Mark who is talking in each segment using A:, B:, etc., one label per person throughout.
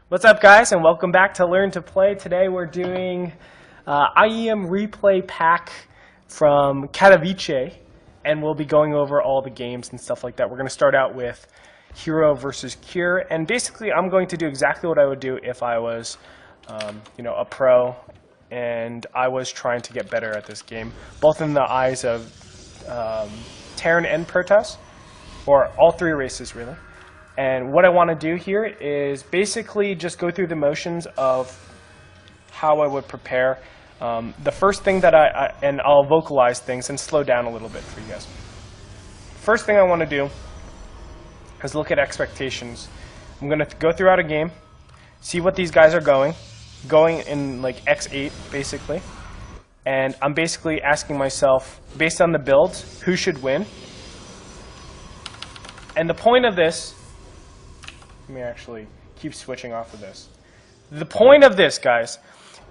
A: What's up, guys, and welcome back to Learn to Play. Today we're doing IEM replay pack from Katowice, and we'll be going over all the games and stuff like that. We're going to start out with Hero versus Cure, and basically I'm going to do exactly what I would do if I was, a pro and I was trying to get better at this game, both in the eyes of Terran and Protoss, or all three races really. And what I want to do here is basically just go through the motions of how I would prepare. The first thing that and I'll vocalize things and slow down a little bit for you guys. First thing I want to do is look at expectations. I'm going to go throughout a game, see what these guys are going in like X8 basically. And I'm basically asking myself, based on the builds, who should win. And the point of this, let me actually keep switching off of this. The point of this, guys,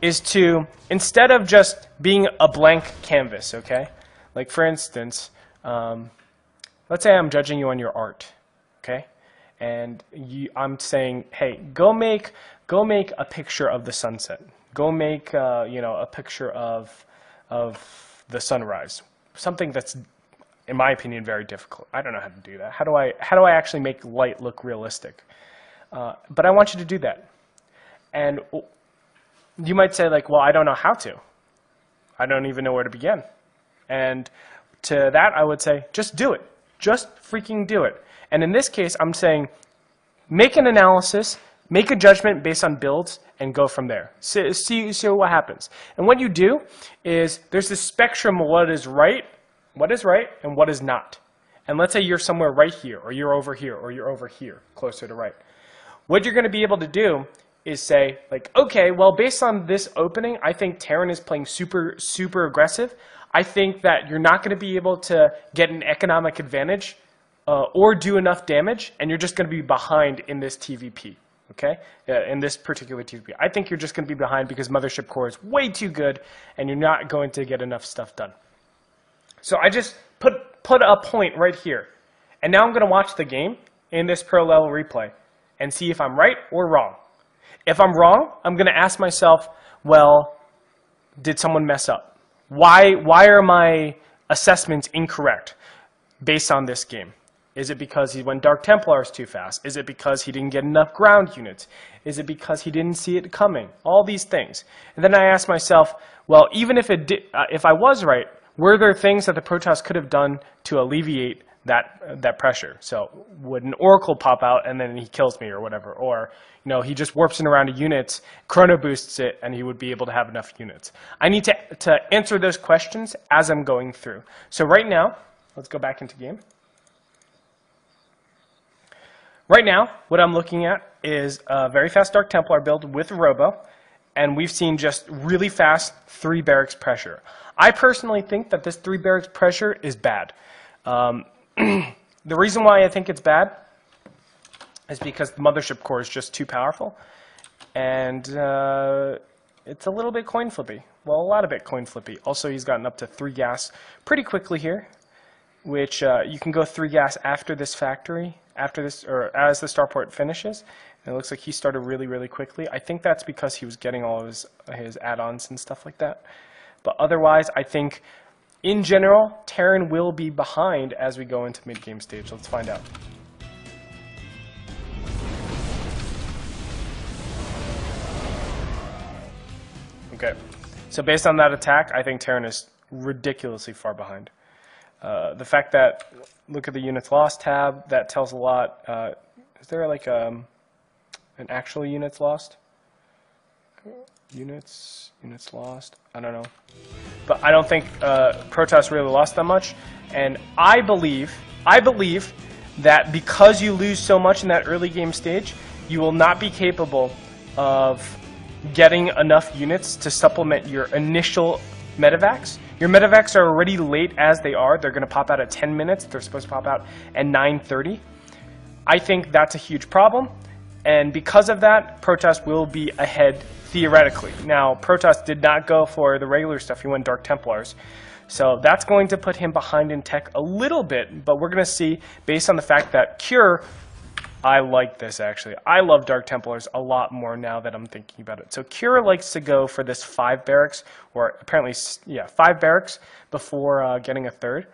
A: is to, instead of just being a blank canvas, okay? Like, for instance, let's say I'm judging you on your art, okay? And I'm saying, hey, go make a picture of the sunset. Go make, a picture of the sunrise. Something that's, in my opinion, very difficult. I don't know how to do that. How do I actually make light look realistic? But I want you to do that. And you might say, like, well, I don't know how to. I don't even know where to begin. And to that, I would say, just do it. Just freaking do it. And in this case, I'm saying, make an analysis, make a judgment based on builds, and go from there. See what happens. And what you do is, there's this spectrum of what is right, and what is not. And let's say you're somewhere right here, or you're over here, closer to right. What you're going to be able to do is say, like, okay, well, based on this opening, I think Terran is playing super, super aggressive. I think that you're not going to be able to get an economic advantage or do enough damage, and you're just going to be behind in this TVP, okay? In this particular TVP. I think you're just going to be behind because Mothership Core is way too good, and you're not going to get enough stuff done. So I just put a point right here. And now I'm going to watch the game in this pro level replay and see if I'm right or wrong. If I'm wrong, I'm going to ask myself, well, did someone mess up? Why are my assessments incorrect based on this game? Is it because he went Dark Templars too fast? Is it because he didn't get enough ground units? Is it because he didn't see it coming? All these things. And then I ask myself, well, even if if I was right, were there things that the Protoss could have done to alleviate that pressure? So would an Oracle pop out and then he kills me or whatever? Or, he just warps in around a unit, chrono boosts it, and he would be able to have enough units. I need to answer those questions as I'm going through. So right now, let's go back into game. Right now, what I'm looking at is a very fast Dark Templar build with Robo, and we've seen just really fast 3 barracks pressure. I personally think that this 3 barracks pressure is bad. The reason why I think it's bad is because the Mothership Core is just too powerful, and it's a little bit coin flippy. Well, a lot of it coin flippy. Also, he's gotten up to 3 gas pretty quickly here, which you can go 3 gas after this factory, or as the starport finishes. And it looks like he started really, really quickly. I think that's because he was getting all of his add-ons and stuff like that. But otherwise, I think, in general, Terran will be behind as we go into mid-game stage. Let's find out. Okay, so based on that attack, I think Terran is ridiculously far behind. The fact that, look at the units lost tab, that tells a lot. Is there like an actual units lost? Units lost, I don't know. But I don't think Protoss really lost that much. And I believe that because you lose so much in that early game stage, you will not be capable of getting enough units to supplement your initial medevacs. Your medevacs are already late as they are. They're going to pop out at 10 minutes. They're supposed to pop out at 9:30. I think that's a huge problem. And because of that, Protoss will be ahead theoretically. Now, Protoss did not go for the regular stuff. He went Dark Templars. So that's going to put him behind in tech a little bit. But we're going to see, based on the fact that Cure I like this, actually. I love Dark Templars a lot more now that I'm thinking about it. So Kira likes to go for this 5 barracks, or apparently, yeah, 5 barracks before getting a third.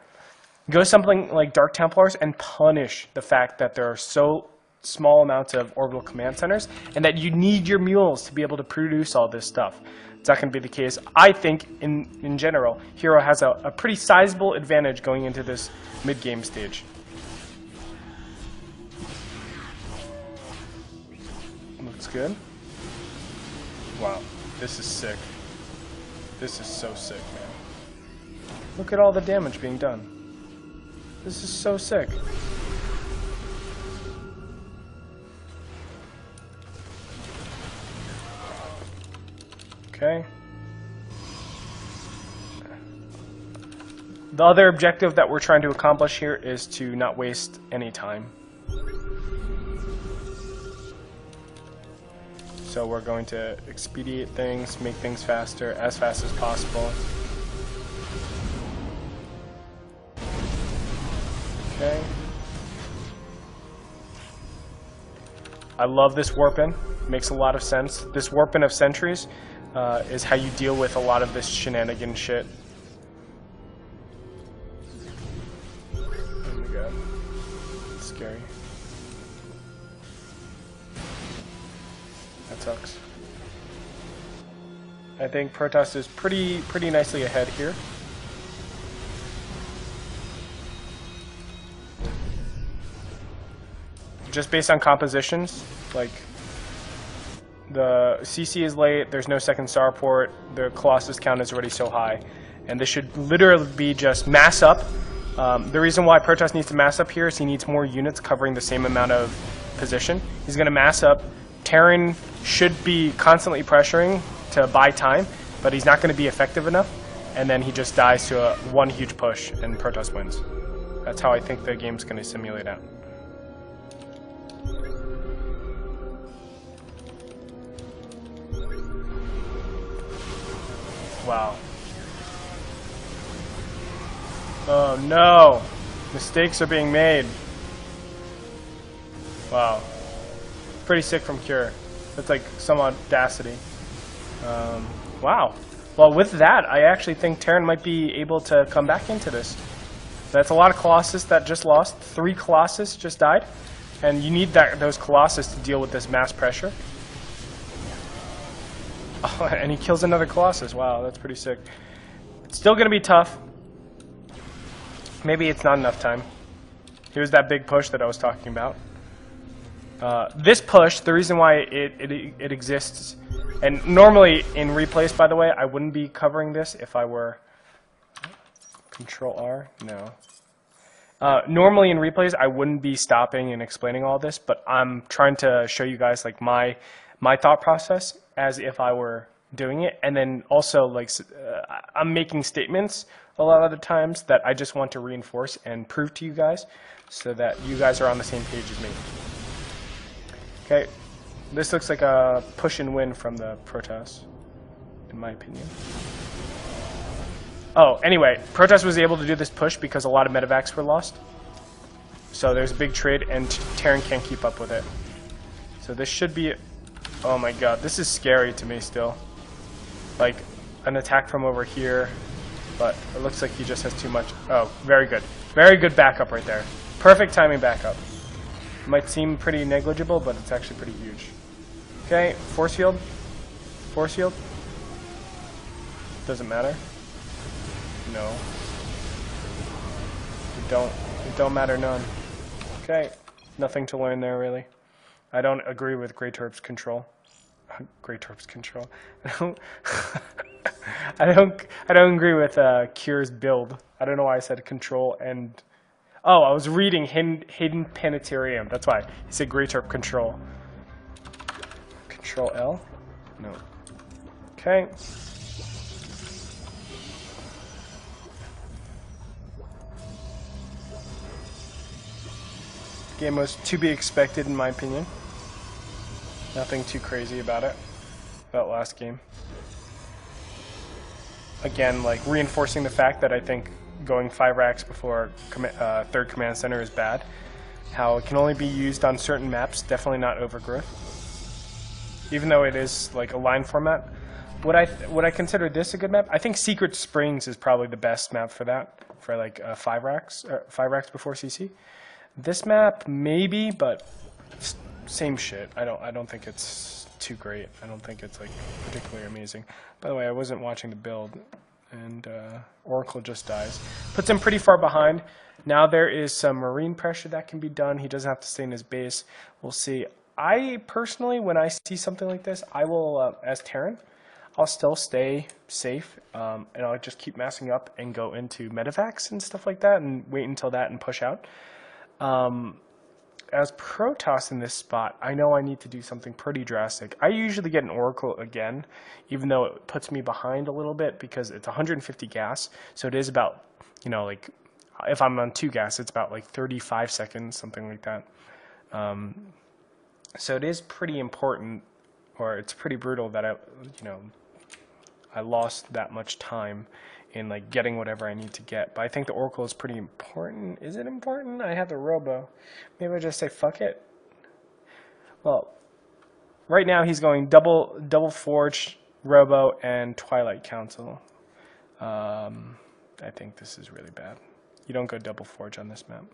A: Go something like Dark Templars and punish the fact that there are so small amounts of orbital command centers and that you need your mules to be able to produce all this stuff. It's not going to be the case. I think, in general, Hero has a pretty sizable advantage going into this mid-game stage. Looks good. Wow, this is sick. This is so sick, man. Look at all the damage being done. This is so sick. Okay. The other objective that we're trying to accomplish here is to not waste any time. So we're going to expedite things, make things faster, as fast as possible. Okay. I love this warp-in. Makes a lot of sense. This warp-in of sentries is how you deal with a lot of this shenanigan shit. Oh my god. It's scary. That sucks. I think Protoss is pretty nicely ahead here. Just based on compositions, like the CC is late, there's no second starport, the Colossus count is already so high, and this should literally be just mass up. The reason why Protoss needs to mass up here is he needs more units covering the same amount of position. He's going to mass up. Terran should be constantly pressuring to buy time, but he's not going to be effective enough, and then he just dies to one huge push, and Protoss wins. That's how I think the game's going to simulate out. Wow. Oh no! Mistakes are being made. Wow. Pretty sick from Cure. That's like some audacity. Wow. Well, with that, I actually think Terran might be able to come back into this. That's a lot of Colossus that just lost. 3 Colossus just died. And you need those Colossus to deal with this mass pressure. Oh, and he kills another Colossus. Wow, that's pretty sick. It's still going to be tough. Maybe it's not enough time. Here's that big push that I was talking about. This push, the reason why it exists, and normally in replays, by the way, I wouldn't be covering this if I were... Control R? No. Normally in replays, I wouldn't be stopping and explaining all this, but I'm trying to show you guys like my thought process as if I were doing it, and then also like I'm making statements a lot of the times that I just want to reinforce and prove to you guys so that you guys are on the same page as me. Okay, this looks like a push and win from the Protoss, in my opinion. Oh, anyway, Protoss was able to do this push because a lot of medevacs were lost. So there's a big trade, and Terran can't keep up with it. So this should be... Oh my god, this is scary to me still. Like, an attack from over here, but it looks like he just has too much... Oh, very good. Very good backup right there. Perfect timing backup. Might seem pretty negligible, but it's actually pretty huge. Okay, force field. Force field. Doesn't matter. No. It don't matter none. Okay, nothing to learn there really. I don't agree with Grey Torp's control. Grey Torp's control. I don't agree with Cure's build. I don't know why I said control and... Oh, I was reading Hidden Planetarium. That's why. He said Grey Torp control. Control L? No. Okay. Game was to be expected in my opinion. Nothing too crazy about it. That last game. Again, like reinforcing the fact that I think going 5 racks before third command center is bad. how it can only be used on certain maps, definitely not Overgrowth. Even though it is like a line format. Would I consider this a good map? I think Secret Springs is probably the best map for that, for like 5 racks before CC. This map maybe, but same shit. I don't think it's too great. I don't think it's like particularly amazing. By the way, I wasn't watching the build, and Oracle just dies. Puts him pretty far behind. Now there is some marine pressure that can be done. He doesn't have to stay in his base. We'll see. I personally, when I see something like this, I will, as Terran, I'll still stay safe, and I'll just keep massing up and go into medevacs and stuff like that, and wait until that and push out. As Protoss in this spot, I know I need to do something pretty drastic. I usually get an Oracle again, even though it puts me behind a little bit because it's 150 gas, so it is about, you know, like, if I'm on 2 gas, it's about like 35 seconds, something like that. So it is pretty important, or it's pretty brutal that I lost that much time in like getting whatever I need to get. But I think the Oracle is pretty important. Is it important? I have the Robo. Maybe I just say fuck it. Well, right now he's going double Forge, Robo, and Twilight Council. I think this is really bad. You don't go double Forge on this map.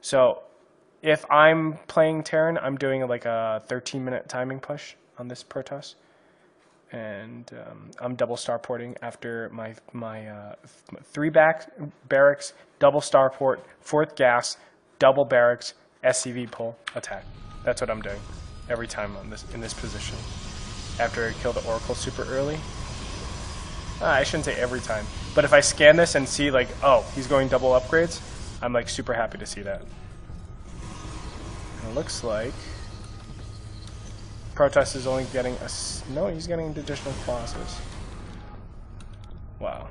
A: So if I'm playing Terran, I'm doing like a 13-minute timing push on this Protoss. And I'm double starporting after my 3 barracks, double starport, 4th gas, double barracks, SCV pull, attack. That's what I'm doing every time on in this position. After I kill the Oracle super early. I shouldn't say every time. But if I scan this and see like, oh, he's going double upgrades, I'm like super happy to see that. And it looks like Protoss is only getting no, he's getting additional clauses. Wow.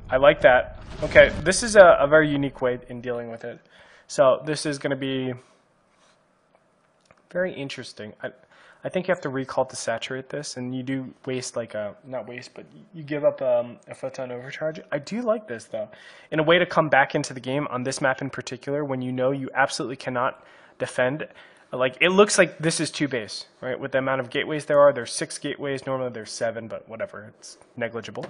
A: I like that. Okay, this is a very unique way in dealing with it. So this is going to be very interesting. I think you have to recall to saturate this, and you do waste like not waste, but you give up a photon overcharge. I do like this though, in a way to come back into the game on this map in particular when you know you absolutely cannot defend. Like, it looks like this is 2 base, right? With the amount of gateways there's 6 gateways. Normally there's 7, but whatever, it's negligible.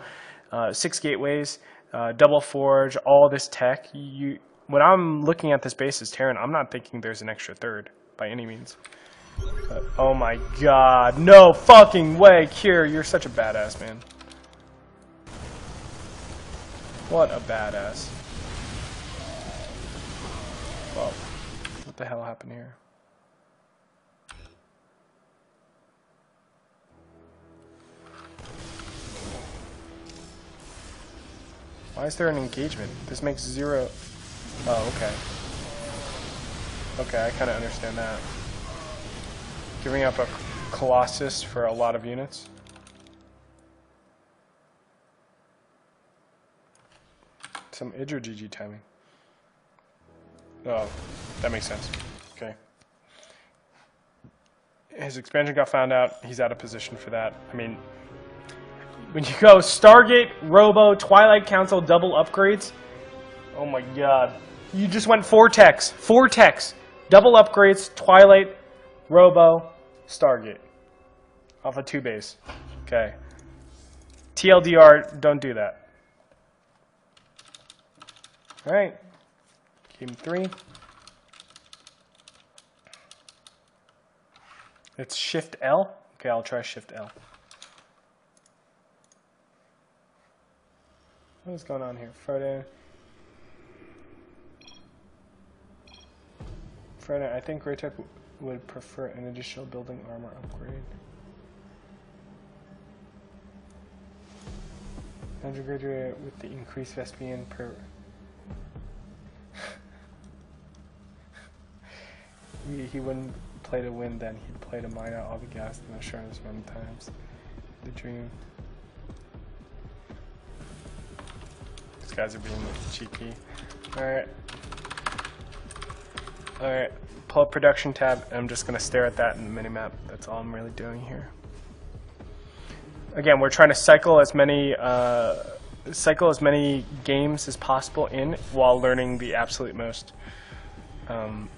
A: 6 gateways, double forge, all this tech. When I'm looking at this base as Terran, I'm not thinking there's an extra 3rd by any means. But, oh my god, no fucking way, Kier, you're such a badass, man. What a badass. Whoa, what the hell happened here? Why is there an engagement? This makes 0... Oh, okay. Okay, I kind of understand that. Giving up a Colossus for a lot of units. Some Idra GG timing. Oh, that makes sense. Okay. His expansion got found out. He's out of position for that. I mean, when you go Stargate, Robo, Twilight Council, double upgrades, oh my god. You just went 4 techs. 4 techs. Double upgrades, Twilight, Robo, Stargate. Off a 2 base. Okay. TLDR, don't do that. Alright. Game 3. It's Shift L. Okay, I'll try Shift L. What is going on here? Friday, I think Greytech would prefer an additional building armor upgrade. 100 graduate with the increased Vespian per... he wouldn't play to win then, he'd play to mine out all the gas and assurance run times. The dream. These guys are being cheeky. Alright. Alright. Pull up production tab, and I'm just going to stare at that in the minimap. That's all I'm really doing here. Again, we're trying to cycle as many cycle as many games as possible in while learning the absolute most.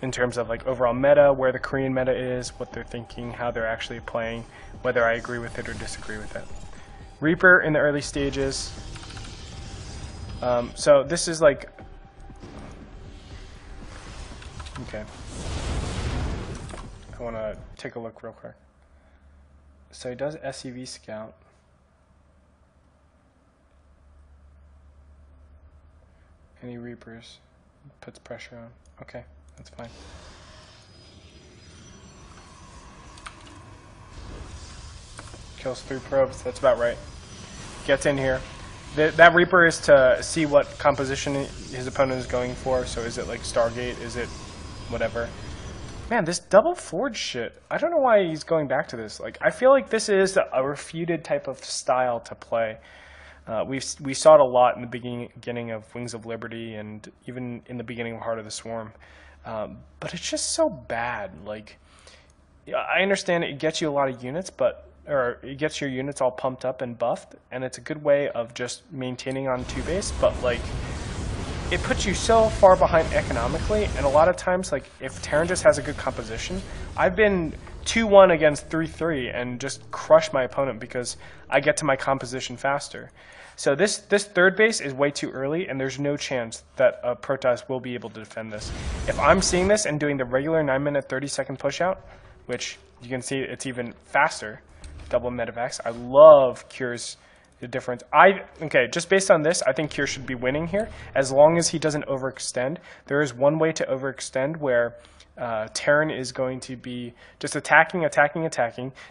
A: In terms of like overall meta, where the Korean meta is, what they're thinking, how they're actually playing, whether I agree with it or disagree with it. Reaper in the early stages. So this is like, okay. I want to take a look real quick. So he does SEV scout. Any Reapers, puts pressure on. Okay, that's fine. Kills 3 probes, that's about right. Gets in here. That Reaper is to see what composition his opponent is going for. So is it like Stargate? Is it whatever? Man, this double forge shit, I don't know why he's going back to this. Like, I feel like this is a refuted type of style to play. We saw it a lot in the beginning of Wings of Liberty and even in the beginning of Heart of the Swarm. But it's just so bad. Like, I understand it gets you a lot of units, or it gets your units all pumped up and buffed, and it's a good way of just maintaining on 2 base, but like, it puts you so far behind economically, and a lot of times, like, if Terran just has a good composition, I've been 2-1 against 3-3 and just crushed my opponent because I get to my composition faster. So this third base is way too early, and there's no chance that a Protoss will be able to defend this. If I'm seeing this and doing the regular 9-minute 30-second push-out, which you can see it's even faster, double medevacs, I love Cure's the difference. Okay, just based on this, I think Cure should be winning here, as long as he doesn't overextend. There is one way to overextend where Terran is going to be just attacking,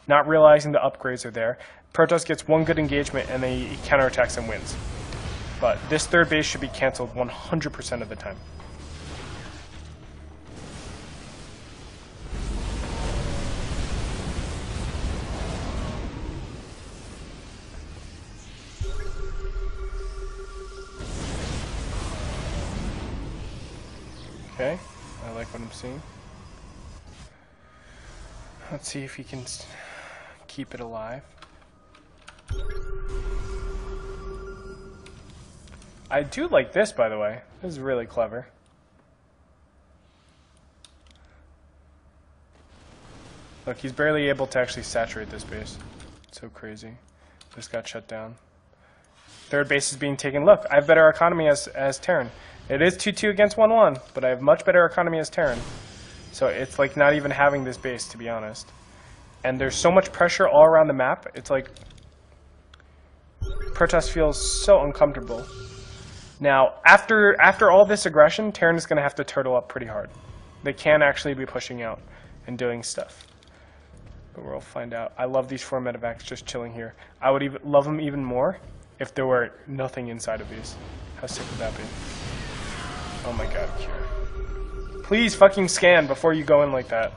A: not realizing the upgrades are there. Protoss gets one good engagement and then he counterattacks and wins. But this third base should be canceled 100% of the time. Okay, I like what I'm seeing. Let's see if he can keep it alive. I do like this, by the way. This is really clever. Look, he's barely able to actually saturate this base. It's so crazy. This got shut down. Third base is being taken. Look, I have better economy as Terran. It is 2-2 against 1-1, but I have much better economy as Terran. So it's like not even having this base, to be honest. And there's so much pressure all around the map. It's like Protoss feels so uncomfortable. Now, after all this aggression, Terran is going to have to turtle up pretty hard. They can actually be pushing out and doing stuff. But we'll find out. I love these 4 medevacs just chilling here. I would even love them even more if there were nothing inside of these. How sick would that be? Oh my god, Cure. Please fucking scan before you go in like that.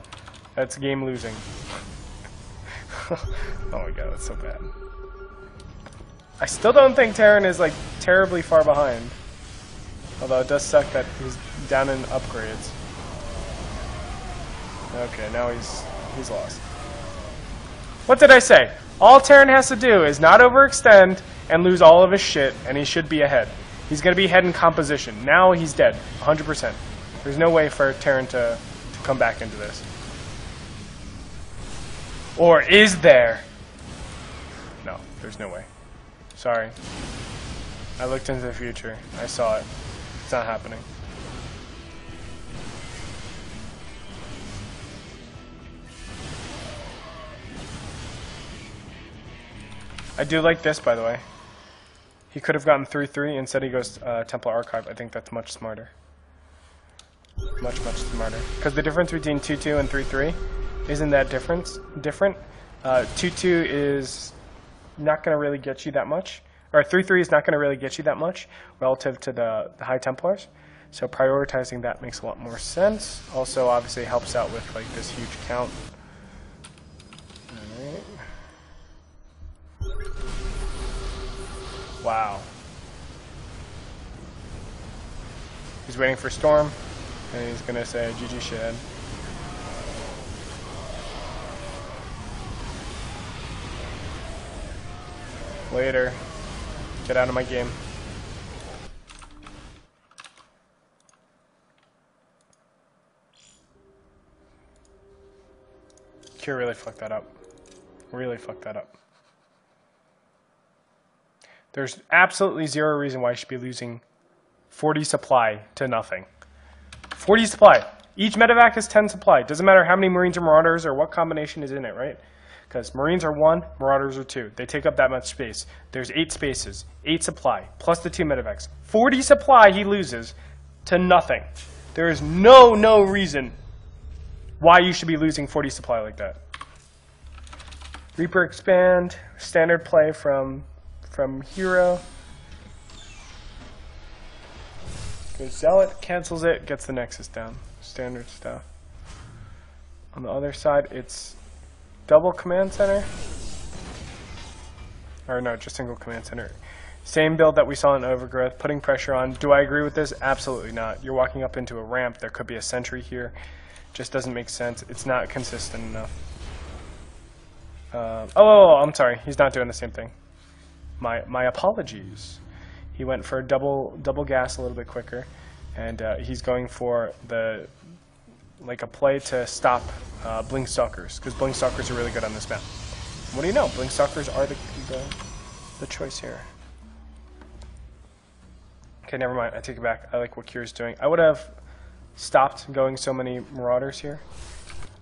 A: That's game losing. Oh my god, that's so bad. I still don't think Terran is like terribly far behind. Although it does suck that he's down in upgrades. Okay, now he's lost. What did I say? All Terran has to do is not overextend and lose all of his shit, and he should be ahead. He's going to be ahead in composition. Now he's dead, 100%. There's no way for Terran to come back into this. Or is there? No, there's no way. Sorry. I looked into the future. I saw it. It's not happening. I do like this, by the way. He could have gotten 3-3. Instead, he goes Templar Archive. I think that's much smarter. Much smarter. Because the difference between 2-2 and 3-3 isn't that different. 2-2 is not going to really get you that much. Or 3-3 is not going to really get you that much relative to the High Templars. So prioritizing that makes a lot more sense. Also, obviously, helps out with like this huge count. Alright. Wow. He's waiting for Storm, and he's gonna say GG shithead. Later. Get out of my game. Cure really fucked that up. Really fucked that up. There's absolutely zero reason why I should be losing 40 supply to nothing. 40 supply. Each medevac is 10 supply. Doesn't matter how many Marines or Marauders or what combination is in it, right? Because Marines are 1, Marauders are 2. They take up that much space. There's 8 spaces, 8 supply, plus the 2 medevacs. 40 supply he loses to nothing. There is no reason why you should be losing 40 supply like that. Reaper expand, standard play from Hero. Goes Zealot, cancels it, gets the Nexus down. Standard stuff. On the other side, it's double command center. Or no, just single command center. Same build that we saw in Overgrowth, putting pressure on. Do I agree with this? Absolutely not. You're walking up into a ramp. There could be a sentry here. Just doesn't make sense. It's not consistent enough. I'm sorry. He's not doing the same thing. My apologies. He went for double gas a little bit quicker, and he's going for a play to stop Blink Stalkers, because Blink Stalkers are really good on this map. What do you know? Blink Stalkers are the choice here. Okay, never mind. I take it back. I like what Cure's doing. I would have stopped going so many Marauders here.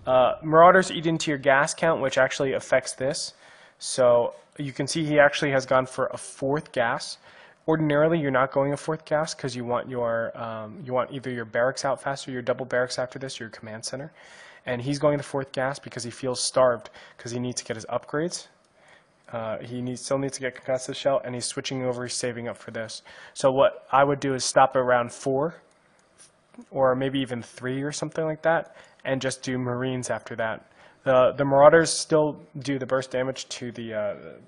A: Marauders eat into your gas count, which actually affects this. So you can see he actually has gone for a 4th gas. Ordinarily, you're not going a 4th gas because you want either your barracks out faster, your double barracks after this, or your command center. And he's going the 4th gas because he feels starved because he needs to get his upgrades. He still needs to get concussive shell, and he's switching over. He's saving up for this. So what I would do is stop around 4, or maybe even 3 or something like that, and just do Marines after that. The Marauders still do the burst damage to the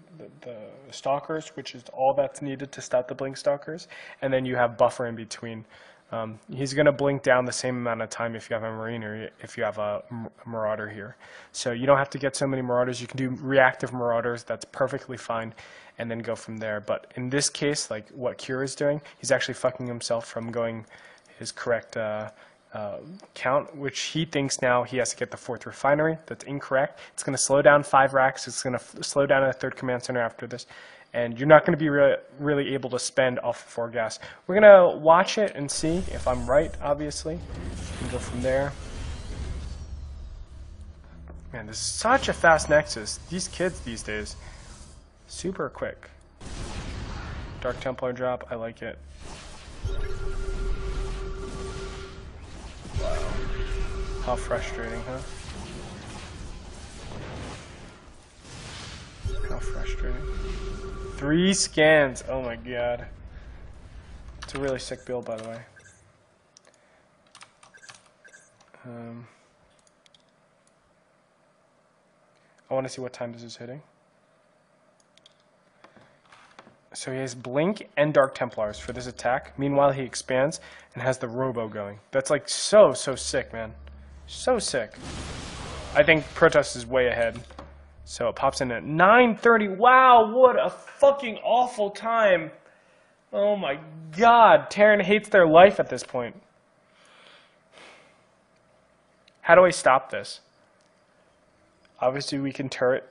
A: Stalkers, which is all that's needed to stop the Blink Stalkers, and then you have buffer in between. He's going to blink down the same amount of time if you have a Marine or if you have a Marauder here. So you don't have to get so many Marauders. You can do reactive Marauders. That's perfectly fine, and then go from there. But in this case, like what Cure is doing, he's actually fucking himself from going his correct count, which he thinks now he has to get the 4th refinery. That's incorrect. It's going to slow down 5 racks. It's going to slow down a 3rd command center after this. And you're not going to be really able to spend off of 4 gas. We're going to watch it and see if I'm right, obviously. And go from there. Man, this is such a fast Nexus. These kids these days, super quick. Dark Templar drop, I like it. Wow. How frustrating, huh? How frustrating. 3 scans. Oh my god. It's a really sick build, by the way. I want to see what time this is hitting. So he has Blink and Dark Templars for this attack. Meanwhile, he expands and has the Robo going. That's like so sick, man. So sick. I think Protoss is way ahead. So it pops in at 9:30. Wow, what a fucking awful time. Oh my god. Terran hates their life at this point. How do I stop this? Obviously, we can turret.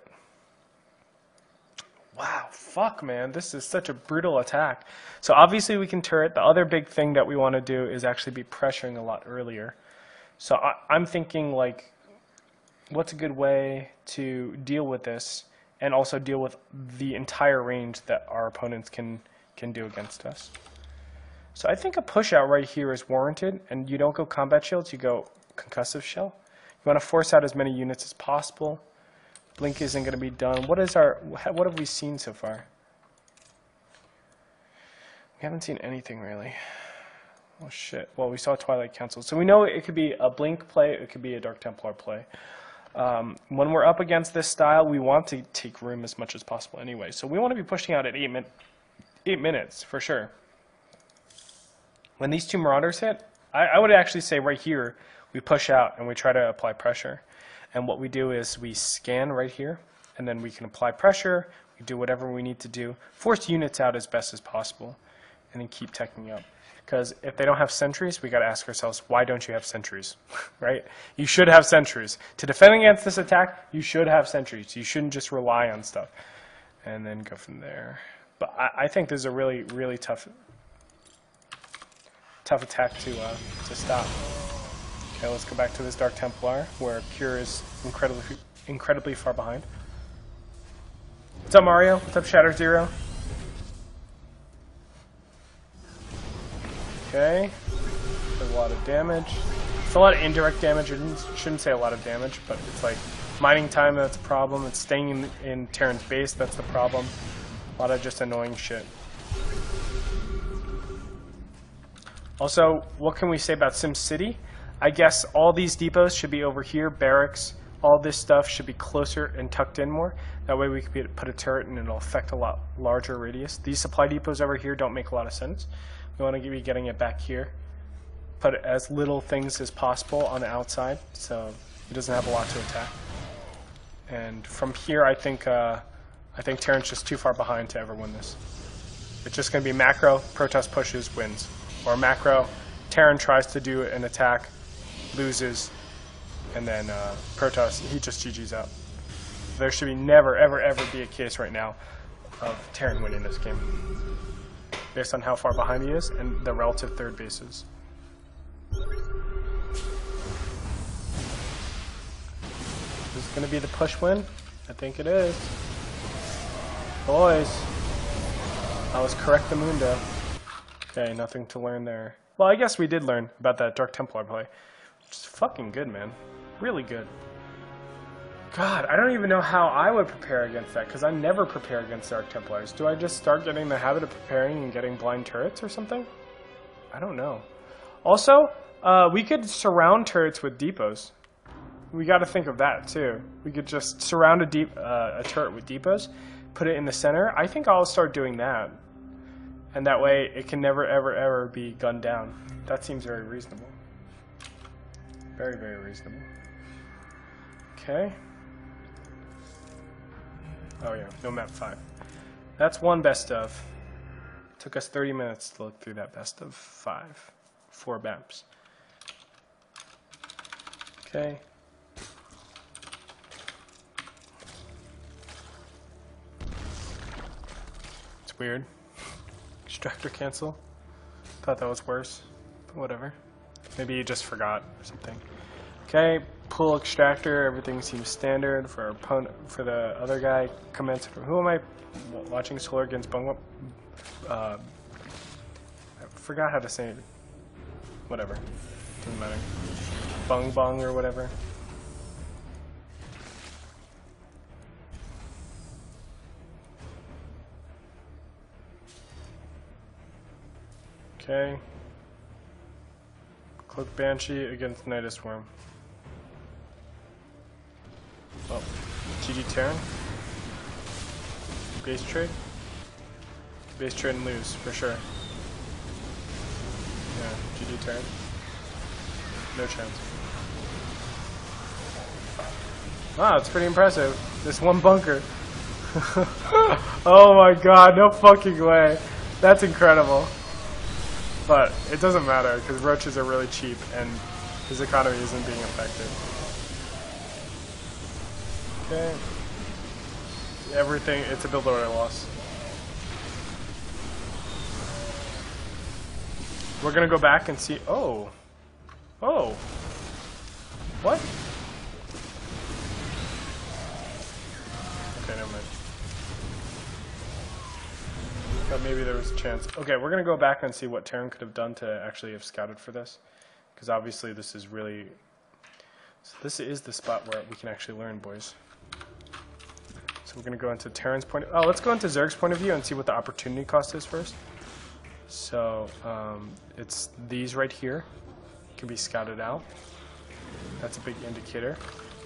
A: Wow, fuck, man. This is such a brutal attack. So obviously, we can turret. The other big thing that we want to do is actually be pressuring a lot earlier. So I'm thinking, like, what's a good way to deal with this and also deal with the entire range that our opponents can do against us? So I think a push out right here is warranted, and you don't go combat shields, you go concussive shell. You want to force out as many units as possible. Blink isn't going to be done. What have we seen so far? We haven't seen anything really. Oh shit. Well, we saw Twilight Council. So we know it could be a Blink play, it could be a Dark Templar play. When we're up against this style, we want to take room as much as possible anyway. So we want to be pushing out at 8 minutes for sure. When these 2 Marauders hit, I would actually say right here, we push out and we try to apply pressure. And what we do is we scan right here, and then we can apply pressure, we do whatever we need to do, force units out as best as possible, and then keep teching up. Because if they don't have sentries, we got to ask ourselves, why don't you have sentries, right? You should have sentries. To defend against this attack, you should have sentries. You shouldn't just rely on stuff. And then go from there. But I think this is a really, really tough attack to stop. Okay, let's go back to this Dark Templar, where Cure is incredibly far behind. What's up, Mario? What's up, Shatter Zero? Okay, there's a lot of damage. It's a lot of indirect damage. I shouldn't say a lot of damage, but it's like mining time, that's a problem. It's staying in Terran's base, that's the problem. A lot of just annoying shit. Also, what can we say about SimCity? I guess all these depots should be over here, barracks, all this stuff should be closer and tucked in more. That way we can put a turret and it'll affect a lot larger radius. These supply depots over here don't make a lot of sense. We want to be getting it back here. Put as little things as possible on the outside so he doesn't have a lot to attack. And from here, I think Terran's just too far behind to ever win this. It's just going to be macro, Protoss pushes, wins. Or macro, Terran tries to do an attack, loses, and then Protoss, he just GG's out. There should be never, ever, ever be a case right now of Terran winning this game, based on how far behind he is and the relative third bases. Is this going to be the push win? I think it is. Boys, I was correct the mundo. Okay, nothing to learn there. Well, I guess we did learn about that Dark Templar play. Just fucking good, man. Really good. God, I don't even know how I would prepare against that, because I never prepare against Dark Templars. Do I just start getting the habit of preparing and getting blind turrets or something? I don't know. Also, we could surround turrets with depots. We got to think of that, too. We could just surround a turret with depots, put it in the center. I think I'll start doing that. And that way, it can never, ever, ever be gunned down. That seems very reasonable. Very, very reasonable. Okay. Oh yeah, no map 5. That's one best of. Took us 30 minutes to look through that best of 5. 4 maps. Okay. It's weird. Extractor cancel. Thought that was worse. But whatever. Maybe you just forgot or something. Okay, pull extractor. Everything seems standard for our opponent. For the other guy, commence. Who am I watching? Solar against Bung. I forgot how to say it. Whatever. Doesn't matter. Bung Bung or whatever. Okay. Cloak Banshee against Nidus Worm. Oh, GG Terran. Base trade? Base trade and lose, for sure. Yeah, GG Terran. No chance. Wow, it's pretty impressive. This one bunker. Oh my god, no fucking way. That's incredible. But it doesn't matter, because roaches are really cheap, and his economy isn't being affected. Okay. Everything, it's a build order loss. We're gonna go back and see, oh. Oh. What? Okay, never mind. Thought maybe there was a chance. Okay, we're gonna go back and see what Terran could have done to actually have scouted for this. Because obviously this is really... So this is the spot where we can actually learn, boys. So we're going to go into Terran's point of... Oh, let's go into Zerg's point of view and see what the opportunity cost is first. So it's these right here. Can be scouted out. That's a big indicator.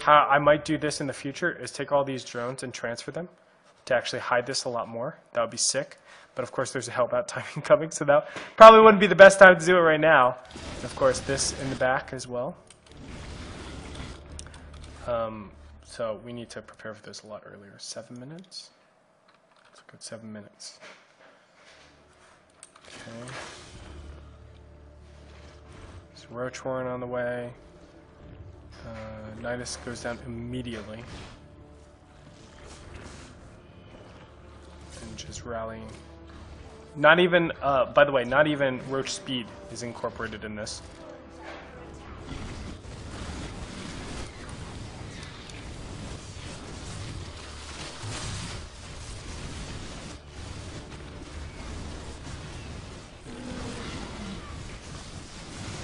A: How I might do this in the future is take all these drones and transfer them to actually hide this a lot more. That would be sick. But of course there's a help-out timing coming, so that probably wouldn't be the best time to do it right now. And of course this in the back as well. So we need to prepare for this a lot earlier. 7 minutes? That's a good 7 minutes. Okay. There's Roach Warren on the way. Nidus goes down immediately. And just rallying. Not even, by the way, not even Roach Speed is incorporated in this.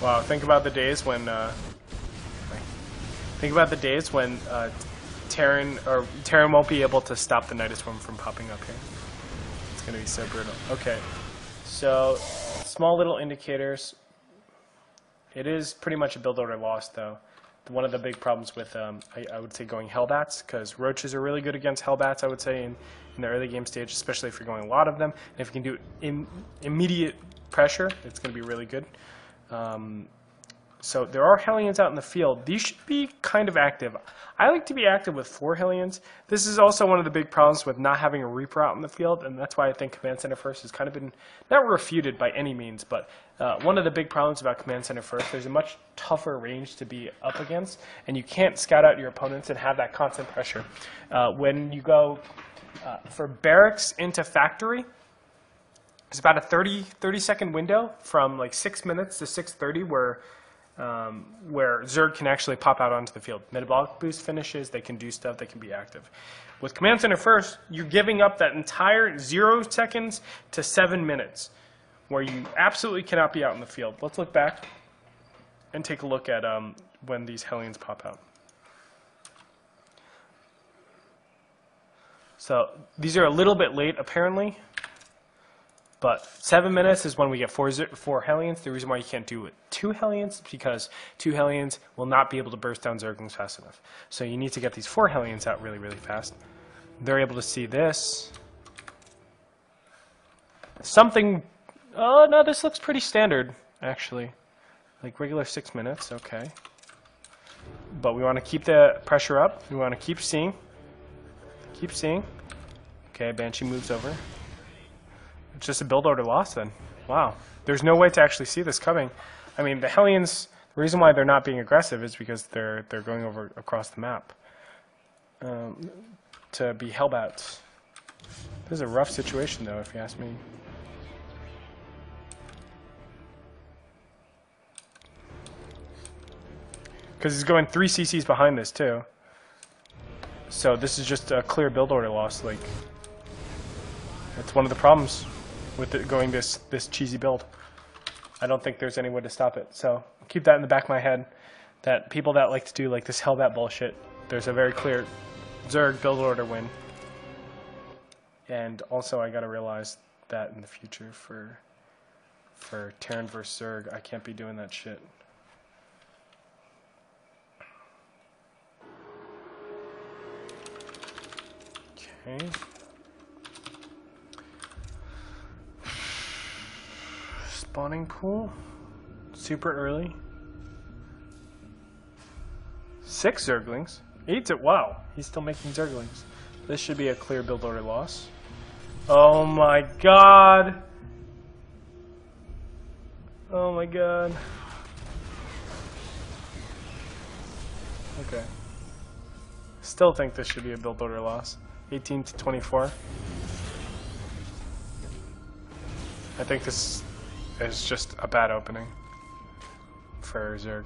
A: Wow, think about the days when Terran won't be able to stop the Nidus Worm from popping up here. It's gonna be so brutal. Okay, so small little indicators. It is pretty much a build order loss, though. One of the big problems with I would say going Hellbats, because Roaches are really good against Hellbats. I would say in the early game stage, especially if you're going a lot of them. And if you can do immediate pressure, it's gonna be really good. So there are Hellions out in the field. These should be kind of active. I like to be active with 4 Hellions. This is also one of the big problems with not having a Reaper out in the field, and that's why I think Command Center First has kind of been, not refuted by any means, but one of the big problems about Command Center First, there's a much tougher range to be up against, and you can't scout out your opponents and have that constant pressure. When you go for Barracks into Factory, it's about a 30-second window from like 6 minutes to 6:30 where Zerg can actually pop out onto the field. Metabolic boost finishes, they can do stuff, they can be active. With Command Center First, you're giving up that entire 0 seconds to 7 minutes where you absolutely cannot be out in the field. Let's look back and take a look at when these Hellions pop out. So these are a little bit late apparently. But 7 minutes is when we get 4 Hellions. The reason why you can't do 2 Hellions is because 2 Hellions will not be able to burst down Zerglings fast enough. So you need to get these 4 Hellions out really, really fast. They're able to see this. Something... Oh, no, this looks pretty standard, actually. Like regular 6 minutes, okay. But we want to keep the pressure up. We want to keep seeing. Keep seeing. Okay, Banshee moves over. It's just a build order loss then. Wow. There's no way to actually see this coming. I mean, the Hellions, the reason why they're not being aggressive is because they're going over across the map to be Hellbats. This is a rough situation, though, if you ask me. Because he's going 3 CCs behind this, too. So this is just a clear build order loss. Like, that's one of the problems with it going this cheesy build. I don't think there's any way to stop it. So keep that in the back of my head, that people that like to do like this Hellbat bullshit, there's a very clear Zerg build order win. And also I gotta realize that in the future for Terran vs Zerg, I can't be doing that shit. Okay. Spawning pool, super early. 6 Zerglings. 8 wow, he's still making Zerglings. This should be a clear build order loss. Oh my god. Oh my god. Okay. Still think this should be a build order loss. 18 to 24. I think this is just a bad opening for Zerg.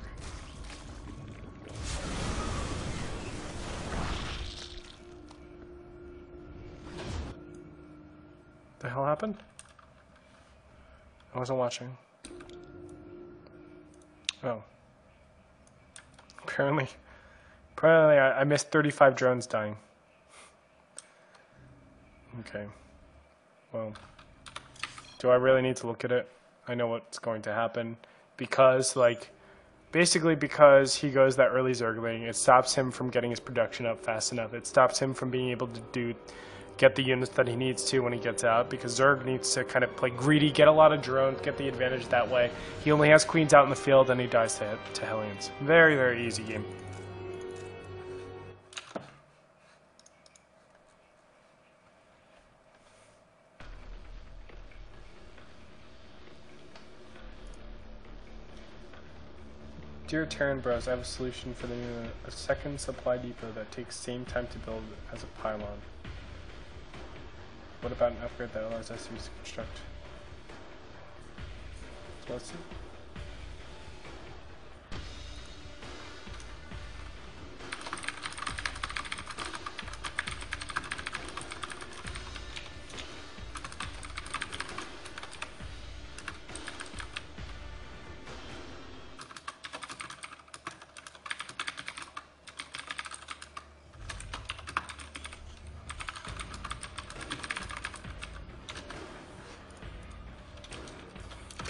A: The hell happened? I wasn't watching. Oh. Apparently I missed 35 drones dying. Okay. Well, do I really need to look at it? I know what's going to happen. Because, like, basically because he goes that early Zergling, it stops him from getting his production up fast enough. It stops him from being able to get the units that he needs to when he gets out, because Zerg needs to kind of play greedy, get a lot of drones, get the advantage that way. He only has queens out in the field, and he dies to Hellions. Very, very easy game. Dear Terran Bros, I have a solution for a second supply depot that takes same time to build as a pylon. What about an upgrade that allows us to construct? So let's see.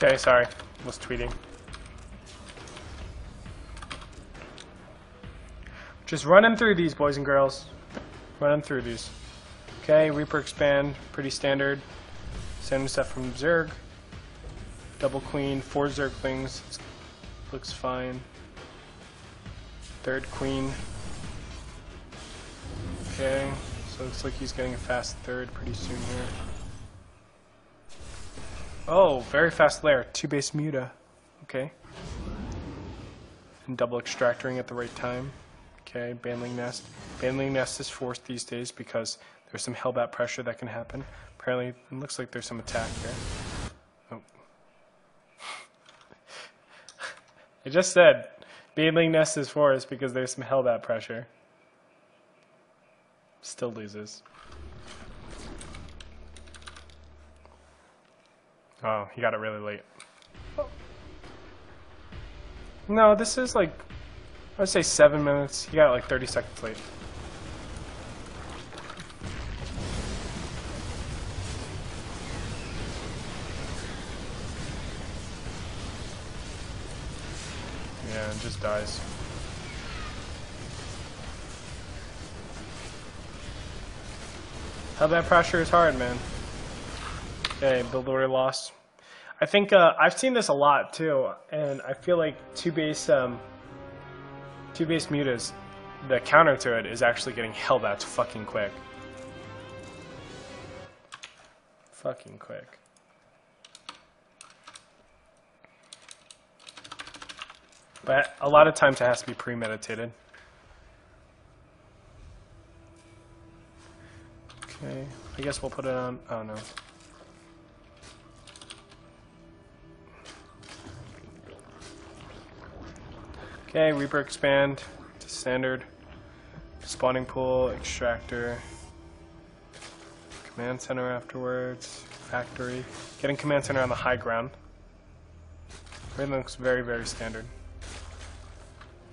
A: Okay, sorry, was tweeting. Just running through these, boys and girls. Running through these. Okay, Reaper expand, pretty standard. Same stuff from Zerg. Double Queen, 4 Zerglings. Looks fine. 3rd Queen. Okay, so looks like he's getting a fast 3rd pretty soon here. Oh, very fast lair. 2 base muta. Okay. And double extractoring at the right time. Okay, Banling Nest. Banling Nest is forced these days because there's some Hellbat pressure that can happen. Apparently, it looks like there's some attack here. Oh. I just said Banling Nest is forced because there's some Hellbat pressure. Still loses. Oh, he got it really late. No, this is like, I would say 7 minutes. He got it like 30 seconds late. Yeah, it just dies. How that pressure is hard, man. Okay, build order lost. I think I've seen this a lot too, and I feel like two base mutas, the counter to it is actually getting Hellbats fucking quick. Fucking quick. But a lot of times it has to be premeditated. Okay, I guess we'll put it on. Oh no. Okay, Reaper expand to standard. Spawning pool, extractor. Command center afterwards. Factory. Getting command center on the high ground. Everything looks very, very standard.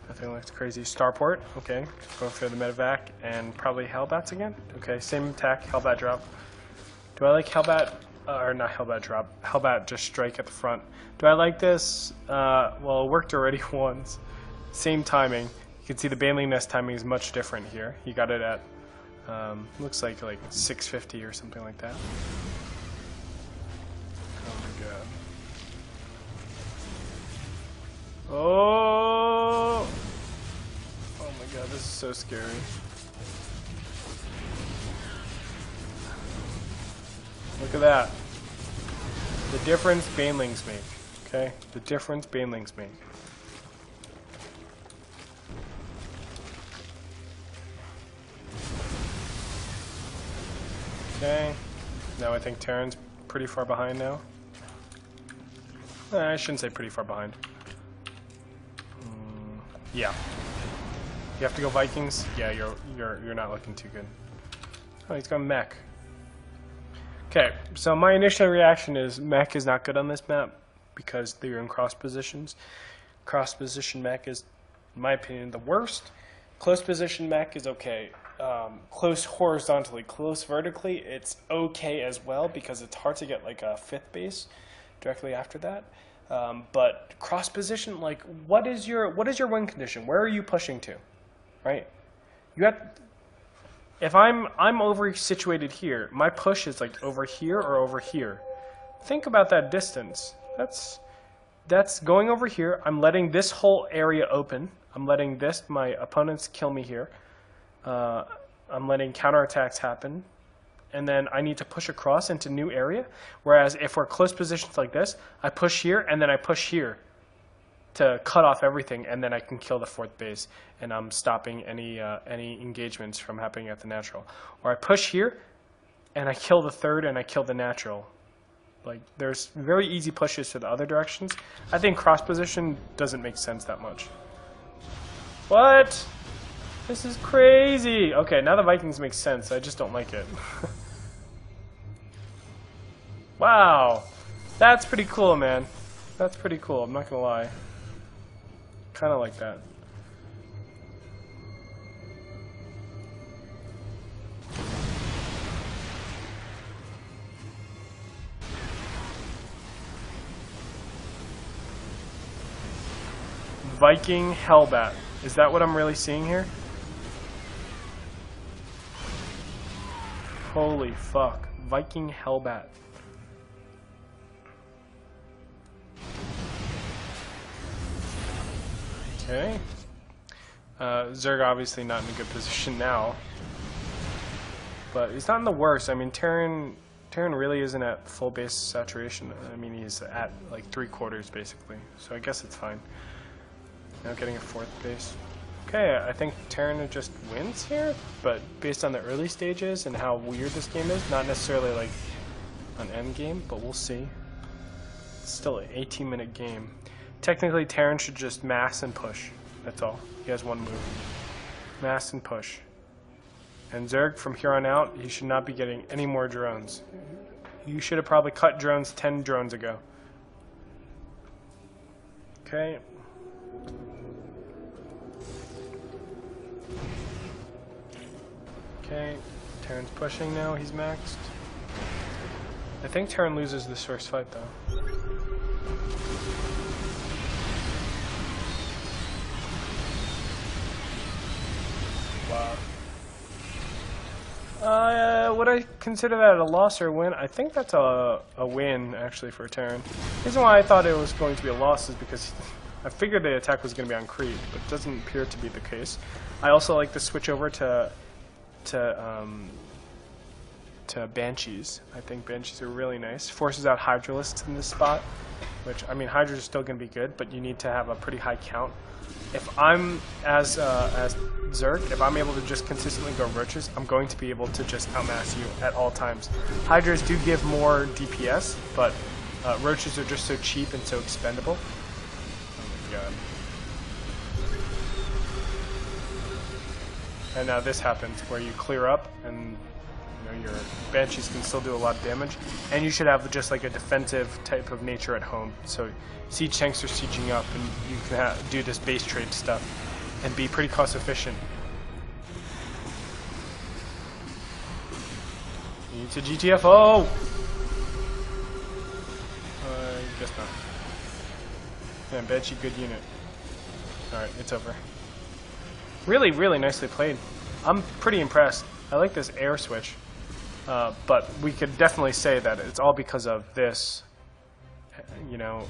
A: Nothing looks crazy. Starport, okay. Go for the medevac and probably Hellbats again. Okay, same attack, Hellbat drop. Do I like Hellbat? Or not Hellbat drop. Hellbat just strike at the front. Do I like this? Well, it worked already once. Same timing. You can see the Banling Nest timing is much different here. He got it at, looks like 650 or something like that. Oh my god. Oh! Oh my god, this is so scary. Look at that. The difference Banelings make. Okay? The difference Banelings make. Okay, now I think Terran's pretty far behind now. I shouldn't say pretty far behind. Yeah. You have to go Vikings? Yeah, you're not looking too good. Oh, he's going mech. Okay, so my initial reaction is mech is not good on this map because they're in cross positions. Cross position mech is, in my opinion, the worst. Close position mech is okay. Close horizontally, close vertically, it's okay as well because it's hard to get like a 5th base directly after that. But cross position, like what is your win condition? Where are you pushing to, right? You have, if I'm over situated here, my push is like over here or over here. Think about that distance. That's going over here. I'm letting this whole area open. I'm letting my opponents kill me here. I'm letting counterattacks happen, and then I need to push across into new area. Whereas if we're close positions like this, I push here and then I push here to cut off everything, and then I can kill the 4th base, and I'm stopping any engagements from happening at the natural. Or I push here, and I kill the 3rd, and I kill the natural. Like, there's very easy pushes to the other directions. I think cross position doesn't make sense that much. What? This is crazy. Okay, now the Vikings make sense. I just don't like it. Wow. That's pretty cool, man. That's pretty cool. I'm not gonna lie. Kind of like that. Viking Hellbat. Is that what I'm really seeing here? Holy fuck. Viking Hellbat. Okay. Zerg obviously not in a good position now. But he's not in the worst. I mean, Terran really isn't at full base saturation. I mean, he's at like 3/4 basically. So I guess it's fine. Now getting a 4th base. Okay, I think Terran just wins here, but based on the early stages and how weird this game is, not necessarily like an end game, but we'll see. It's still an 18-minute game. Technically, Terran should just mass and push. That's all. He has one move. Mass and push. And Zerg, from here on out, he should not be getting any more drones. You should have probably cut drones 10 drones ago. Okay. Okay, Terran's pushing now, he's maxed. I think Terran loses this first fight though. Wow. Would I consider that a loss or a win? I think that's a win, actually, for Terran. The reason why I thought it was going to be a loss is because I figured the attack was going to be on creep, but it doesn't appear to be the case. I also like to switch over to Banshees. I think Banshees are really nice. Forces out Hydralisks in this spot, which, I mean, Hydras are still going to be good, but you need to have a pretty high count. If I'm, as Zerg, if I'm able to just consistently go Roaches, I'm going to be able to just outmass you at all times. Hydras do give more DPS, but Roaches are just so cheap and so expendable. Oh my god. And now this happens, where you clear up, and your Banshees can still do a lot of damage, and you should have just like a defensive type of nature at home. So siege tanks are sieging up, and you can do this base trade stuff and be pretty cost efficient. You need to GTFO! I guess not. Yeah, Banshee, good unit. Alright, it's over. Really, really nicely played. I'm pretty impressed. I like this air switch. But we could definitely say that it's all because of this, you know,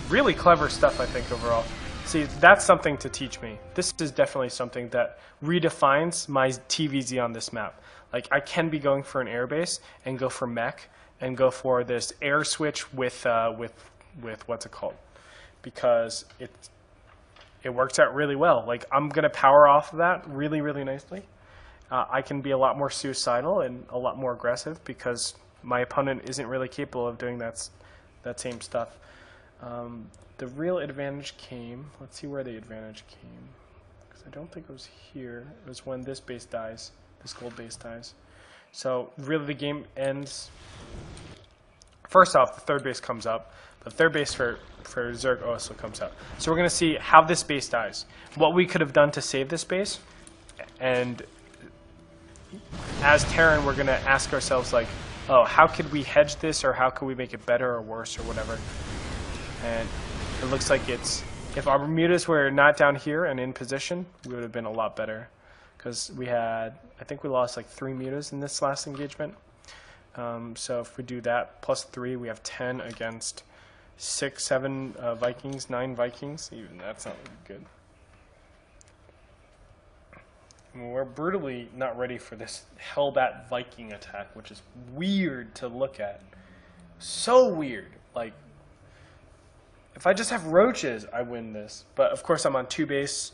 A: really clever stuff, I think, overall. See, that's something to teach me. This is definitely something that redefines my TVZ on this map. Like, I can be going for an airbase and go for mech and go for this air switch with what's it called? Because it works out really well. Like, I'm going to power off of that really, really nicely. I can be a lot more suicidal and a lot more aggressive because my opponent isn't really capable of doing that same stuff. The real advantage came, let's see where the advantage came, because I don't think it was here. It was when this base dies, this gold base dies. So really the game ends, first off, the third base comes up. The third base for Zerg also comes up. So we're going to see how this base dies, what we could have done to save this base, and as Terran, we're going to ask ourselves, like, oh, how could we hedge this, or how could we make it better or worse or whatever? And it looks like if our mutas were not down here and in position, we would have been a lot better. Because we had, I think we lost like 3 mutas in this last engagement. So if we do that, plus 3, we have 10 against 6, 7 Vikings, 9 Vikings. Even that's not good. We're brutally not ready for this Hellbat Viking attack, which is weird to look at. So weird. Like, If I just have roaches, I win this. But of course I'm on 2 base.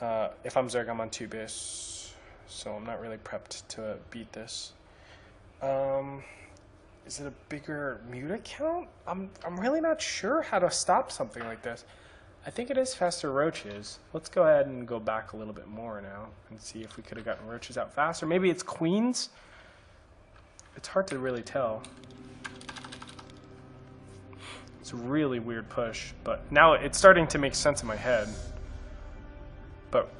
A: If I'm Zerg, I'm on 2 base. So I'm not really prepped to beat this. Is it a bigger muta count? I'm really not sure how to stop something like this. I think it is faster roaches. Let's go ahead and go back a little bit more now and see if we could have gotten roaches out faster. Maybe it's queens? It's hard to really tell. It's a really weird push, but now it's starting to make sense in my head. But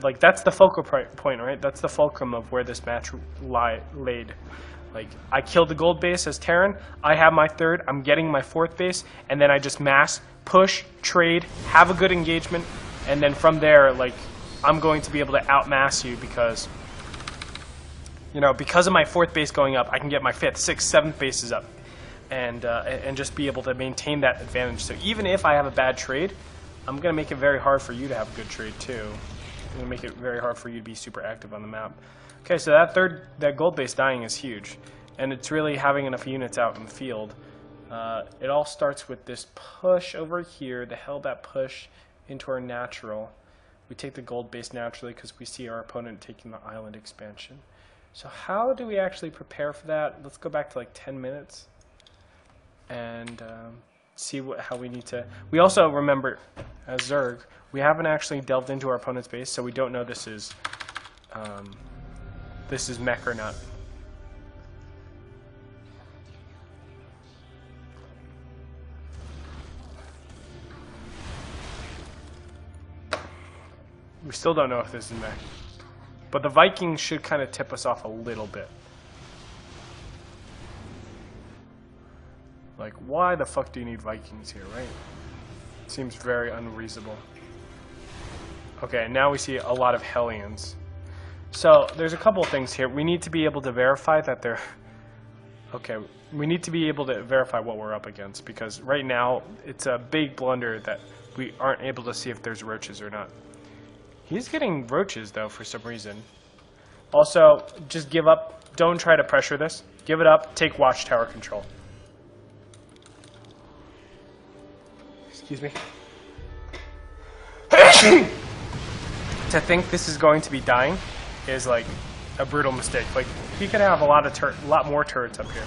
A: like that's the focal point, right? That's the fulcrum of where this match laid. Like I killed the gold base as Terran. I have my 3rd. I'm getting my 4th base, and then I just mass push, trade, have a good engagement, and then from there, like I'm going to be able to outmass you because, you know, because of my 4th base going up, I can get my 5th, 6th, 7th bases up, and just be able to maintain that advantage. So even if I have a bad trade, I'm going to make it very hard for you to have a good trade too. I'm going to make it very hard for you to be super active on the map. Okay, so that gold base dying is huge, and it's really having enough units out in the field. It all starts with this push over here, the Hellbat push into our natural. We take the gold base naturally because we see our opponent taking the island expansion. So how do we actually prepare for that? Let's go back to like 10 minutes and see how we need to. We also remember, as Zerg, we haven't actually delved into our opponent's base, so we don't know this is mech or not. We still don't know if this is mech. But the Vikings should kind of tip us off a little bit. Like, why the fuck do you need Vikings here, right? Seems very unreasonable. Okay, now we see a lot of Hellions. So, there's a couple of things here. We need to be able to verify that they're... Okay, we need to be able to verify what we're up against, because right now, it's a big blunder that we aren't able to see if there's roaches or not. He's getting roaches, though, for some reason. Also, just give up. Don't try to pressure this. Give it up. Take watchtower control. Excuse me. To think this is going to be dying is like a brutal mistake. Like he could have a lot more turrets up here.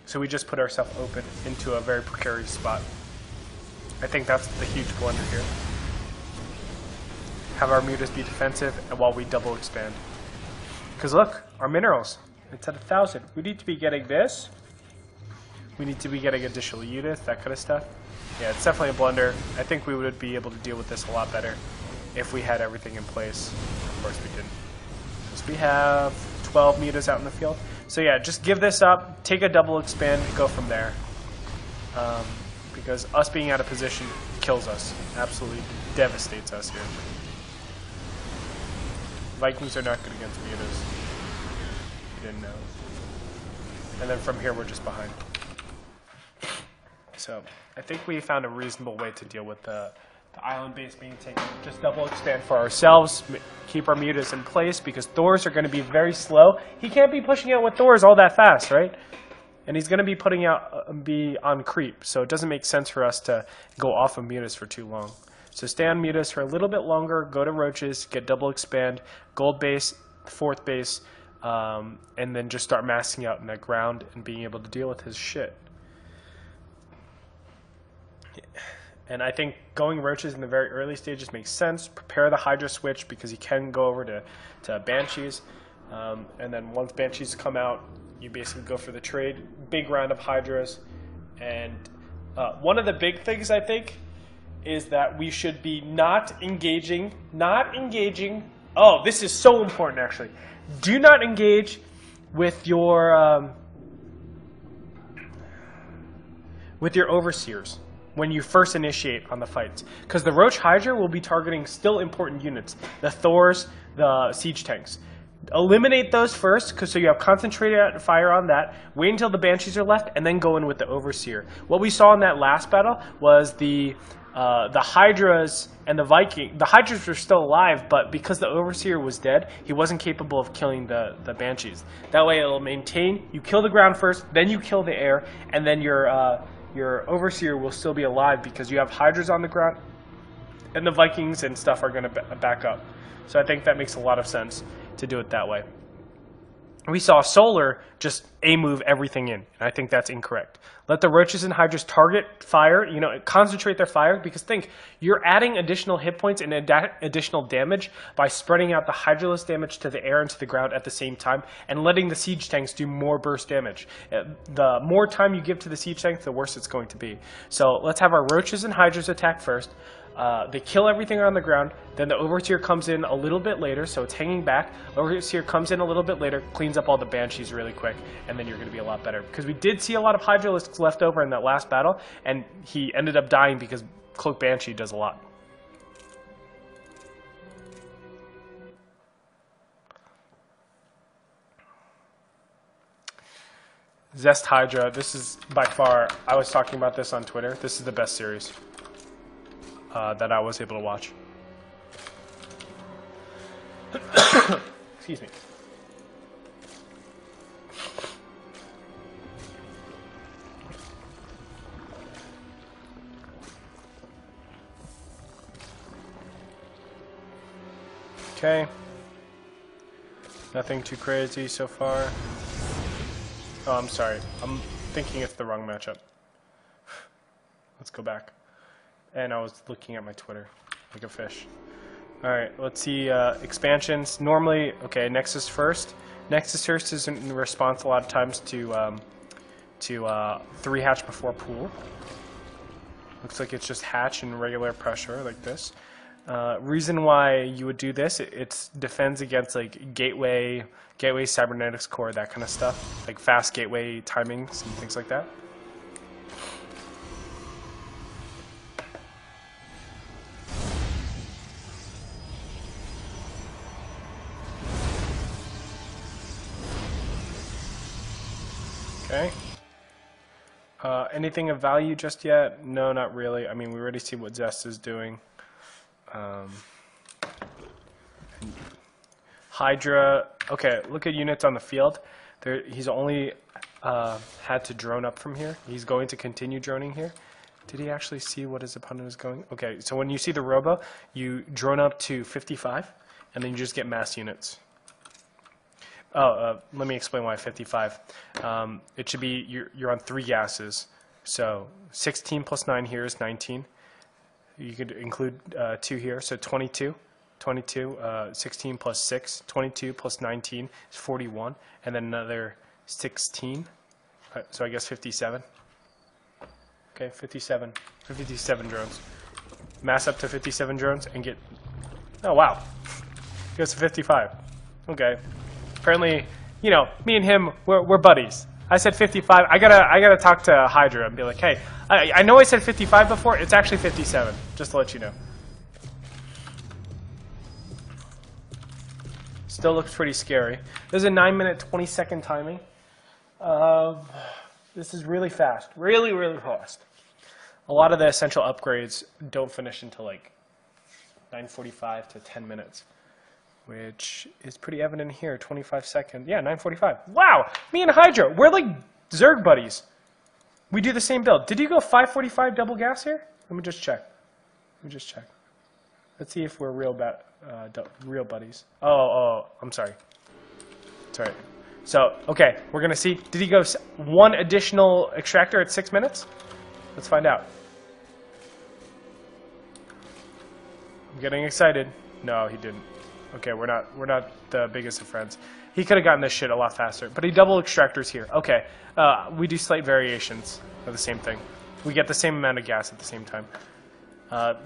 A: So we just put ourselves open into a very precarious spot. I think that's the huge blunder here. Have our mutas be defensive and while we double expand. Because look, our minerals, it's at 1,000. We need to be getting this. We need to be getting additional units, that kind of stuff. Yeah, it's definitely a blunder. I think we would be able to deal with this a lot better if we had everything in place. Of course we didn't. Because we have 12 mutas out in the field. So yeah, just give this up, take a double expand, go from there. Because us being out of position kills us. Absolutely devastates us here. Vikings are not good against mutas. You didn't know. And then from here we're just behind. So I think we found a reasonable way to deal with the island base being taken. Just double expand for ourselves, keep our mutas in place because Thors are going to be very slow. He can't be pushing out with Thors all that fast, right? And he's going to be putting out, be on creep. So it doesn't make sense for us to go off of mutas for too long. So stay on mutas for a little bit longer, go to roaches, get double expand, gold base, 4th base, and then just start massing out in that ground and being able to deal with his shit. And I think going roaches in the very early stages makes sense. Prepare the Hydra switch because you can go over to Banshees. And then once Banshees come out, you basically go for the trade. Big round of Hydras. And one of the big things I think is that we should be not engaging. Oh, this is so important actually. Do not engage with your overseers when you first initiate on the fights. Because the Roach Hydra will be targeting still important units. The Thors, the siege tanks. Eliminate those first, so you have concentrated fire on that. Wait until the Banshees are left, and then go in with the Overseer. What we saw in that last battle was the Hydras and the Viking. The Hydras were still alive, but because the Overseer was dead, he wasn't capable of killing the Banshees. That way it'll maintain, you kill the ground first, then you kill the air, and then your your overseer will still be alive because you have Hydras on the ground, and the Vikings and stuff are going to back up. So I think that makes a lot of sense to do it that way. We saw Solar just A-move everything in, and I think that's incorrect. Let the Roaches and Hydras target fire, concentrate their fire, because think, you're adding additional hit points and additional damage by spreading out the Hydraless damage to the air and to the ground at the same time, and letting the siege tanks do more burst damage. The more time you give to the siege tanks, the worse it's going to be. So let's have our Roaches and Hydras attack first. They kill everything on the ground, then the Overseer comes in a little bit later, so it's hanging back. Overseer comes in a little bit later, cleans up all the Banshees really quick, and then you're going to be a lot better. Because we did see a lot of Hydralisks left over in that last battle, and he ended up dying because Cloak Banshee does a lot. Zest Hydra, this is by far, I was talking about this on Twitter, this is the best series that I was able to watch. Excuse me. Okay. Nothing too crazy so far. Oh, I'm sorry. I'm thinking it's the wrong matchup. Let's go back. And I was looking at my Twitter like a fish. Alright, let's see expansions. Normally, okay, Nexus first. Nexus first is in response a lot of times to 3 hatch before pool. Looks like it's just hatch and regular pressure like this. Reason why you would do this, it defends against like gateway cybernetics core, that kind of stuff, like fast gateway timings and things like that. Okay. Anything of value just yet? No, not really. I mean, we already see what Zest is doing. Hydra. Okay, look at units on the field. He's only had to drone up from here. He's going to continue droning here. Did he actually see what his opponent is going? Okay, so when you see the Robo, you drone up to 55, and then you just get mass units. Oh, let me explain why 55. It should be, you're on 3 gases. So 16 plus 9 here is 19. You could include 2 here, so 22. 16 plus 6. 22 plus 19 is 41. And then another 16. So I guess 57. Okay, 57. 57 drones. Mass up to 57 drones and get... Oh, wow. Goes to 55. Okay. Apparently, you know, me and him, we're buddies. I said 55. I gotta talk to Hydra and be like, hey, I know I said 55 before. It's actually 57. Just to let you know. Still looks pretty scary. There's a 9-minute 20-second timing. This is really fast. Really, really fast. A lot of the essential upgrades don't finish until like 9:45 to 10 minutes. Which is pretty evident here, 25 seconds. Yeah, 9:45. Wow! Me and Hydra, we're like Zerg buddies. We do the same build. Did you go 5:45 double gas here? Let me just check. Let's see if we're real buddies. Oh, I'm sorry. Sorry. So, okay, we're going to see. Did he go 1 additional extractor at 6 minutes? Let's find out. I'm getting excited. No, he didn't. Okay, we're not the biggest of friends. He could have gotten this shit a lot faster, but he double extractors here. Okay, we do slight variations of the same thing. We get the same amount of gas at the same time.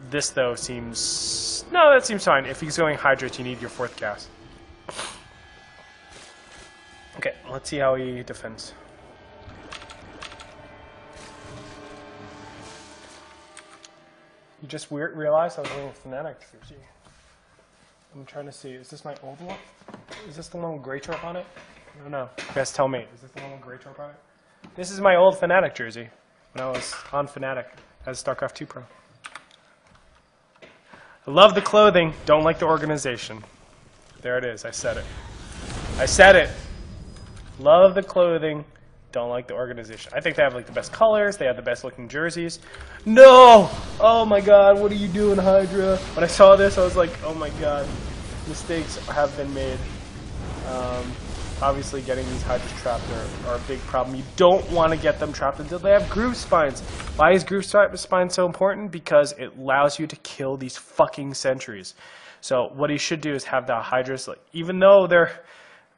A: This though seems that seems fine. If he's going hydrate, you need your 4th gas. Okay, let's see how he defends. You just realized I was wearing a Fnatic jersey. I'm trying to see. Is this my old one? Is this the one with Grey Torp on it? I don't know. You guys tell me. Is this the one with Grey Torp on it? This is my old Fnatic jersey when I was on Fnatic as StarCraft 2 Pro. I love the clothing. Don't like the organization. There it is. I said it. I said it. Love the clothing. Don't like the organization. I think they have like the best colors. They have the best looking jerseys. No! Oh my god, what are you doing, Hydra? When I saw this, I was like, oh my god. Mistakes have been made. Obviously, getting these Hydras trapped are a big problem. You don't want to get them trapped until they have groove spines. Why is groove spine so important? Because it allows you to kill these fucking sentries. So what he should do is have the Hydras, like, even though they're,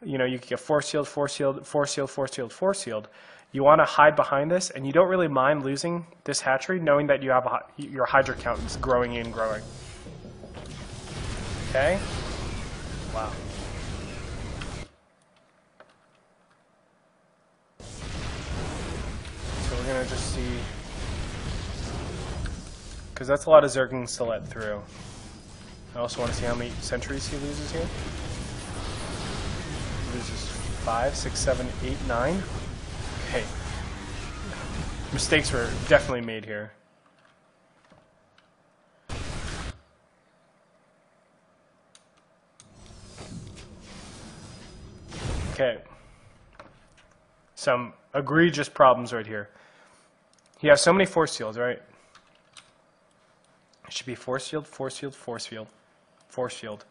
A: you know, you can get force shield, force shield, force shield, force shield, force shield. You want to hide behind this, and you don't really mind losing this hatchery, knowing that you have your Hydra count is growing and growing. Okay. Wow. So we're gonna just see, because that's a lot of Zerglings to let through. I also want to see how many sentries he loses here. He loses 5, 6, 7, 8, 9. Okay. Mistakes were definitely made here. Okay. Some egregious problems right here. He has so many force fields, right? It should be force field, force field, force field, force field,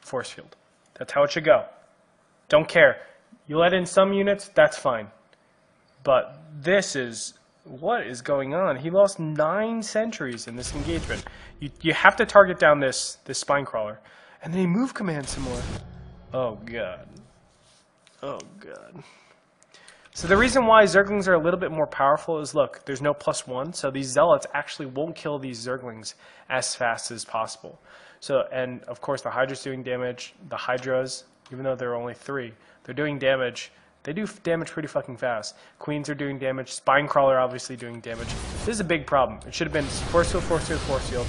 A: force field. That's how it should go. Don't care. You let in some units, that's fine. But this is, what is going on? He lost 9 sentries in this engagement. You have to target down this spine crawler. And then he move commands some more. Oh god. Oh god. So the reason why Zerglings are a little bit more powerful is, look, there's no +1, so these Zealots actually won't kill these Zerglings as fast as possible. So, and of course the Hydra's doing damage, the Hydras, even though there are only 3, they're doing damage. They do damage pretty fucking fast. Queens are doing damage, Spinecrawler obviously doing damage. This is a big problem. It should have been force field, force field, force field.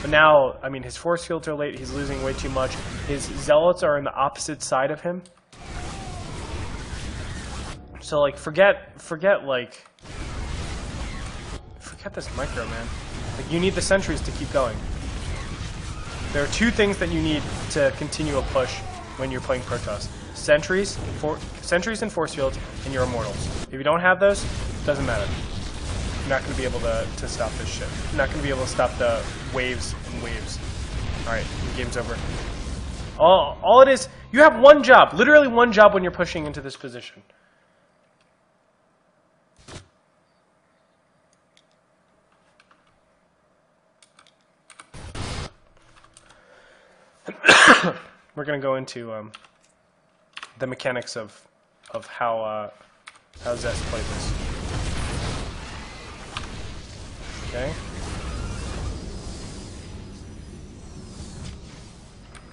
A: But now, I mean, his force fields are late, he's losing way too much. His Zealots are on the opposite side of him. So, like, forget this micro, man. Like, you need the sentries to keep going. There are 2 things that you need to continue a push when you're playing Protoss. Sentries and force fields, and your immortals. If you don't have those, it doesn't matter. You're not going to be able to stop this shit. You're not going to be able to stop the waves and waves. Alright, the game's over. All it is, you have one job, literally one job when you're pushing into this position. We're going to go into the mechanics of how Zest played this. Okay.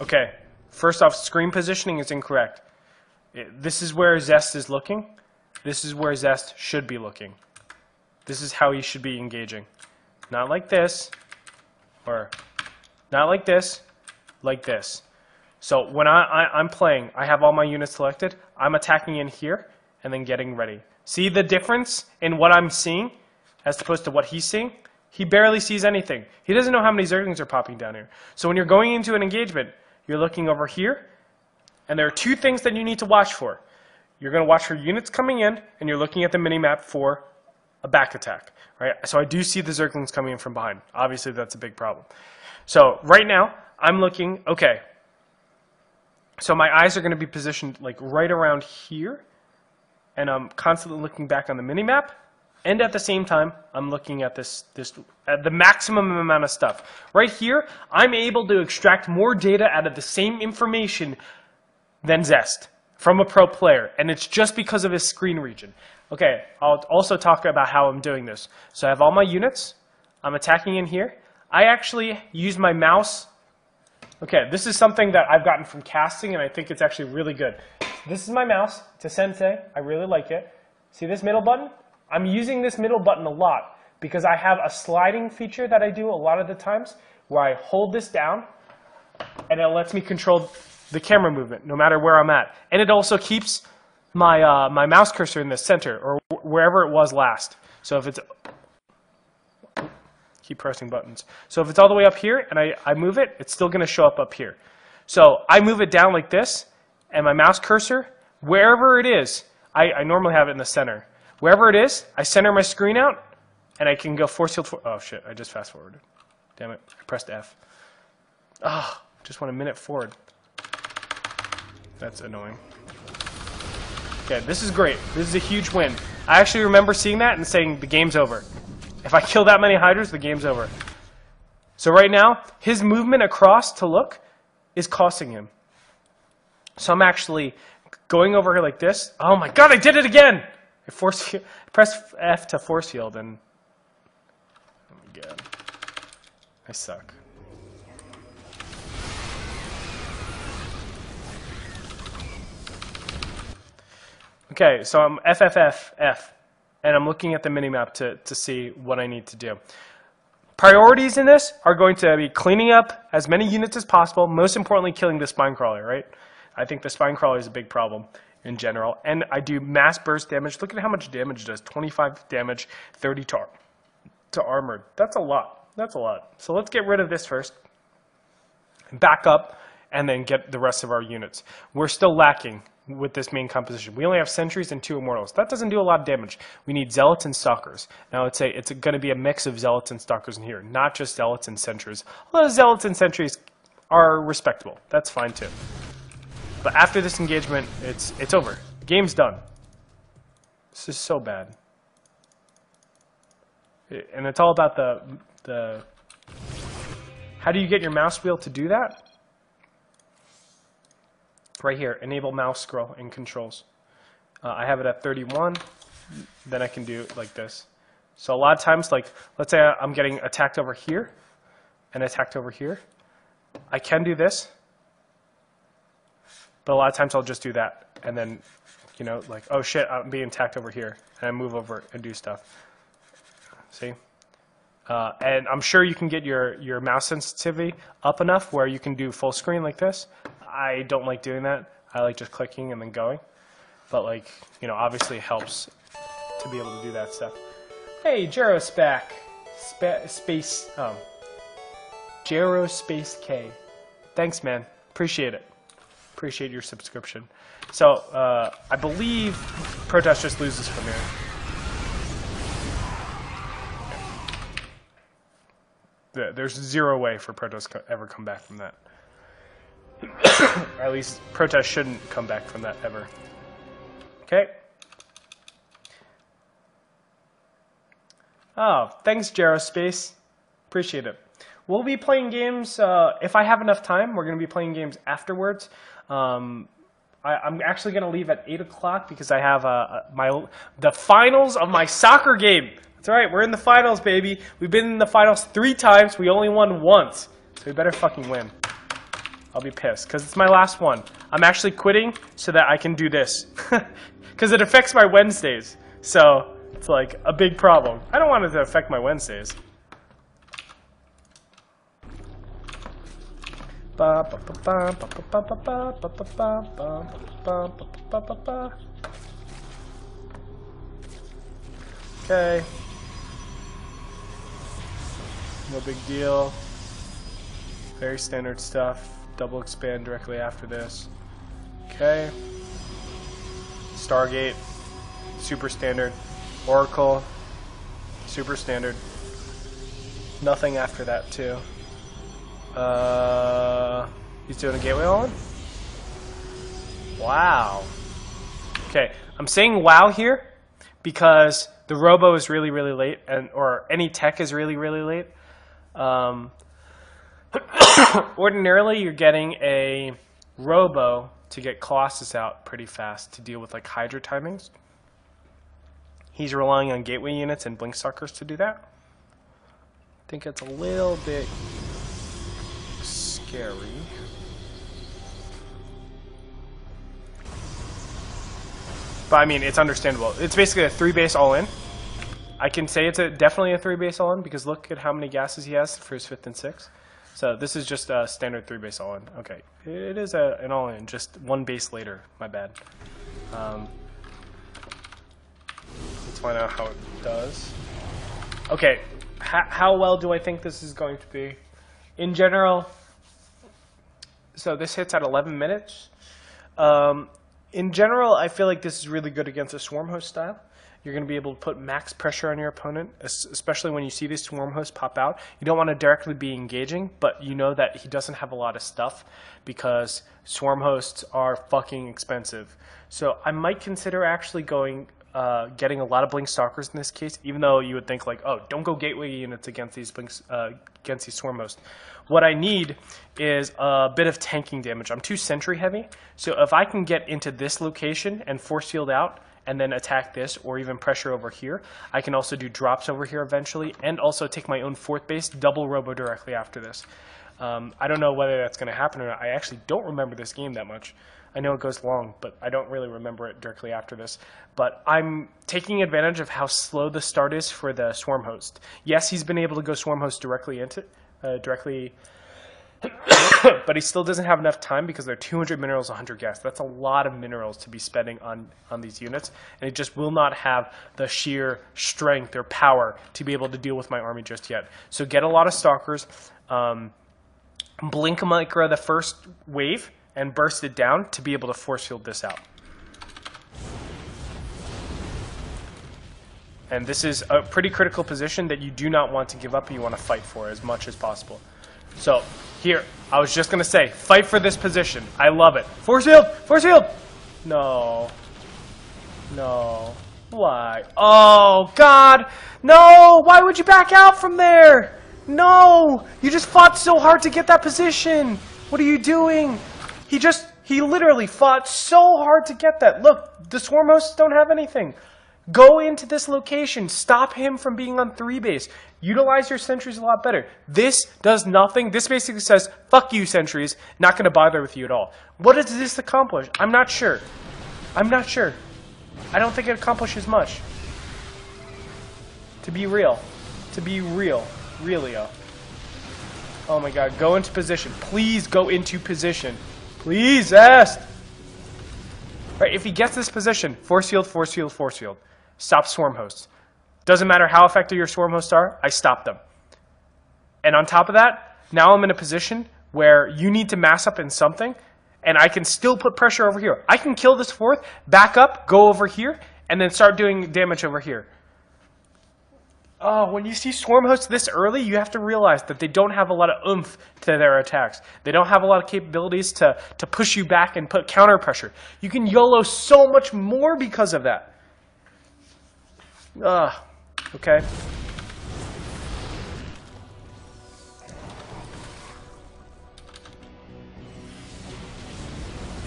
A: Okay. First off, screen positioning is incorrect. This is where Zest is looking. This is where Zest should be looking. This is how he should be engaging. Not like this, or not like this, like this. So when I'm playing, I have all my units selected. I'm attacking in here and then getting ready. See the difference in what I'm seeing as opposed to what he's seeing? He barely sees anything. He doesn't know how many Zerglings are popping down here. So when you're going into an engagement, you're looking over here, and there are 2 things that you need to watch for. You're going to watch for units coming in, and you're looking at the minimap for a back attack. Right? So I do see the Zerglings coming in from behind. Obviously, that's a big problem. So right now, I'm looking, okay. So my eyes are going to be positioned like right around here, and I'm constantly looking back on the minimap, and at the same time, I'm looking at the maximum amount of stuff. Right here, I'm able to extract more data out of the same information than Zest from a pro player, and it's just because of his screen region. Okay, I'll also talk about how I'm doing this. So I have all my units. I'm attacking in here. I actually use my mouse. Okay, this is something that I've gotten from casting, and I think it's actually really good. This is my mouse. It's a Sensei. I really like it. See this middle button? I'm using this middle button a lot because I have a sliding feature that I do a lot of the times where I hold this down, and it lets me control the camera movement no matter where I'm at. And it also keeps my, my mouse cursor in the center or wherever it was last. So if it's... Keep pressing buttons. So if it's all the way up here and I move it, it's still going to show up here. So I move it down like this, and my mouse cursor, wherever it is, I normally have it in the center. Wherever it is, I center my screen out, and I can go force field. Oh shit! I just fast forwarded. Damn it! I pressed F. Ah, just went a minute forward. That's annoying. Okay, this is great. This is a huge win. I actually remember seeing that and saying the game's over. If I kill that many hydras, the game's over. So right now, his movement across to look is costing him. So I'm actually going over here like this. Oh my god, I did it again! I press F to force field and... Oh my god. I suck. Okay, so I'm F, and I'm looking at the minimap to see what I need to do. Priorities in this are going to be cleaning up as many units as possible, most importantly killing the spine crawler, right? I think the spine crawler is a big problem in general. And I do mass burst damage. Look at how much damage it does. 25 damage, 30 to armored. That's a lot. That's a lot. So let's get rid of this first. Back up, and then get the rest of our units. We're still lacking with this main composition. We only have sentries and 2 immortals. That doesn't do a lot of damage. We need zealots and stalkers. Now I'd say it's going to be a mix of zealots and stalkers in here, not just zealots and sentries. Although zealots and sentries are respectable. That's fine too. But after this engagement, it's over. Game's done. This is so bad. And it's all about the how do you get your mouse wheel to do that? Right here, enable mouse scroll and controls. I have it at 31, then I can do it like this. So a lot of times, like, let's say I'm getting attacked over here and attacked over here. I can do this, but a lot of times I'll just do that. And then, you know, like, oh shit, I'm being attacked over here. And I move over and do stuff. See? And I'm sure you can get your mouse sensitivity up enough where you can do full screen like this. I don't like doing that. I like just clicking and then going. But, like, you know, obviously it helps to be able to do that stuff. Hey, Gerospac. Gerospace K. Thanks, man. Appreciate it. Appreciate your subscription. So, I believe Protoss just loses from here. There's zero way for Protoss to ever come back from that. Or at least Protoss shouldn't come back from that ever. Okay. Oh, thanks, Gerospace. Appreciate it. We'll be playing games, if I have enough time, we're going to be playing games afterwards. I'm actually going to leave at 8 o'clock because I have the finals of my soccer game. That's right, we're in the finals, baby. We've been in the finals 3 times. We only won once. So we better fucking win. I'll be pissed because it's my last one. I'm actually quitting so that I can do this. Because it affects my Wednesdays. So it's like a big problem. I don't want it to affect my Wednesdays. Okay. No big deal. Very standard stuff. Double expand directly after this. Okay. Stargate. Super standard. Oracle. Super standard. Nothing after that too. He's doing a gateway on? Wow. Okay, I'm saying wow here because the robo is really, really late, or any tech is really, really late. Ordinarily, you're getting a robo to get Colossus out pretty fast to deal with like Hydra timings. He's relying on gateway units and blink suckers to do that. I think it's a little bit scary. But I mean, it's understandable. It's basically a 3-base all-in. I can say it's definitely a 3-base all-in because look at how many gases he has for his 5th and 6th. So this is just a standard 3-base all-in. Okay, it is an all-in, just 1 base later. My bad. Let's find out how it does. Okay, how well do I think this is going to be? In general, so this hits at 11 minutes. In general, I feel like this is really good against a swarm host style. you're going to be able to put max pressure on your opponent, especially when you see these swarm hosts pop out. You don't want to directly be engaging, but you know that he doesn't have a lot of stuff because swarm hosts are fucking expensive. So I might consider actually getting a lot of blink stalkers in this case, even though you would think like, oh, don't go gateway units against these against these swarm hosts. What I need is a bit of tanking damage. I'm too sentry heavy, so if I can get into this location and force field out and then attack this or even pressure over here, I can also do drops over here eventually and also take my own fourth base, double robo directly after this. I don't know whether that's going to happen or not. I actually don't remember this game that much. I know it goes long, but I don't really remember it directly after this. But I'm taking advantage of how slow the start is for the swarm host. Yes, he's been able to go swarm host directly into but he still doesn't have enough time because they're 200 minerals, 100 gas. That's a lot of minerals to be spending on these units, and it just will not have the sheer strength or power to be able to deal with my army just yet. So get a lot of stalkers, blink micro the first wave, and burst it down to be able to force field this out. And this is a pretty critical position that you do not want to give up and you want to fight for as much as possible. So here, I was just going to say, fight for this position. I love it. Force field! Force field! No. No. Why? Oh, God! No! Why would you back out from there? No! You just fought so hard to get that position! What are you doing? He literally fought so hard to get that. Look, the swarm hosts don't have anything. Go into this location. Stop him from being on 3 base. Utilize your sentries a lot better. This does nothing. This basically says, fuck you, sentries. Not going to bother with you at all. What does this accomplish? I'm not sure. I'm not sure. I don't think it accomplishes much. To be real. To be real. Realio. Oh my god. Go into position. Please go into position. Please, Est! Right, if he gets this position, force field, force field, force field. Stop swarm hosts. Doesn't matter how effective your swarm hosts are, I stop them. And on top of that, now I'm in a position where you need to mass up in something, and I can still put pressure over here. I can kill this fourth, back up, go over here, and then start doing damage over here. Oh, when you see swarm hosts this early, you have to realize that they don't have a lot of oomph to their attacks. They don't have a lot of capabilities to push you back and put counter pressure. You can YOLO so much more because of that. Okay.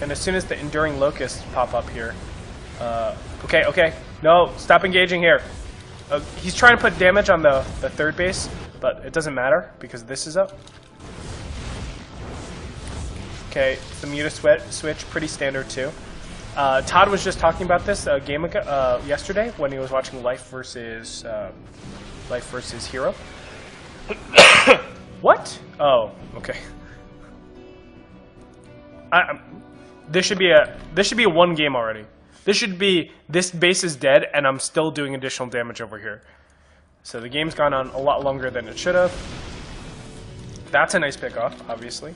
A: And as soon as the enduring locusts pop up here, okay, no, stop engaging here. He's trying to put damage on the third base, but it doesn't matter because this is up. Okay, the muta switch, pretty standard too. Todd was just talking about this a game ago, yesterday when he was watching Life versus Hero. What? Oh, okay. This should be a one game already. This base is dead, and I'm still doing additional damage over here. So the game's gone on a lot longer than it should have. That's a nice pickoff, obviously.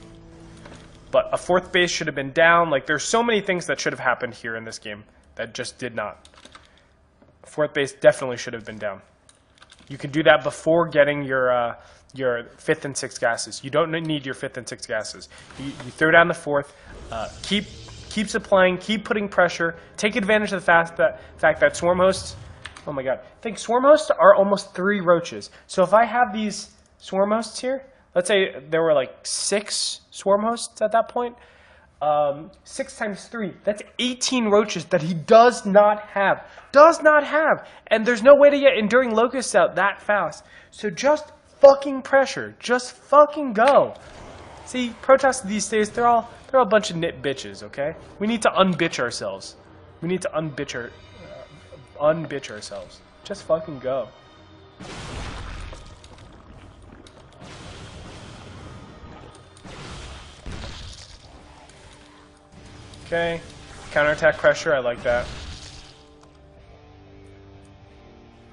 A: But a fourth base should have been down. Like, there's so many things that should have happened here in this game that just did not. Fourth base definitely should have been down. You can do that before getting your 5th and 6th gases. You don't need your 5th and 6th gases. You throw down the 4th, keep supplying, keep putting pressure, take advantage of the fact that swarm hosts, oh my god, I think swarm hosts are almost 3 roaches. So if I have these swarm hosts here, let's say there were like 6 swarm hosts at that point, 6 times 3, that's 18 roaches that he does not have. And there's no way to get enduring locusts out that fast. So just fucking pressure, just fucking go. See, Protoss these days, they're all a bunch of nit bitches, okay? We need to unbitch ourselves. We need to unbitch ourselves. Just fucking go. Okay, counterattack pressure, I like that.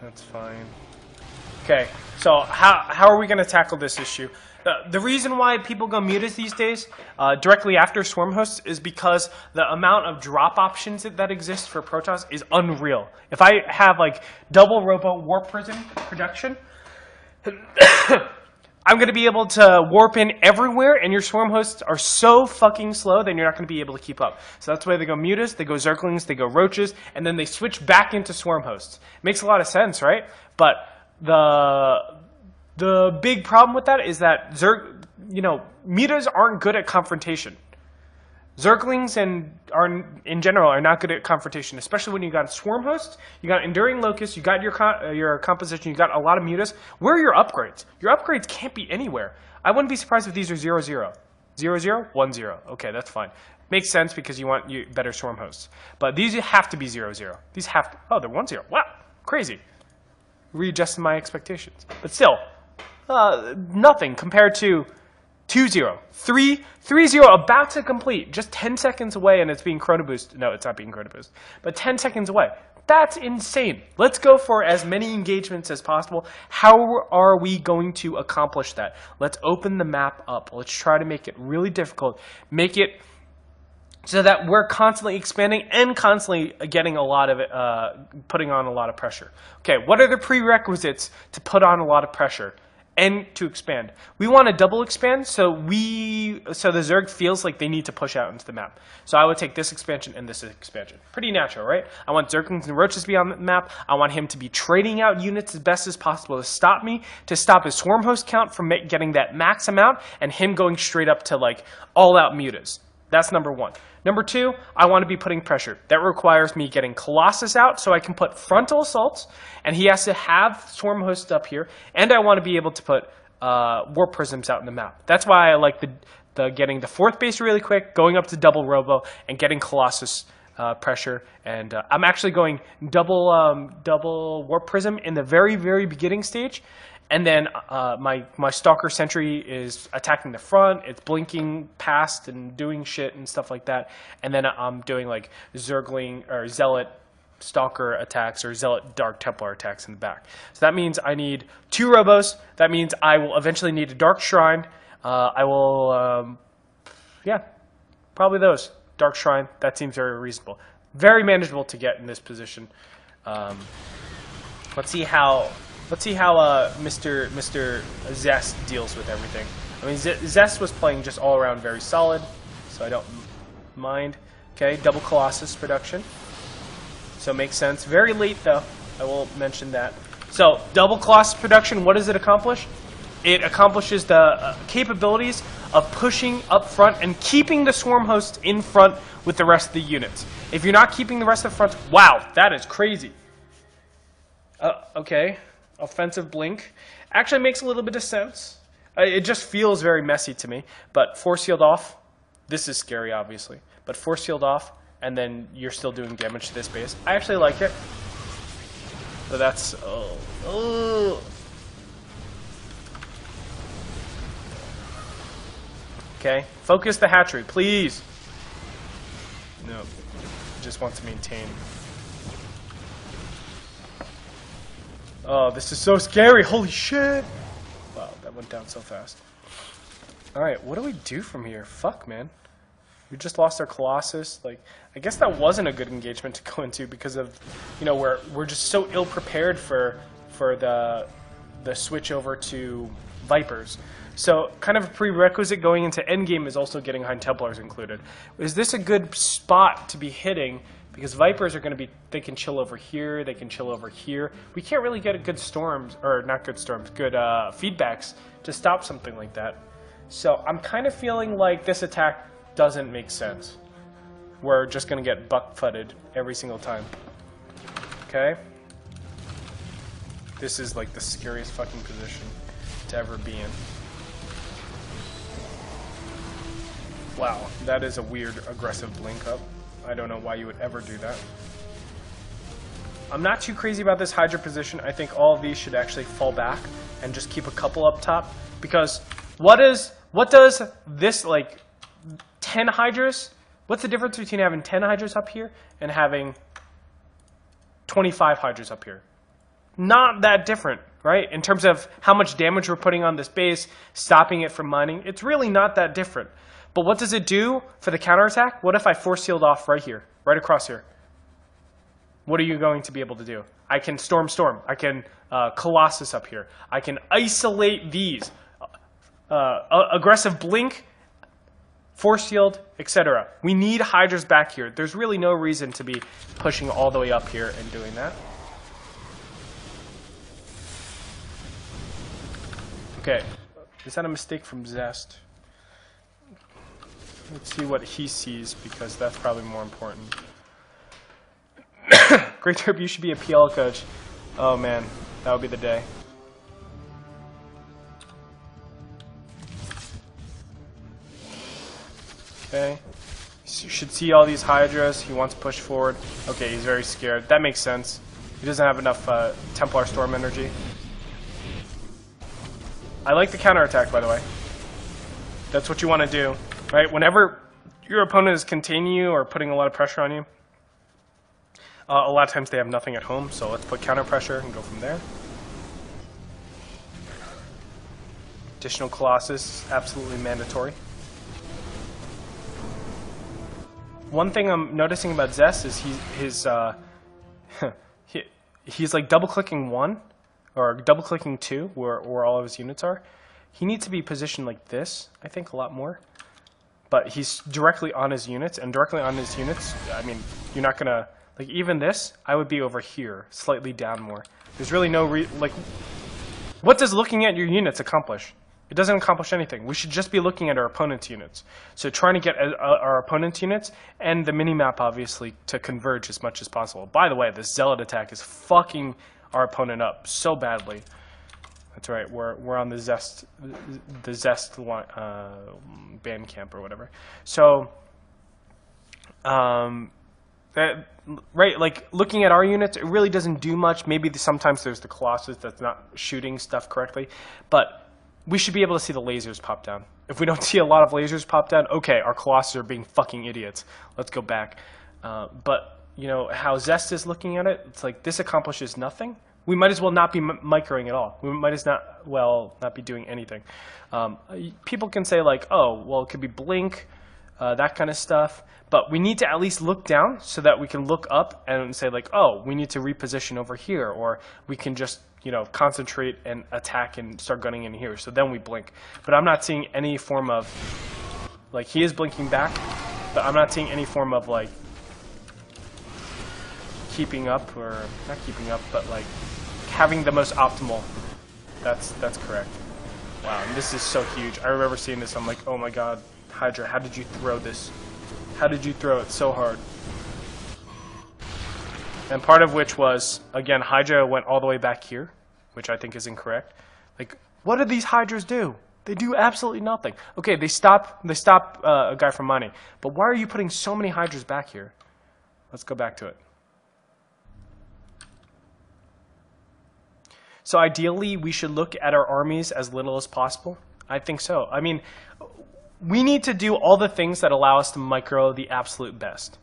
A: That's fine. Okay, so how are we going to tackle this issue? The reason why people go mutas these days, directly after Swarm Hosts, is because the amount of drop options that exist for Protoss is unreal. If I have like double Robo Warp Prism production, I'm going to be able to warp in everywhere, and your Swarm Hosts are so fucking slow, then you're not going to be able to keep up. So that's why they go mutas, they go Zerglings, they go Roaches, and then they switch back into Swarm Hosts. Makes a lot of sense, right? But the big problem with that is that mutas aren't good at confrontation. Zerglings in general are not good at confrontation, especially when you got Swarm Hosts, you got Enduring Locust, you got your composition, you got a lot of mutas. Where are your upgrades? Your upgrades can't be anywhere. I wouldn't be surprised if these are 0-0. 0-0? 1-0. Okay, that's fine. Makes sense because you want better Swarm Hosts. But these have to be 0-0. These have to... Oh, they're 1-0. Wow, crazy. Readjusted my expectations. But still, nothing compared to 2-0. 3-0 about to complete. Just 10 seconds away and it's being chrono boosted. No, it's not being chrono boosted. But 10 seconds away. That's insane. Let's go for as many engagements as possible. How are we going to accomplish that? Let's open the map up. Let's try to make it really difficult. Make it so that we're constantly expanding and constantly getting a lot of it, putting on a lot of pressure. Okay, what are the prerequisites to put on a lot of pressure and to expand? We want to double expand so the Zerg feels like they need to push out into the map. So I would take this expansion and this expansion. Pretty natural, right? I want Zerglings and Roaches to be on the map. I want him to be trading out units as best as possible to stop me, to stop his Swarm Host count from getting that max amount, and him going straight up to like all-out mutas. That's number one. Number two, I want to be putting pressure. That requires me getting Colossus out so I can put frontal assaults, and he has to have Swarm Hosts up here, and I want to be able to put Warp Prisms out in the map. That's why I like the getting the fourth base really quick, going up to double Robo, and getting Colossus pressure. And I'm actually going double Warp Prism in the very, very beginning stage. And then my Stalker Sentry is attacking the front. It's blinking past and doing shit and stuff like that. And then I'm doing like Zergling or Zealot Stalker attacks or Zealot Dark Templar attacks in the back. So that means I need 2 Robos. That means I will eventually need a Dark Shrine. I will, yeah, probably those. Dark Shrine, that seems very reasonable. Very manageable to get in this position. Let's see how Mr. Zest deals with everything. I mean, Zest was playing just all around very solid, so I don't mind. Okay, double Colossus production. So it makes sense. Very late, though. I will mention that. So double Colossus production, what does it accomplish? It accomplishes the capabilities of pushing up front and keeping the Swarm Hosts in front with the rest of the units. If you're not keeping the rest of the front, wow, that is crazy. Okay. Offensive blink actually makes a little bit of sense. It just feels very messy to me. But force field off, this is scary, obviously. But force field off, and then you're still doing damage to this base. I actually like it. So that's okay. Focus the hatchery, please. No, just want to maintain. Oh, this is so scary. Holy shit. Wow, that went down so fast. Alright, what do we do from here? Fuck, man. We just lost our Colossus. Like, I guess that wasn't a good engagement to go into because of, you know, we're just so ill-prepared for the switch over to Vipers. So, kind of a prerequisite going into endgame is also getting Hind Templars included. Is this a good spot to be hitting? Because Vipers are going to be, they can chill over here, they can chill over here. We can't really get a good storms, or not good storms, good feedbacks to stop something like that. So I'm kind of feeling like this attack doesn't make sense. We're just going to get buck-footed every single time. Okay? This is like the scariest fucking position to ever be in. Wow, that is a weird aggressive blink up. I don't know why you would ever do that. I'm not too crazy about this Hydra position. I think all of these should actually fall back and just keep a couple up top. Because what does this, like, 10 Hydras? What's the difference between having 10 Hydras up here and having 25 Hydras up here? Not that different, right? In terms of how much damage we're putting on this base, stopping it from mining, it's really not that different. But what does it do for the counterattack? What if I force sealed off right here, right across here? What are you going to be able to do? I can storm. I can Colossus up here. I can isolate these. Aggressive blink, force shield, etc. We need Hydras back here. There's really no reason to be pushing all the way up here and doing that. Okay, is that a mistake from Zest? Let's see what he sees, because that's probably more important. Great Trip, you should be a PL coach. Oh man, that would be the day. Okay, you should see all these Hydras. He wants to push forward. Okay, he's very scared. That makes sense. He doesn't have enough Templar Storm energy. I like the counterattack, by the way. That's what you want to do, right? Whenever your opponent is containing you or putting a lot of pressure on you, a lot of times they have nothing at home, so let's put counter pressure and go from there. Additional Colossus, absolutely mandatory. One thing I'm noticing about Zest is he's like double-clicking 1, or double-clicking 2, where all of his units are. He needs to be positioned like this, I think, a lot more. But he's directly on his units, and directly on his units, I mean, you're not going to... Like, even this, I would be over here, slightly down more. There's really no what does looking at your units accomplish? It doesn't accomplish anything. We should just be looking at our opponent's units. So trying to get our opponent's units and the minimap, obviously, to converge as much as possible. By the way, this Zealot attack is fucking our opponent up so badly. That's right, we're on the Zest band camp or whatever. So, right, like, looking at our units, it really doesn't do much. Maybe sometimes there's the Colossus that's not shooting stuff correctly, but we should be able to see the lasers pop down. If we don't see a lot of lasers pop down, okay, our Colossus are being fucking idiots. Let's go back. But, you know, how Zest is looking at it, it's like, this accomplishes nothing. We might as well not be microing at all. We might as not be doing anything. People can say, like, oh, well, it could be blink, that kind of stuff. But we need to at least look down so that we can look up and say, like, oh, we need to reposition over here. Or we can just, you know, concentrate and attack and start gunning in here. So then we blink. But I'm not seeing any form of, like, he is blinking back, but I'm not seeing any form of, like, keeping up, or not keeping up, but, like, having the most optimal. That's correct. Wow, and this is so huge. I remember seeing this. I'm like, oh my god, Hydra, how did you throw this? How did you throw it so hard? And part of which was, again, Hydra went all the way back here, which I think is incorrect. Like, what did these Hydras do? They do absolutely nothing. Okay, they stop a guy from mining, but why are you putting so many Hydras back here? Let's go back to it. So ideally, we should look at our armies as little as possible. I think so. I mean, we need to do all the things that allow us to micro the absolute best.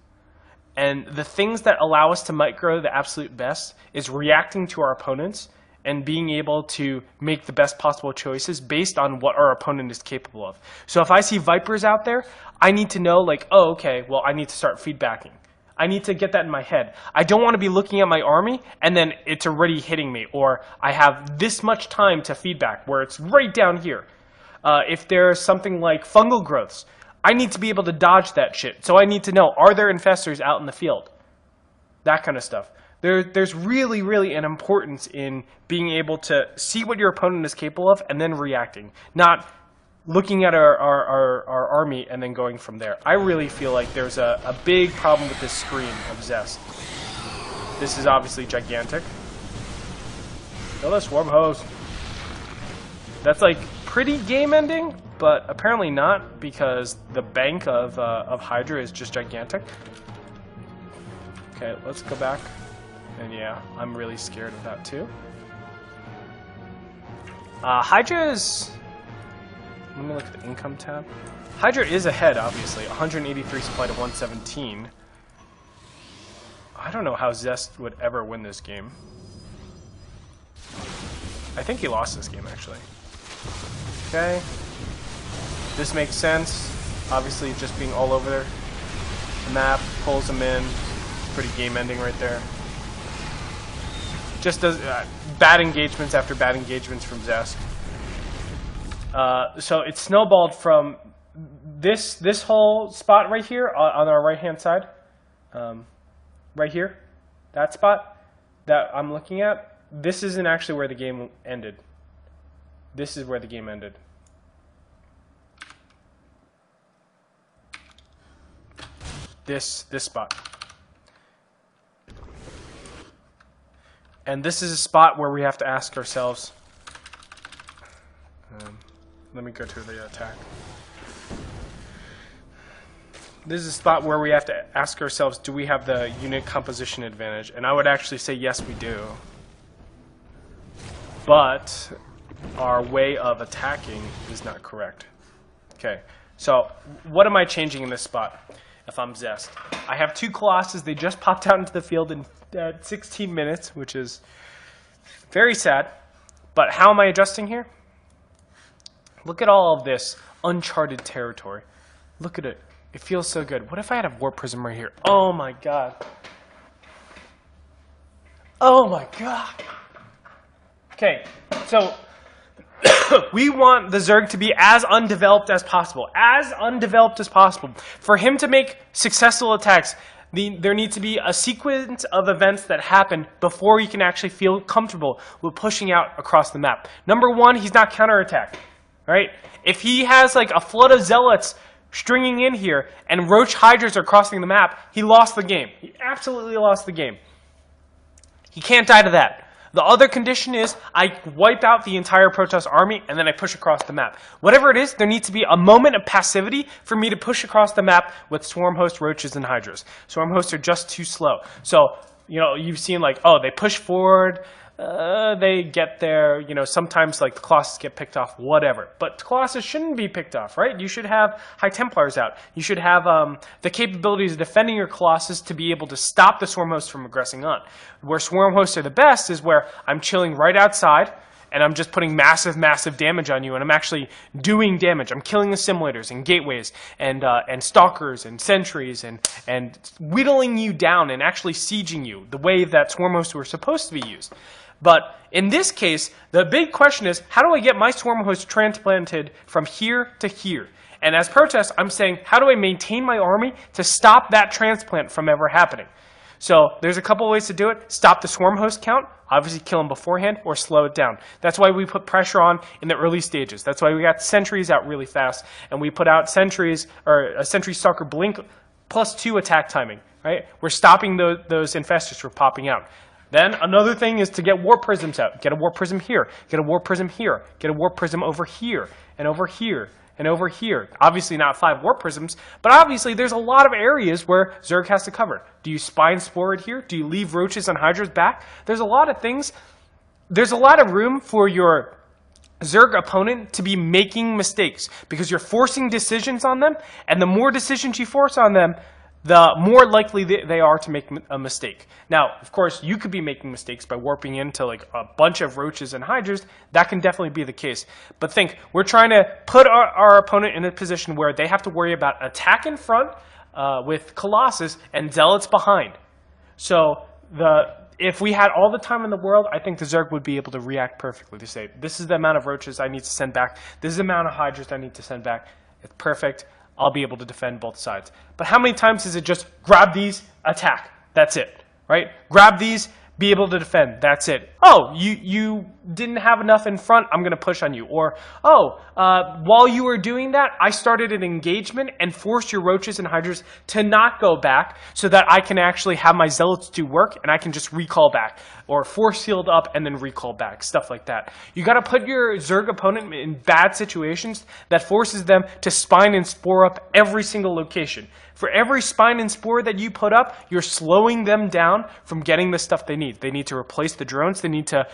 A: And the things that allow us to micro the absolute best is reacting to our opponents and being able to make the best possible choices based on what our opponent is capable of. So if I see Vipers out there, I need to know, like, oh, okay, well, I need to start feedbacking. I need to get that in my head. I don't want to be looking at my army and then it's already hitting me, or I have this much time to feedback where it's right down here. If there's something like fungal growths, I need to be able to dodge that shit. So I need to know, are there infestors out in the field? That kind of stuff. There's really, really an importance in being able to see what your opponent is capable of and then reacting, not looking at our army and then going from there. I really feel like there's a big problem with this screen of Zest. This is obviously gigantic. Kill the swarm host. That's like pretty game ending, but apparently not, because the bank of Hydra is just gigantic. Okay, let's go back. And yeah, I'm really scared of that too. Hydra is... Let me look at the income tab. Hydra is ahead, obviously. 183 supply to 117. I don't know how Zest would ever win this game. I think he lost this game, actually. Okay. This makes sense. Obviously, just being all over the map pulls him in. Pretty game ending right there. Just does bad engagements after bad engagements from Zest. So it snowballed from this whole spot right here on our right-hand side. Right here. That spot that I'm looking at. This isn't actually where the game ended. This is where the game ended. This spot. And this is a spot where we have to ask ourselves, let me go to the attack. This is a spot where we have to ask ourselves, do we have the unit composition advantage? And I would actually say yes, we do. But our way of attacking is not correct. Okay, so what am I changing in this spot if I'm Zest? I have 2 Colossus. They just popped out into the field in 16 minutes, which is very sad. But how am I adjusting here? Look at all of this uncharted territory. Look at it. It feels so good. What if I had a Warp Prism right here? Oh my god. Oh my god. Okay, so we want the Zerg to be as undeveloped as possible. As undeveloped as possible. For him to make successful attacks, there needs to be a sequence of events that happen before he can actually feel comfortable with pushing out across the map. Number 1, he's not counterattacked. Right? If he has like a flood of Zealots stringing in here and Roach Hydras are crossing the map, he lost the game. He absolutely lost the game. He can't die to that. The other condition is I wipe out the entire Protoss army and then I push across the map. Whatever it is, there needs to be a moment of passivity for me to push across the map with Swarm Host, Roaches, and Hydras. Swarm Hosts are just too slow. So, you know, you've seen like, oh, they push forward, they get there, you know, sometimes like the Colossus get picked off, whatever. But Colossus shouldn't be picked off, right? You should have High Templars out. You should have the capabilities of defending your Colossus to be able to stop the Swarm Hosts from aggressing on. Where Swarm Hosts are the best is where I'm chilling right outside and I'm just putting massive, massive damage on you, and I'm actually doing damage. I'm killing assimilators and gateways and stalkers and sentries and whittling you down and actually sieging you the way that Swarm Hosts were supposed to be used. But in this case, the big question is, how do I get my Swarm Host transplanted from here to here? And as Protoss, I'm saying, how do I maintain my army to stop that transplant from ever happening? So there's a couple ways to do it. Stop the Swarm Host count. Obviously kill them beforehand or slow it down. That's why we put pressure on in the early stages. That's why we got sentries out really fast. And we put out sentries, or a sentry stalker blink +2 attack timing. Right? We're stopping those infestors from popping out. Then another thing is to get Warp Prisms out. Get a Warp Prism here. Get a Warp Prism here. Get a Warp Prism over here. And over here. And over here. Obviously not 5 Warp Prisms, but obviously there's a lot of areas where Zerg has to cover. Do you Spine Spore it here? Do you leave Roaches and Hydras back? There's a lot of things. There's a lot of room for your Zerg opponent to be making mistakes because you're forcing decisions on them, and the more decisions you force on them, the more likely they are to make a mistake. Now, of course, you could be making mistakes by warping into like a bunch of Roaches and Hydras. That can definitely be the case. But think, we're trying to put our opponent in a position where they have to worry about attack in front with Colossus and Zealots behind. So if we had all the time in the world, I think the Zerg would be able to react perfectly to say, this is the amount of Roaches I need to send back. This is the amount of Hydras I need to send back. It's perfect. I'll be able to defend both sides. But how many times is it just grab these, attack? That's it, right? Grab these, be able to defend. That's it. Oh, you didn't have enough in front, I'm going to push on you. Or, while you were doing that, I started an engagement and forced your Roaches and Hydras to not go back so that I can actually have my Zealots do work and I can just recall back. Or force field up and then recall back. Stuff like that. You got to put your Zerg opponent in bad situations that forces them to Spine and Spore up every single location. For every Spine and Spore that you put up, you're slowing them down from getting the stuff they need. They need to replace the drones. They need to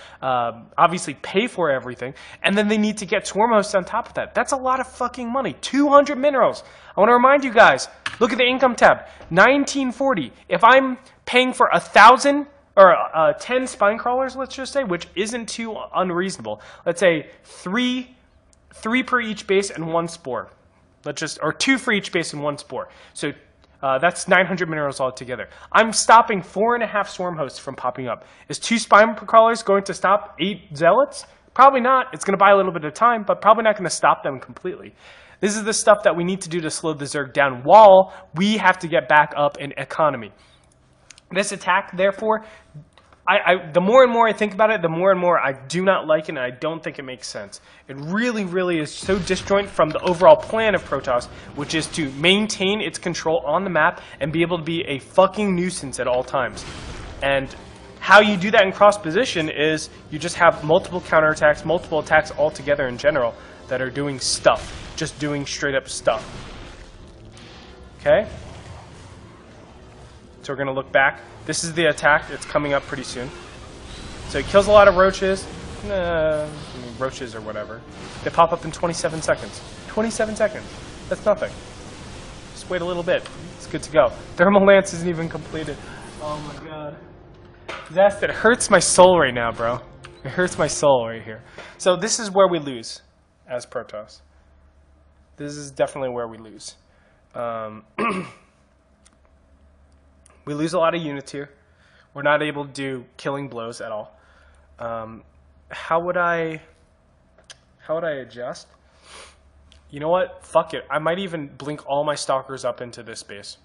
A: obviously pay for everything. And then they need to get Swarm Hosts on top of that. That's a lot of fucking money. 200 minerals. I want to remind you guys, look at the income tab. 1940. If I'm paying for 1,000 or 10 spine crawlers, let's just say, which isn't too unreasonable. Let's say three per each base and 1 spore. Or 2 for each base and 1 spore. So that's 900 minerals altogether. I'm stopping 4.5 swarm hosts from popping up. Is 2 spine crawlers going to stop 8 zealots? Probably not. It's going to buy a little bit of time, but probably not going to stop them completely. This is the stuff that we need to do to slow the Zerg down while we have to get back up in economy. This attack, therefore, the more and more I think about it, the more and more I do not like it, and I don't think it makes sense. It really, really is so disjoint from the overall plan of Protoss, which is to maintain its control on the map and be able to be a fucking nuisance at all times. And how you do that in cross position is you just have multiple counterattacks, multiple attacks all together in general that are doing stuff, just doing straight up stuff. Okay? So we're going to look back. This is the attack. It's coming up pretty soon. So it kills a lot of roaches. Roaches or whatever. They pop up in 27 seconds. 27 seconds. That's nothing. Just wait a little bit. It's good to go. Thermal Lance isn't even completed. Oh my god. It hurts my soul right now, bro. It hurts my soul right here. So this is where we lose as Protoss. This is definitely where we lose. We lose a lot of units here. We're not able to do killing blows at all. How would I adjust? You know what? Fuck it. I might even blink all my stalkers up into this base.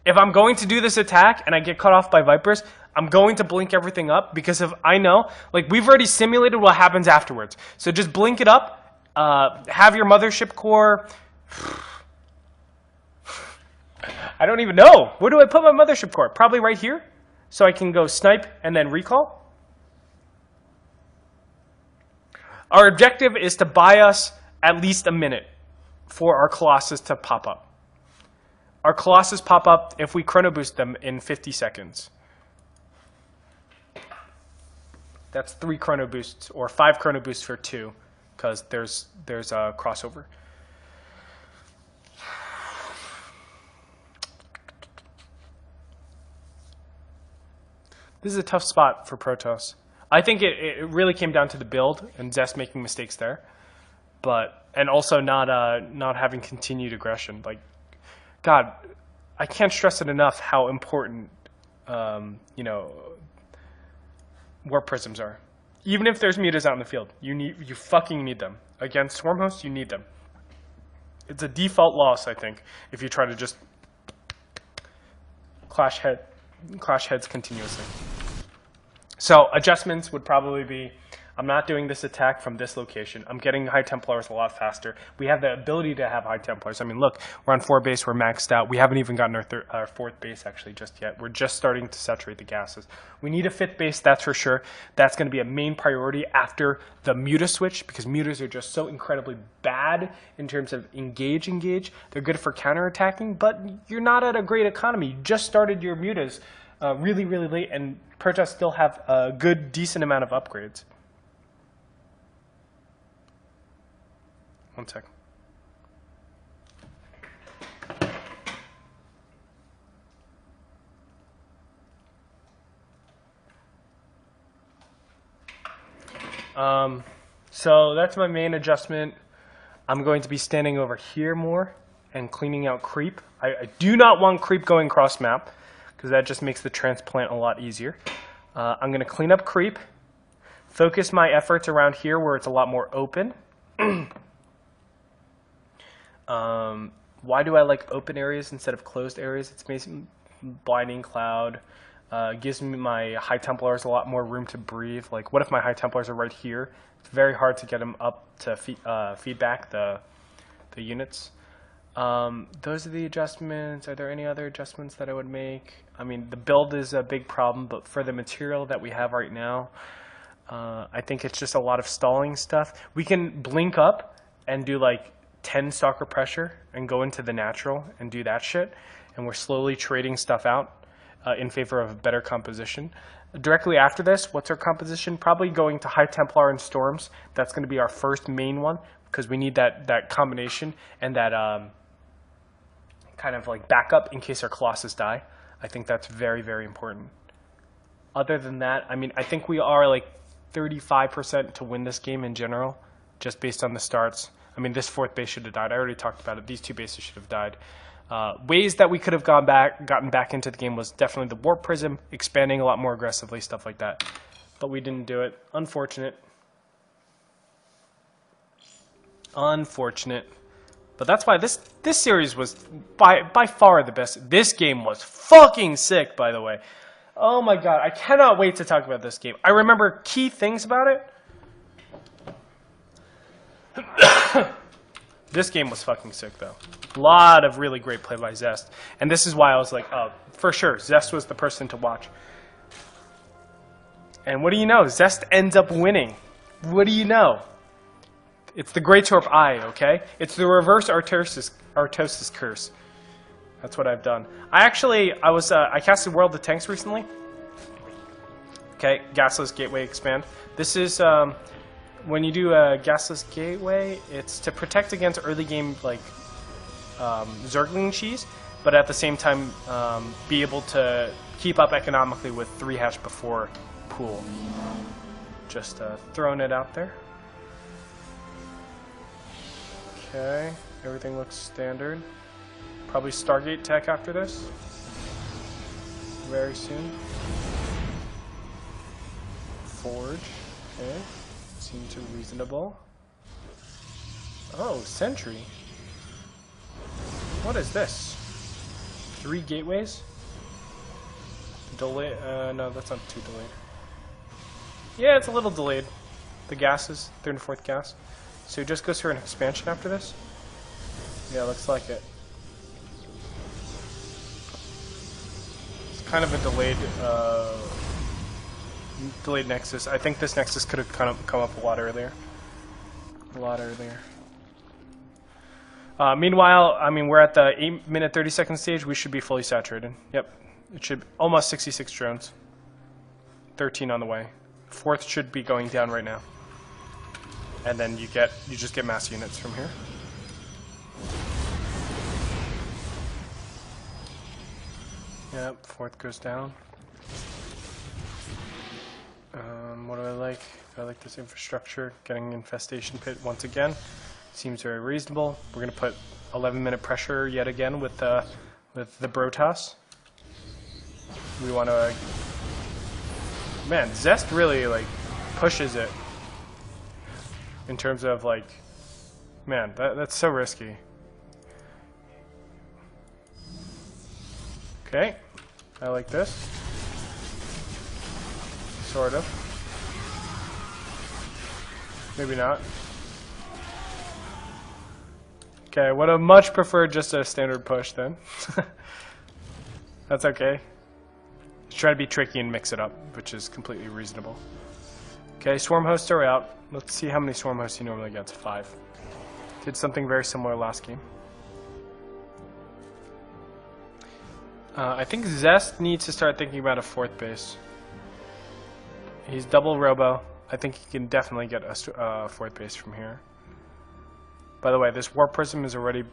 A: If I'm going to do this attack and I get cut off by Vipers, I'm going to blink everything up because if I know, like we've already simulated what happens afterwards. So just blink it up, have your mothership core. I don't even know. Where do I put my mothership core? Probably right here. So I can go snipe and then recall. Our objective is to buy us at least a minute for our Colossus to pop up. Our Colossus pop up if we chrono boost them in 50 seconds. That's 3 chrono boosts or 5 chrono boosts for 2 because there's a crossover. This is a tough spot for Protoss. I think it really came down to the build and Zest making mistakes there, and also not having continued aggression. Like, God, I can't stress it enough how important warp prisms are. Even if there's mutas out in the field, you fucking need them. Against swarm hosts, you need them. It's a default loss, I think, if you try to just clash heads continuously. So adjustments would probably be, I'm not doing this attack from this location. I'm getting High Templars a lot faster. We have the ability to have High Templars. I mean, look, we're on 4 base, we're maxed out. We haven't even gotten our 4th base actually just yet. We're just starting to saturate the gases. We need a 5th base, that's for sure. That's going to be a main priority after the muta switch because mutas are just so incredibly bad in terms of engage. They're good for counterattacking, but you're not at a great economy. You just started your mutas really, really late, and Protoss still have a good, decent amount of upgrades. One sec. So that's my main adjustment. I'm going to be standing over here more and cleaning out creep. I do not want creep going cross map because that just makes the transplant a lot easier. I'm going to clean up creep, focus my efforts around here where it's a lot more open. Why do I like open areas instead of closed areas? It's basically blinding cloud. Gives me my High Templars a lot more room to breathe. Like, what if my High Templars are right here? It's very hard to get them up to feedback the units. Those are the adjustments. Are there any other adjustments that I would make? I mean, the build is a big problem, but for the material that we have right now, I think it's just a lot of stalling stuff. We can blink up and do like 10 stalker pressure and go into the natural and do that shit. And we're slowly trading stuff out in favor of better composition. Directly after this, what's our composition? Probably going to High Templar and Storms. That's going to be our first main one because we need that combination and that kind of like backup in case our Colossus die. I think that's very, very important. Other than that, I mean, I think we are like 35% to win this game in general, just based on the starts. I mean, this fourth base should have died. I already talked about it. These two bases should have died. Ways that we could have gotten back into the game was definitely the Warp Prism, expanding a lot more aggressively, stuff like that. But we didn't do it. Unfortunate. Unfortunate. But that's why this series was by far the best. This game was fucking sick, by the way. Oh my god, I cannot wait to talk about this game. I remember key things about it. This game was fucking sick, though. A lot of really great play by Zest. And this is why I was like, oh, for sure, Zest was the person to watch. And what do you know? Zest ends up winning. What do you know? It's the Great Torp Eye, okay? It's the reverse Artosis curse. That's what I've done. I casted World of Tanks recently. Okay, Gasless Gateway Expand. This is, when you do a Gasless Gateway, it's to protect against early game, like, Zergling cheese, but at the same time, be able to keep up economically with 3-hash before pool. Just throwing it out there. Okay, everything looks standard. Probably Stargate tech after this. Very soon. Forge. Okay. Seems reasonable. Oh, Sentry. What is this? 3 gateways? Delay. No, that's not too delayed. Yeah, it's a little delayed. The gases, 3rd and 4th gas. So it just goes for an expansion after this? Yeah, looks like it. It's kind of a delayed Nexus. I think this Nexus could have come up a lot earlier. Meanwhile, I mean, we're at the 8-minute 30-second stage. We should be fully saturated. Yep. It should almost 66 drones. 13 on the way. 4th should be going down right now. And then you just get mass units from here. Yep, 4th goes down. What do I like? I like this infrastructure. Getting infestation pit once again. Seems very reasonable. We're going to put 11-minute pressure yet again with the Brotas. We want to... Man, Zest really, like, pushes it. In terms of, like... Man, that's so risky. Okay. I like this. Sort of. Maybe not. Okay, I would have much preferred just a standard push then. That's okay. Just try to be tricky and mix it up, which is completely reasonable. Okay, swarm hosts are out. Let's see how many swarm hosts he normally gets. 5. Did something very similar last game. I think Zest needs to start thinking about a 4th base. He's double robo. I think he can definitely get a 4th base from here. By the way, this Warp Prism is already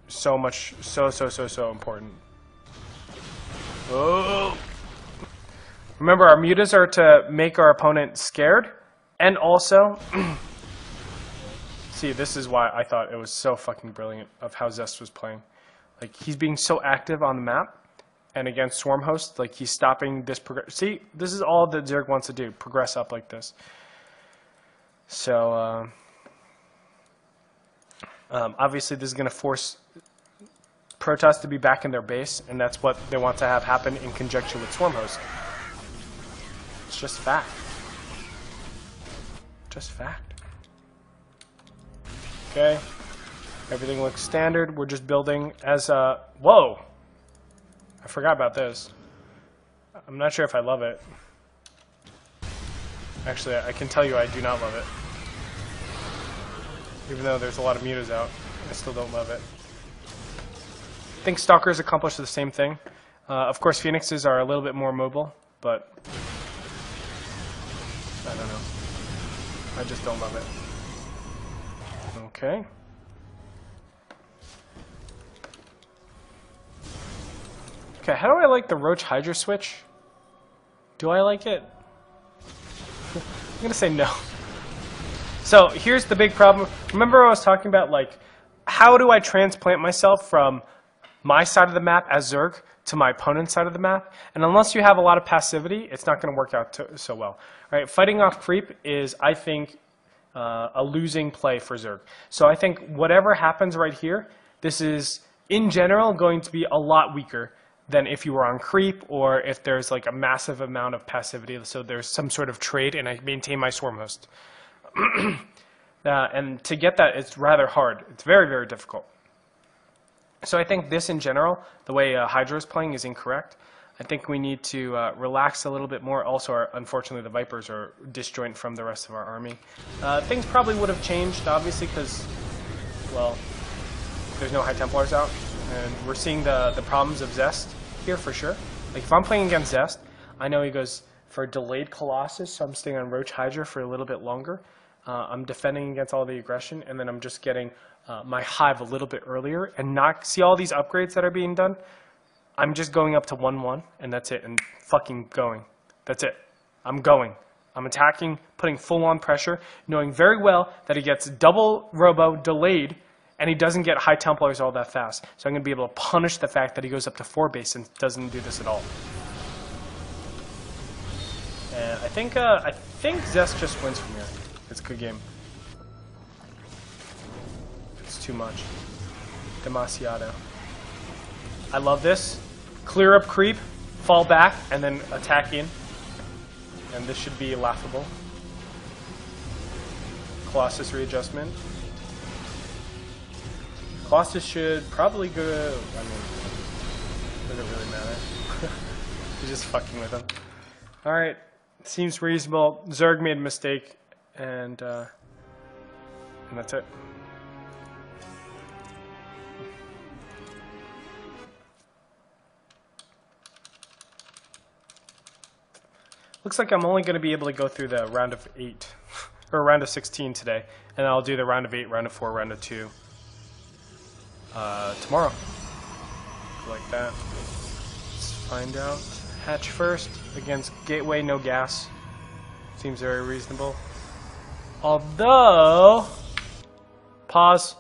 A: so important. Oh! Remember, our mutas are to make our opponent scared, and also... See, this is why I thought it was so fucking brilliant of how Zest was playing. Like, he's being so active on the map, and against Swarm Host, like, he's stopping this progress. See, this is all that Zerg wants to do, progress up like this. So, obviously this is going to force Protoss to be back in their base, and that's what they want to have happen in conjunction with Swarm Host. It's just fact. Just fact. Okay. Everything looks standard. We're just building as a... Whoa! I forgot about this. I'm not sure if I love it. Actually, I can tell you I do not love it. Even though there's a lot of mutas out, I still don't love it. I think Stalkers accomplish the same thing. Of course, Phoenixes are a little bit more mobile, but... I don't know. I just don't love it. Okay. Okay, how do I like the Roach Hydra switch? Do I like it? I'm going to say no. So here's the big problem. Remember I was talking about, like, how do I transplant myself from my side of the map as Zerg to my opponent's side of the map? And unless you have a lot of passivity, it's not going to work out so well. Right? Fighting off creep is, I think, a losing play for Zerg. So I think whatever happens right here, this is, in general, going to be a lot weaker than if you were on creep or if there's like a massive amount of passivity. So there's some sort of trade and I maintain my swarm host. And to get that, it's rather hard. It's very, very difficult. So I think this in general, the way Hydra is playing is incorrect. I think we need to relax a little bit more. Also, unfortunately, the Vipers are disjoint from the rest of our army. Things probably would have changed, obviously, because, well, there's no High Templars out. And we're seeing the problems of Zest here for sure. Like, if I'm playing against Zest, I know he goes for delayed Colossus, so I'm staying on Roach Hydra for a little bit longer. I'm defending against all the aggression, and then I'm just getting my Hive a little bit earlier. And not see all these upgrades that are being done? I'm just going up to 1-1, and that's it, and fucking going. That's it. I'm going. I'm attacking, putting full-on pressure, knowing very well that he gets double robo delayed, and he doesn't get High Templars all that fast. So I'm going to be able to punish the fact that he goes up to 4 base and doesn't do this at all. And I think Zest just wins from here. It's a good game. It's too much. Demasiado. I love this. Clear up creep, fall back, and then attack in. And this should be laughable. Colossus readjustment. Colossus should probably go. I mean, does it really matter? You're just fucking with him. Alright. Seems reasonable. Zerg made a mistake, and that's it. Looks like I'm only going to be able to go through the round of 8, or round of 16 today, and I'll do the round of 8, round of 4, round of 2 tomorrow. Like that. Let's find out. Hatch first against Gateway, no gas. Seems very reasonable. Although, pause.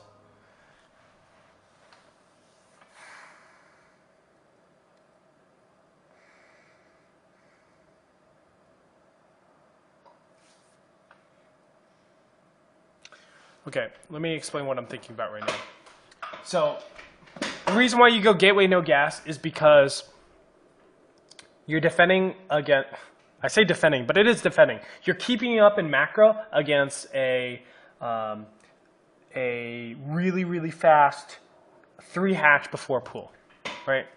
A: Okay, let me explain what I'm thinking about right now. So, the reason why you go Gateway, no gas is because you're defending against, I say defending, but it is defending. You're keeping up in macro against a really, really fast 3 hatch before pool, right?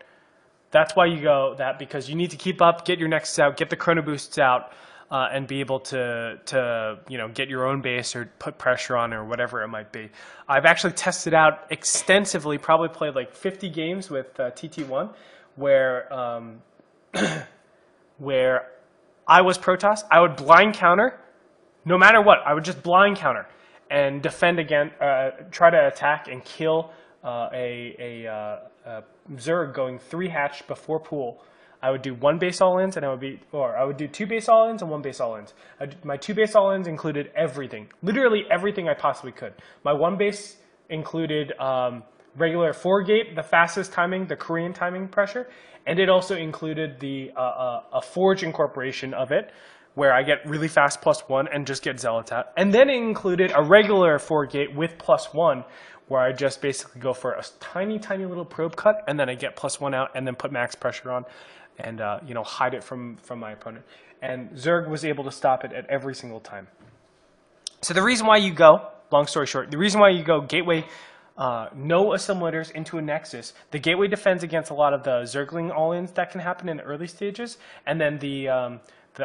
A: That's why you go that, because you need to keep up, get your nexus out, get the chrono boosts out, and be able to get your own base or put pressure on or whatever it might be. I've actually tested out extensively, probably played like 50 games with TT1, where where I was Protoss. I would blind counter, no matter what. I would just blind counter and defend again, try to attack and kill a Zerg going 3 hatch before pool. I would do 1 base all-ins, and I would do 2 base all-ins and 1 base all-ins. My 2 base all-ins included everything, literally everything I possibly could. My 1 base included regular 4-gate, the fastest timing, the Korean timing pressure, and it also included the a Forge incorporation of it, where I get really fast +1 and just get Zealotat. And then it included a regular 4-gate with +1, where I just basically go for a tiny, tiny little probe cut, and then I get +1 out, and then put max pressure on, and hide it from my opponent. And Zerg was able to stop it at every single time. So the reason why you go, long story short, the reason why you go Gateway, no assimilators into a Nexus, the Gateway defends against a lot of the Zergling all-ins that can happen in the early stages, and then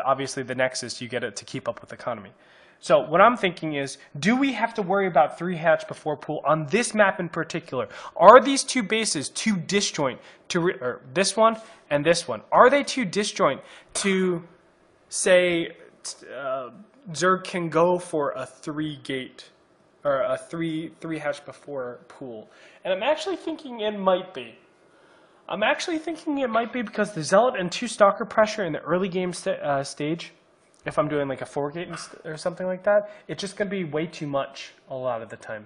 A: obviously the Nexus, you get it to keep up with economy. So what I'm thinking is, do we have to worry about 3 hatch before pool on this map in particular? Are these 2 bases too disjoint or this one and this one? Are they too disjoint to say Zerg can go for a 3-gate or a 3 hatch before pool? And I'm actually thinking it might be. I'm actually thinking it might be because the Zealot and 2 Stalker pressure in the early game stage, if I'm doing like a 4-gate or something like that, it's just going to be way too much a lot of the time.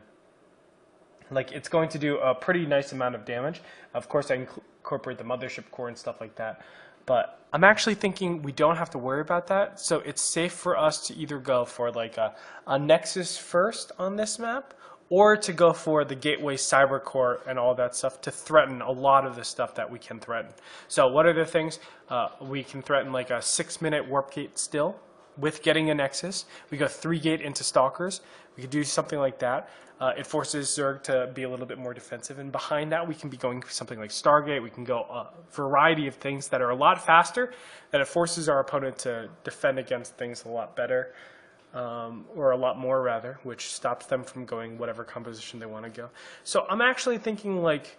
A: Like, it's going to do a pretty nice amount of damage. Of course, I incorporate the Mothership Core and stuff like that. But I'm actually thinking we don't have to worry about that. So it's safe for us to either go for like a Nexus first on this map, or to go for the Gateway Cyber Core and all that stuff to threaten a lot of the stuff that we can threaten. So what are the things? We can threaten like a 6-minute Warp Gate still with getting a Nexus. We go 3-gate into Stalkers. We could do something like that. It forces Zerg to be a little bit more defensive. And behind that, we can be going something like Stargate. We can go a variety of things that are a lot faster, that it forces our opponent to defend against things a lot better. Or a lot more rather, which stops them from going whatever composition they want to go. So I'm actually thinking like,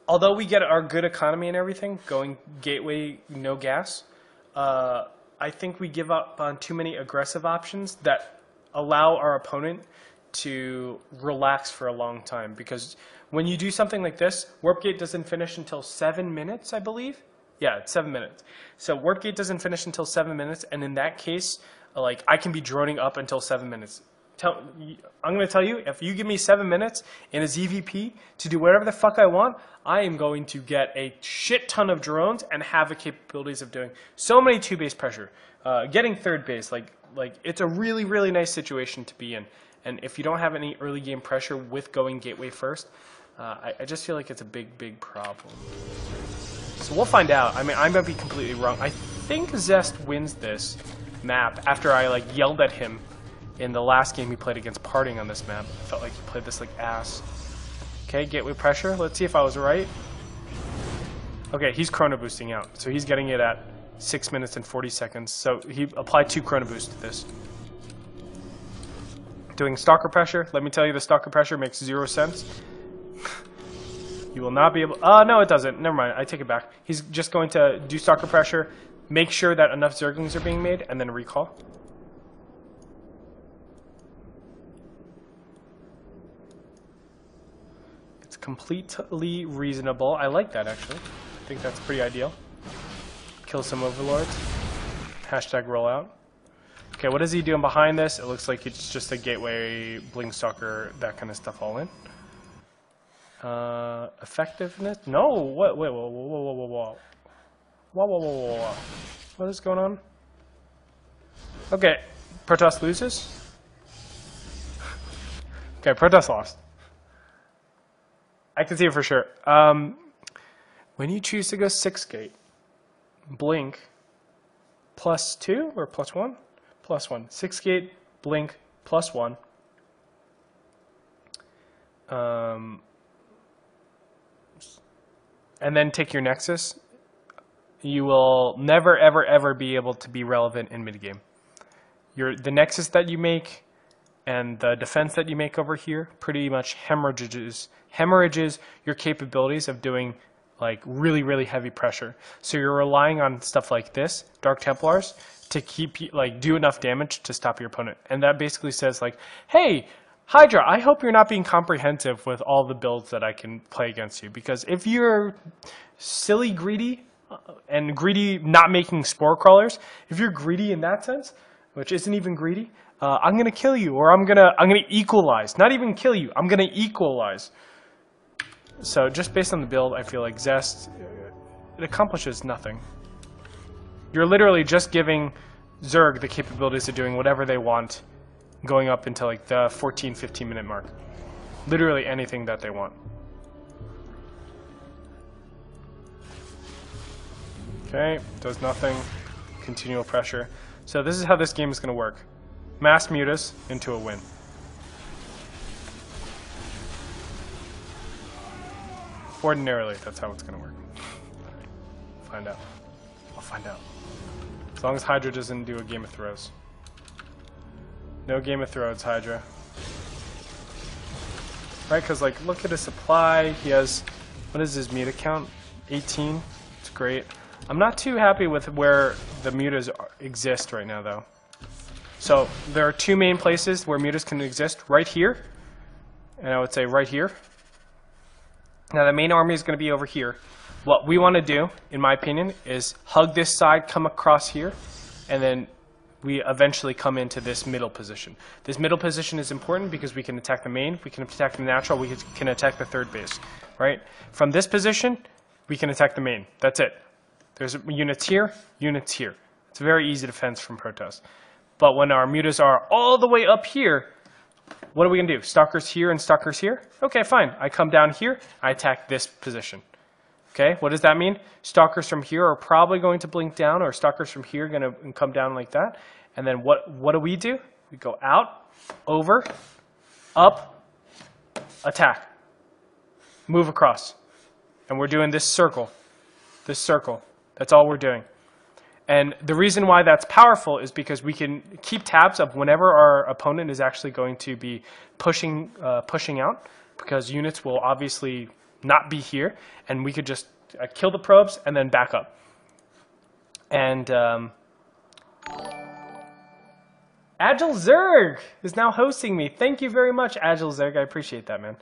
A: although we get our good economy and everything, going Gateway, no gas, I think we give up on too many aggressive options that allow our opponent to relax for a long time. Because when you do something like this, Warp Gate doesn't finish until 7 minutes, I believe. Yeah, it's 7 minutes. So Warp Gate doesn't finish until 7 minutes, and in that case, like, I can be droning up until 7 minutes. I'm going to tell you, if you give me 7 minutes in a ZVP to do whatever the fuck I want, I am going to get a shit ton of drones and have the capabilities of doing so many 2-base pressure. Getting 3rd base, like it's a really, really nice situation to be in. And if you don't have any early game pressure with going Gateway first, I just feel like it's a big, big problem. So we'll find out. I mean, I might be completely wrong. I think Zest wins this map after I like yelled at him in the last game he played against Parting on this map. I felt like he played this like ass. Okay, Gateway pressure. Let's see if I was right. Okay, he's chrono boosting out. So he's getting it at 6 minutes and 40 seconds. So he applied 2 chrono boosts to this. Doing Stalker pressure. Let me tell you, the Stalker pressure makes 0 sense. You will not be able... no, it doesn't. Never mind. I take it back. He's just going to do Stalker pressure, make sure that enough Zerglings are being made, and then recall. It's completely reasonable. I like that, actually. I think that's pretty ideal. Kill some Overlords. Hashtag rollout. Okay, what is he doing behind this? It looks like it's just a Gateway, Bling Stalker, that kind of stuff all in. Effectiveness? No, what? Wait, whoa. What is going on? Okay, Protoss loses. Okay, Protoss lost. I can see it for sure. When you choose to go 6-gate, Blink +2 or +1? +1. 6-gate, Blink +1. And then take your Nexus, you will never, ever, ever be able to be relevant in mid-game. The Nexus that you make and the defense that you make over here pretty much hemorrhages your capabilities of doing like really, really heavy pressure. So you're relying on stuff like this, Dark Templars, to do enough damage to stop your opponent. And that basically says like, hey, Hydra, I hope you're not being comprehensive with all the builds that I can play against you, because if you're silly greedy, and greedy not making spore crawlers, if you're greedy in that sense, which isn't even greedy, I'm gonna kill you, or I'm gonna equalize. Not even kill you, I'm gonna equalize. So just based on the build, I feel like Zest, it accomplishes nothing. You're literally just giving Zerg the capabilities of doing whatever they want, going up into like the 14-15 minute mark. Literally anything that they want. Okay, does nothing. Continual pressure. So this is how this game is going to work. Mass mutas into a win. Ordinarily, that's how it's going to work. Find out. I'll find out. As long as Hydra doesn't do a Game of Thrones. No Game of Thrones, Hydra. Right, because like, look at his supply. He has, what is his muta count? 18. It's great. I'm not too happy with where the mutas exist right now, though. So there are 2 main places where mutas can exist. Right here, and I would say right here. Now the main army is going to be over here. What we want to do, in my opinion, is hug this side, come across here, and then we eventually come into this middle position. This middle position is important because we can attack the main, we can attack the natural, we can attack the third base, right? From this position, we can attack the main. That's it. There's units here, units here. It's a very easy defense from Protoss. But when our mutas are all the way up here, what are we going to do? Stalkers here and stalkers here? Okay, fine. I come down here, I attack this position. Okay, what does that mean? Stalkers from here are probably going to blink down, or stalkers from here are going to come down like that. And then what do? We go out, over, up, attack, move across. And we're doing this circle. This circle. That's all we're doing. And the reason why that's powerful is because we can keep tabs of whenever our opponent is actually going to be pushing out, because units will obviously not be here, and we could just kill the probes and then back up. And Agile Zerg is now hosting me. Thank you very much, Agile Zerg. I appreciate that, man.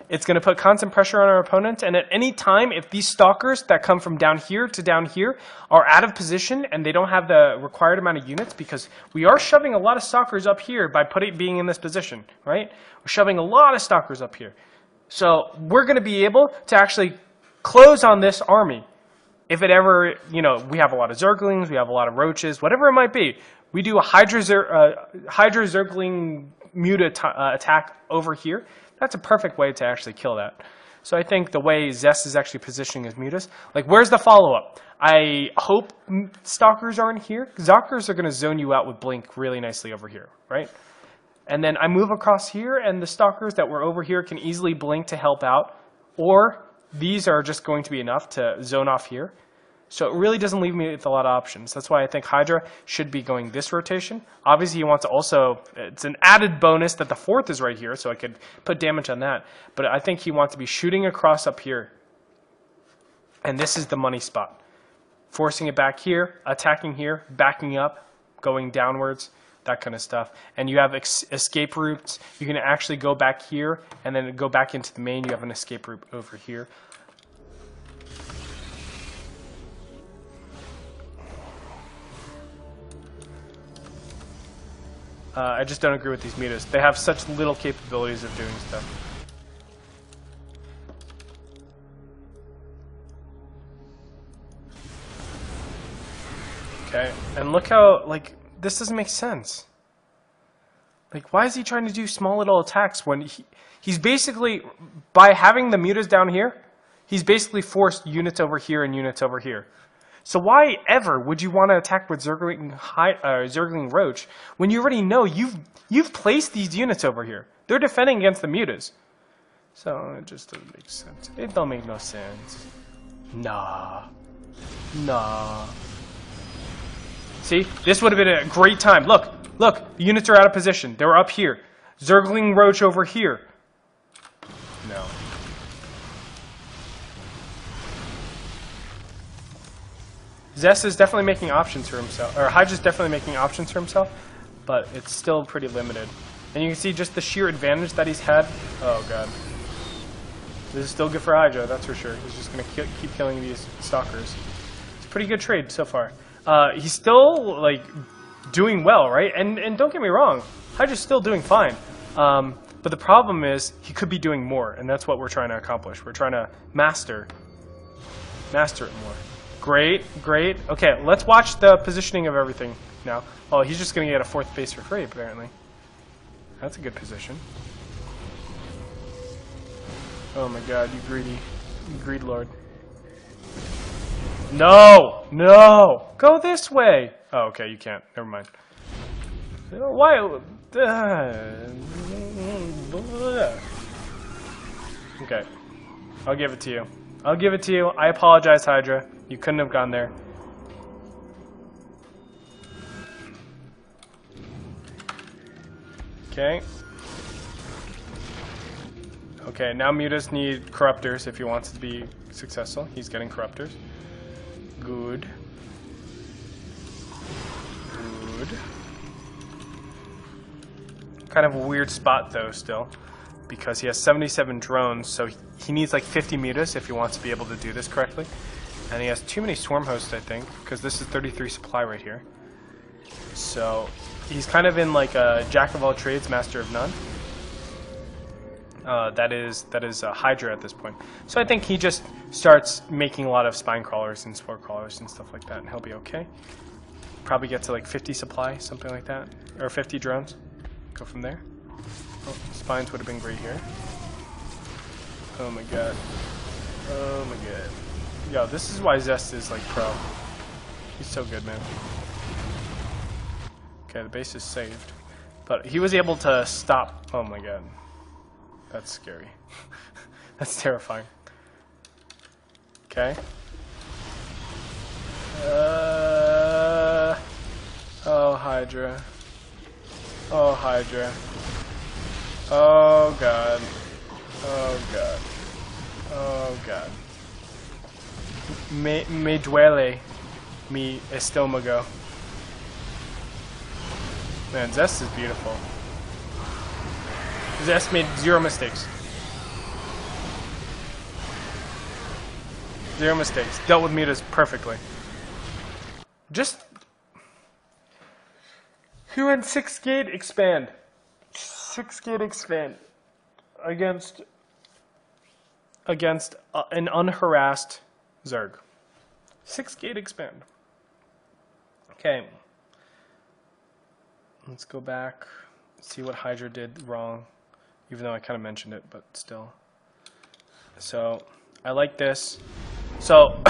A: It's going to put constant pressure on our opponent, and at any time, if these stalkers that come from down here to down here are out of position and they don't have the required amount of units, because we are shoving a lot of stalkers up here by being in this position, right? We're shoving a lot of stalkers up here. So we're going to be able to actually close on this army. If it ever, we have a lot of Zerglings, we have a lot of Roaches, whatever it might be, we do a Hydra Zergling muta attack over here. That's a perfect way to actually kill that. So I think the way Zest is actually positioning his mutas, like, where's the follow-up? I hope stalkers aren't here. Stalkers are going to zone you out with blink really nicely over here, right? And then I move across here, and the stalkers that were over here can easily blink to help out, or these are just going to be enough to zone off here. So it really doesn't leave me with a lot of options. That's why I think Hydra should be going this rotation. Obviously, he wants to also, it's an added bonus that the 4th is right here, so I could put damage on that. But I think he wants to be shooting across up here. And this is the money spot. Forcing it back here, attacking here, backing up, going downwards, that kind of stuff. And you have escape routes. You can actually go back here and then go back into the main. You have an escape route over here. I just don't agree with these mutas. They have such little capabilities of doing stuff. Okay, and look how, like, this doesn't make sense. Like, why is he trying to do small little attacks when he's basically, by having the mutas down here, he's basically forced units over here and units over here. So why ever would you want to attack with Zergling Roach when you already know you've placed these units over here? They're defending against the mutas. So it just doesn't make sense. It don't make no sense. Nah. See, this would have been a great time. Look, the units are out of position. They were up here. Zergling Roach over here. No. Zest is definitely making options for himself, or Hydra's definitely making options for himself, but it's still pretty limited. And you can see just the sheer advantage that he's had. Oh god. This is still good for Hydra, that's for sure. He's just going to keep killing these stalkers. It's a pretty good trade so far. He's still, like, doing well, right? And don't get me wrong, Hydra's still doing fine. But the problem is, he could be doing more, and that's what we're trying to accomplish. We're trying to master it more. Great. Okay, let's watch the positioning of everything now. Oh, he's just going to get a 4th base for free, apparently. That's a good position. Oh my god, you greed lord. No! Go this way! Oh, okay, you can't. Never mind. Why? Okay. I'll give it to you. I apologize, Hydra. You couldn't have gone there. Okay. Okay, now mutas need corruptors if he wants to be successful. He's getting corruptors. Good. Kind of a weird spot, though, still. because he has 77 drones, so he needs like 50 mutas if he wants to be able to do this correctly. And he has too many swarm hosts, I think, because this is 33 supply right here. So he's kind of in like a jack of all trades, master of none. That is Hydra at this point. So I think he just starts making a lot of spine crawlers and spore crawlers and stuff like that, and he'll be okay. Probably get to like 50 supply, something like that, or 50 drones. Go from there. Oh, spines would have been great here. Oh my god. Oh my god. Yo, this is why Zest is like pro. He's so good, man. Okay, the base is saved, but he was able to stop. Oh my god. That's scary. That's terrifying. Okay. Oh, Hydra. Oh, Hydra. Oh, God. Oh, God. Oh, God. Me duele. Mi estómago. Man, Zest is beautiful. Zest made 0 mistakes. 0 mistakes. Dealt with mutas perfectly. Just... He went 6 gate expand. 6 gate expand. Against an unharassed Zerg. 6 gate expand. Okay. Let's go back. See what Hydra did wrong. Even though I kind of mentioned it, but still. So, I like this. So,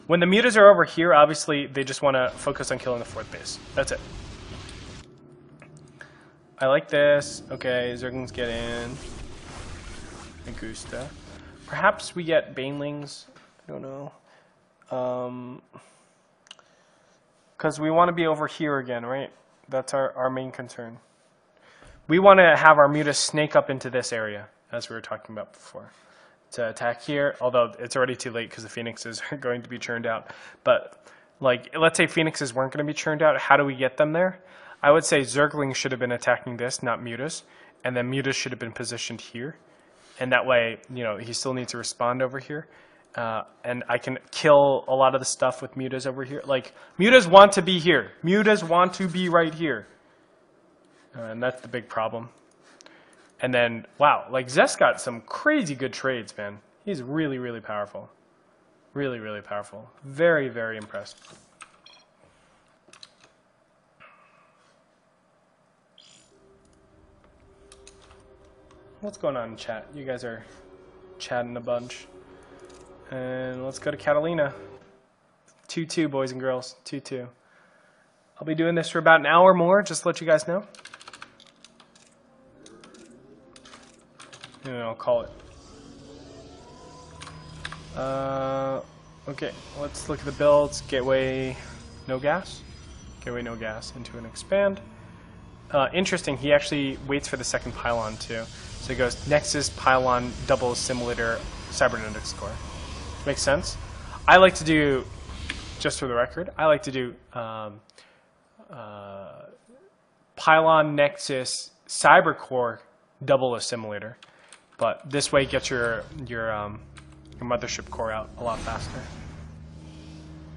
A: when the mutas are over here, obviously, they just want to focus on killing the 4th base. That's it. I like this. Okay, Zerglings get in. Augusta. Perhaps we get Banelings. I don't know. Because we want to be over here again, right? That's our main concern. We want to have our mutas snake up into this area, as we were talking about before, to attack here, although it's already too late because the Phoenixes are going to be churned out. But, like, let's say Phoenixes weren't going to be churned out. How do we get them there? I would say Zerglings should have been attacking this, not mutas, and then mutas should have been positioned here. And that way, you know, he still needs to respond over here. And I can kill a lot of the stuff with mutas over here. Like, mutas want to be here. Mutas want to be right here. And that's the big problem. And then, wow, like Zest got some crazy good trades, man. He's really, really powerful. Really, really powerful. Very, very impressed. What's going on in chat? You guys are chatting a bunch. And let's go to Catalina. 2-2, boys and girls. 2-2. I'll be doing this for about an hour more, just to let you guys know. And I'll call it. Okay, let's look at the builds. Gateway, no gas. Gateway, no gas into an expand. Interesting, he actually waits for the second pylon too. So he goes Nexus, pylon, double assimilator, cybernetics core. Makes sense. I like to do, just for the record, I like to do pylon, nexus, cyber core, double assimilator. But this way gets your mothership core out a lot faster.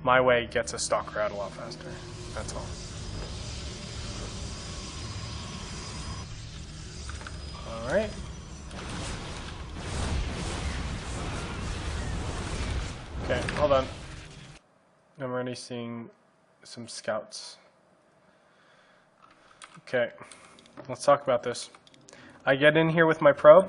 A: My way gets a stalker out a lot faster. That's all. All right. Okay, hold on. I'm already seeing some scouts. Okay, let's talk about this. I get in here with my probe.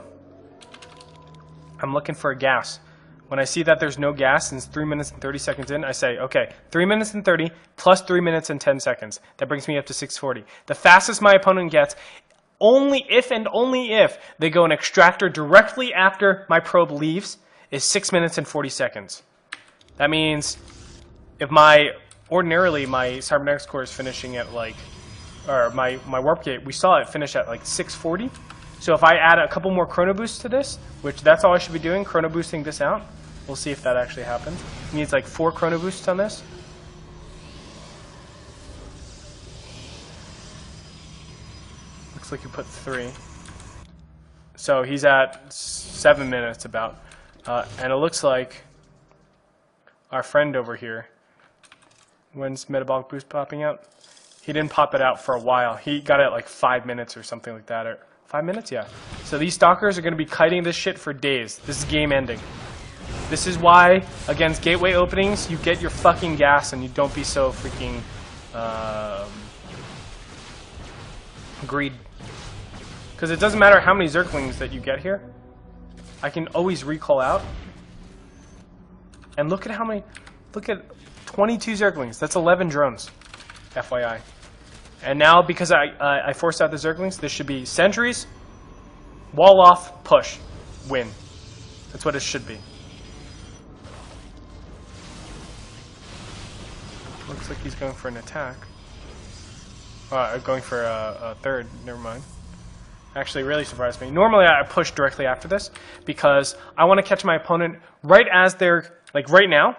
A: I'm looking for a gas. When I see that there's no gas and it's 3 minutes and 30 seconds in, I say, okay, 3 minutes and 30 plus 3 minutes and 10 seconds. That brings me up to 640. The fastest my opponent gets, only if and only if they go an extractor directly after my probe leaves, is 6 minutes and 40 seconds. That means if ordinarily my cybernetics core is finishing at like, or my warp gate, we saw it finish at like 640. So if I add a couple more chrono boosts to this, which that's all I should be doing, chrono boosting this out. We'll see if that actually happens. It needs like 4 chrono boosts on this. Looks like you put 3. So he's at 7 minutes about. And it looks like our friend over here, when's metabolic boost popping out? He didn't pop it out for a while. He got it at like 5 minutes or something like that. Or 5 minutes? Yeah. So these stalkers are going to be kiting this shit for days. This is game ending. This is why, against gateway openings, you get your fucking gas and you don't be so freaking greed. Because it doesn't matter how many Zerglings that you get here. I can always recall out. And look at how many... Look at 22 Zerglings. That's 11 drones. FYI. And now, because I forced out the Zerglings, this should be sentries, wall off, push, win. That's what it should be. Looks like he's going for an attack. Going for a third. Never mind. Actually, really surprised me. Normally, I push directly after this because I want to catch my opponent right as they're, like right now.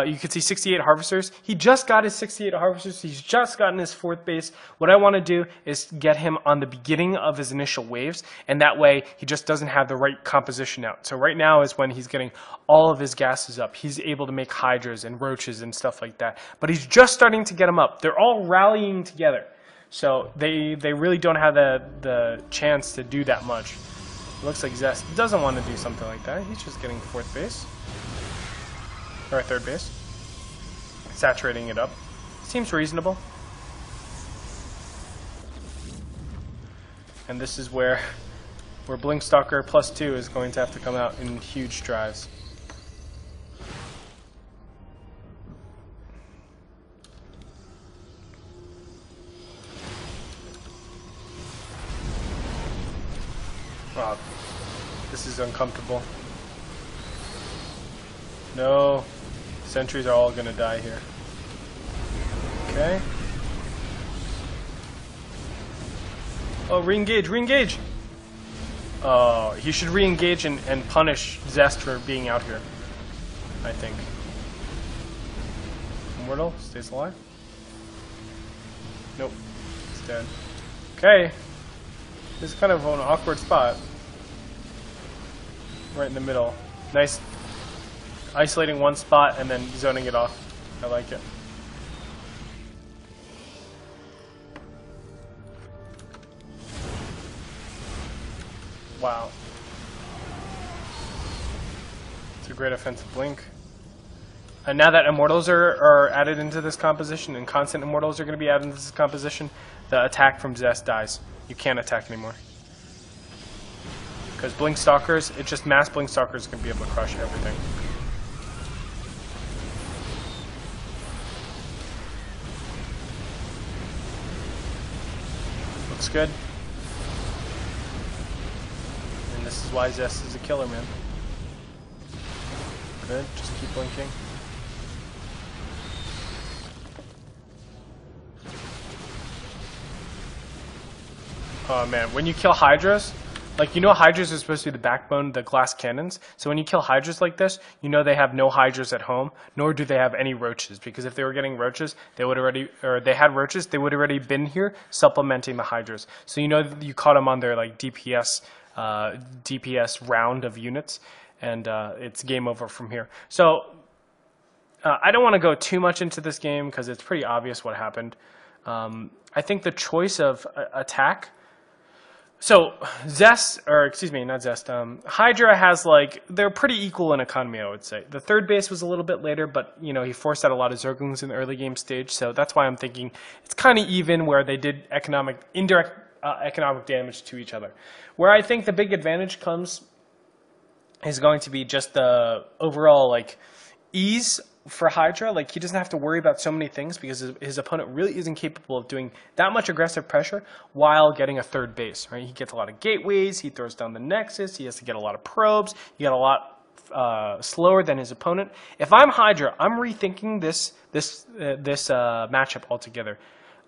A: You can see 68 harvesters. He just got his 68 harvesters. He's just gotten his 4th base. What I want to do is get him on the beginning of his initial waves, and that way he just doesn't have the right composition out. So right now is when he's getting all of his gases up. He's able to make hydras and roaches and stuff like that. But he's just starting to get them up. They're all rallying together. So they really don't have the chance to do that much. It looks like Zest doesn't want to do something like that. He's just getting 4th base. Or 3rd base. Saturating it up. Seems reasonable. And this is where Blinkstalker +2 is going to have to come out in huge drives. Wow, this is uncomfortable. No, sentries are all going to die here. Okay. Oh, re-engage, re-engage! Oh, he should re-engage and punish Zest for being out here, I think. Immortal stays alive. Nope, he's dead. Okay. This is kind of an awkward spot. Right in the middle. Nice. Isolating one spot and then zoning it off. I like it. Wow. It's a great offensive blink. And now that immortals are added into this composition and constant immortals are going to be added into this composition, the attack from Zest dies. You can't attack anymore. Because Blinkstalkers, it just mass Blinkstalkers can be able to crush everything. Looks good. And this is why Zest is a killer, man. Good, just keep blinking. Oh man, when you kill Hydras, like you know Hydras are supposed to be the backbone, the glass cannons. So when you kill Hydras like this, you know they have no Hydras at home, nor do they have any roaches. Because if they were getting roaches, they would already, or they had roaches, they would already been here supplementing the Hydras. So you know you caught them on their like DPS round of units, and it's game over from here. So I don't want to go too much into this game because it's pretty obvious what happened. I think the choice of attack. So Zest, or excuse me, not Zest. Hydra has like they're pretty equal in economy, I would say. The 3rd base was a little bit later, but you know he forced out a lot of Zerglings in the early game stage, so that's why I'm thinking it's kind of even where they did indirect economic damage to each other. Where I think the big advantage comes is going to be just the overall like ease for Hydra. Like he doesn't have to worry about so many things because his opponent really isn't capable of doing that much aggressive pressure while getting a 3rd base, right? He gets a lot of gateways, he throws down the nexus, he has to get a lot of probes, he got a lot slower than his opponent. If I'm Hydra, I'm rethinking this matchup altogether.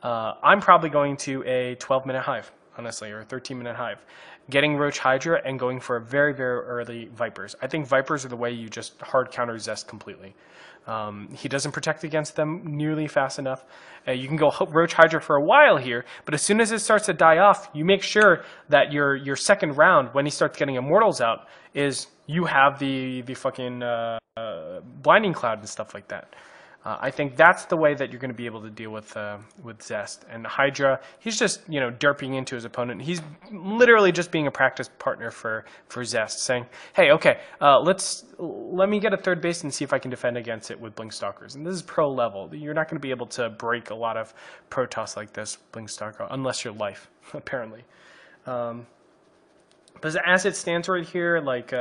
A: I'm probably going to a 12-minute hive. honestly, or a 13-minute hive. Getting Roach Hydra and going for a very, very early Vipers. I think Vipers are the way you just hard counter Zest completely. He doesn't protect against them nearly fast enough. You can go Roach Hydra for a while here, but as soon as it starts to die off, you make sure that your second round, when he starts getting Immortals out, is you have the fucking Blinding Cloud and stuff like that. I think that's the way that you're going to be able to deal with Zest. And Hydra, he's just, derping into his opponent. He's literally just being a practice partner for Zest, saying, hey, okay, let me get a third base and see if I can defend against it with Blink Stalkers. And this is pro level. You're not going to be able to break a lot of Protoss like this, Blink Stalker, unless you're life, apparently. But as it stands right here, like...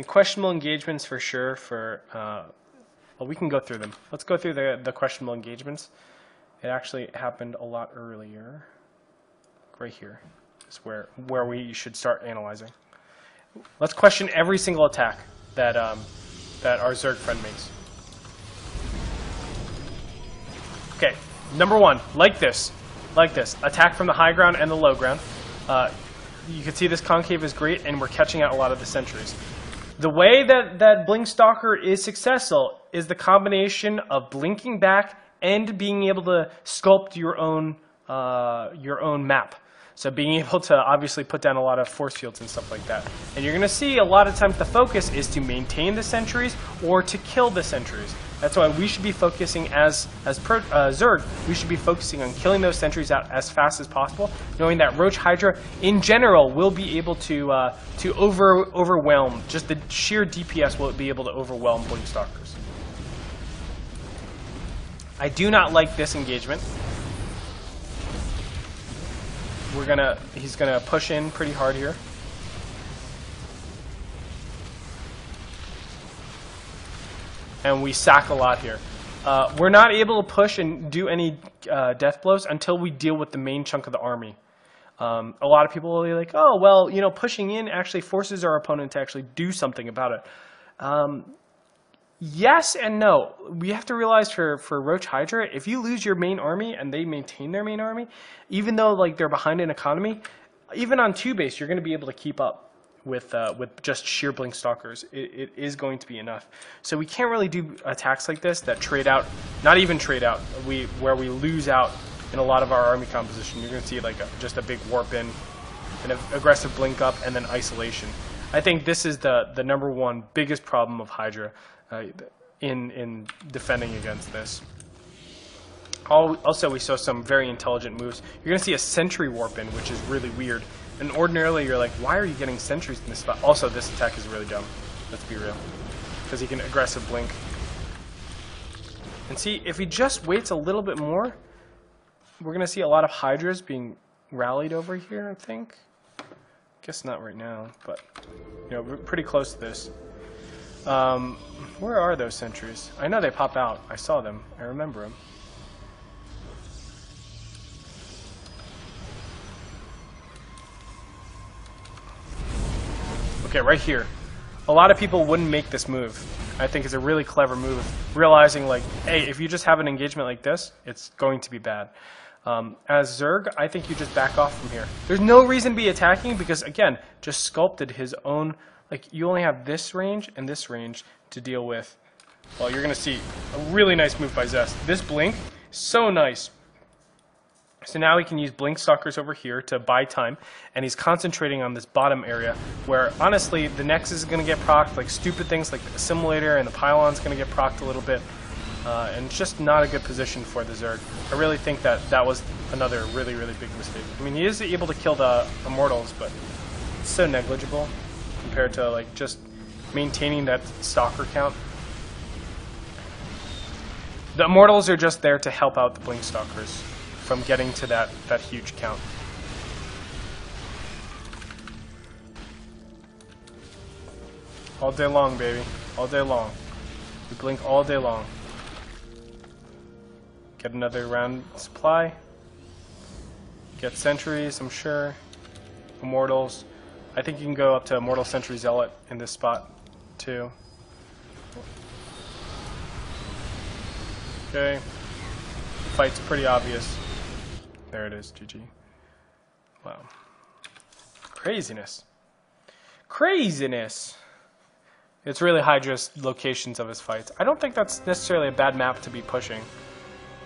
A: questionable engagements for sure. Well, we can go through them. Let's go through the questionable engagements. It actually happened a lot earlier. Right here is where we should start analyzing. Let's question every single attack that our Zerg friend makes. Okay, number one, like this, attack from the high ground and the low ground. You can see this concave is great, and we're catching out a lot of the sentries. The way that Blink Stalker is successful is the combination of blinking back and being able to sculpt your own map. So being able to obviously put down a lot of force fields and stuff like that. And you're going to see a lot of times the focus is to maintain the sentries or to kill the sentries. That's why we should be focusing as Zerg, we should be focusing on killing those sentries out as fast as possible, knowing that Roach Hydra in general will be able to overwhelm, just the sheer DPS will be able to overwhelm Blink Stalkers. I do not like this engagement. He's gonna push in pretty hard here. And we sack a lot here. We're not able to push and do any death blows until we deal with the main chunk of the army. A lot of people will be like, oh, well, pushing in actually forces our opponent to actually do something about it. Yes and no. We have to realize for Roach Hydra, if you lose your main army and they maintain their main army, even though they're behind in economy, even on 2 base, you're going to be able to keep up with just sheer Blink Stalkers. It is going to be enough. So we can't really do attacks like this that trade out, not even trade out, where we lose out in a lot of our army composition. You're going to see just a big warp in, an aggressive blink up, and then isolation. I think this is the number one biggest problem of Hydra in defending against this. Also, we saw some very intelligent moves. You're going to see a sentry warp in, which is really weird. And ordinarily, you're like, why are you getting sentries in this spot? Also, this attack is really dumb. Let's be real. Because he can aggressive blink. And see, if he just waits a little bit more, we're going to see a lot of Hydras being rallied over here, I think. Guess not right now, but, we're pretty close to this. Where are those sentries? I know they pop out. I saw them. I remember them. Okay, right here. A lot of people wouldn't make this move. I think it's a really clever move, realizing hey, if you just have an engagement like this, it's going to be bad. As Zerg, I think you just back off from here. There's no reason to be attacking because, again, just sculpted his own. You only have this range and this range to deal with. Well, you're going to see a really nice move by Zest. This blink, so nice. So now he can use Blink Stalkers over here to buy time, and he's concentrating on this bottom area where, honestly, the Nexus is going to get procced, stupid things like the Assimilator and the Pylon's going to get procced a little bit, and it's just not a good position for the Zerg. I really think that was another really, really big mistake. I mean, he is able to kill the Immortals, but it's so negligible compared to, just maintaining that Stalker count. The Immortals are just there to help out the Blink Stalkers from getting to that huge count. All day long, baby. All day long. We blink all day long. Get another round supply. Get sentries, I'm sure. Immortals. I think you can go up to Immortal Sentry Zealot in this spot, too. Okay. Fight's pretty obvious. There it is, GG. Wow. Craziness. Craziness! It's really Hydra's locations of his fights. I don't think that's necessarily a bad map to be pushing.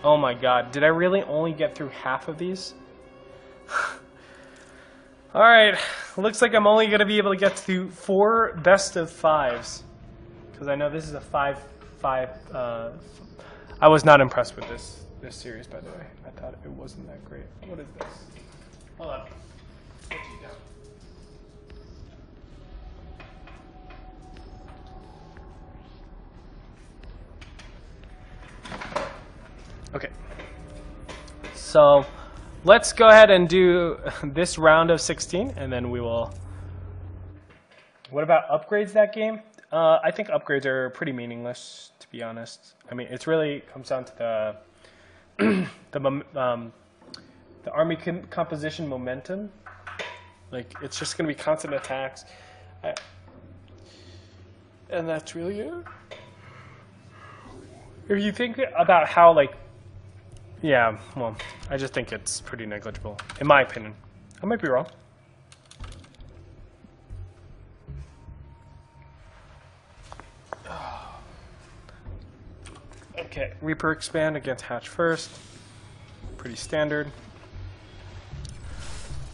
A: Oh my god, did I really only get through half of these? Alright, looks like I'm only going to be able to get to 4 best of 5s. Because I know this is a 5-5... I was not impressed with this series, by the way. I thought it wasn't that great. What is this? Hold on. Put you down. Okay. So, let's go ahead and do this round of 16, and then we will... What about upgrades that game? I think upgrades are pretty meaningless, to be honest. I mean, it really comes down to the army composition momentum. Like, it's just going to be constant attacks. And that's really it. If you think about how, like, yeah, well, I just think it's pretty negligible, in my opinion. I might be wrong. Okay, Reaper expand against Hatch first. Pretty standard.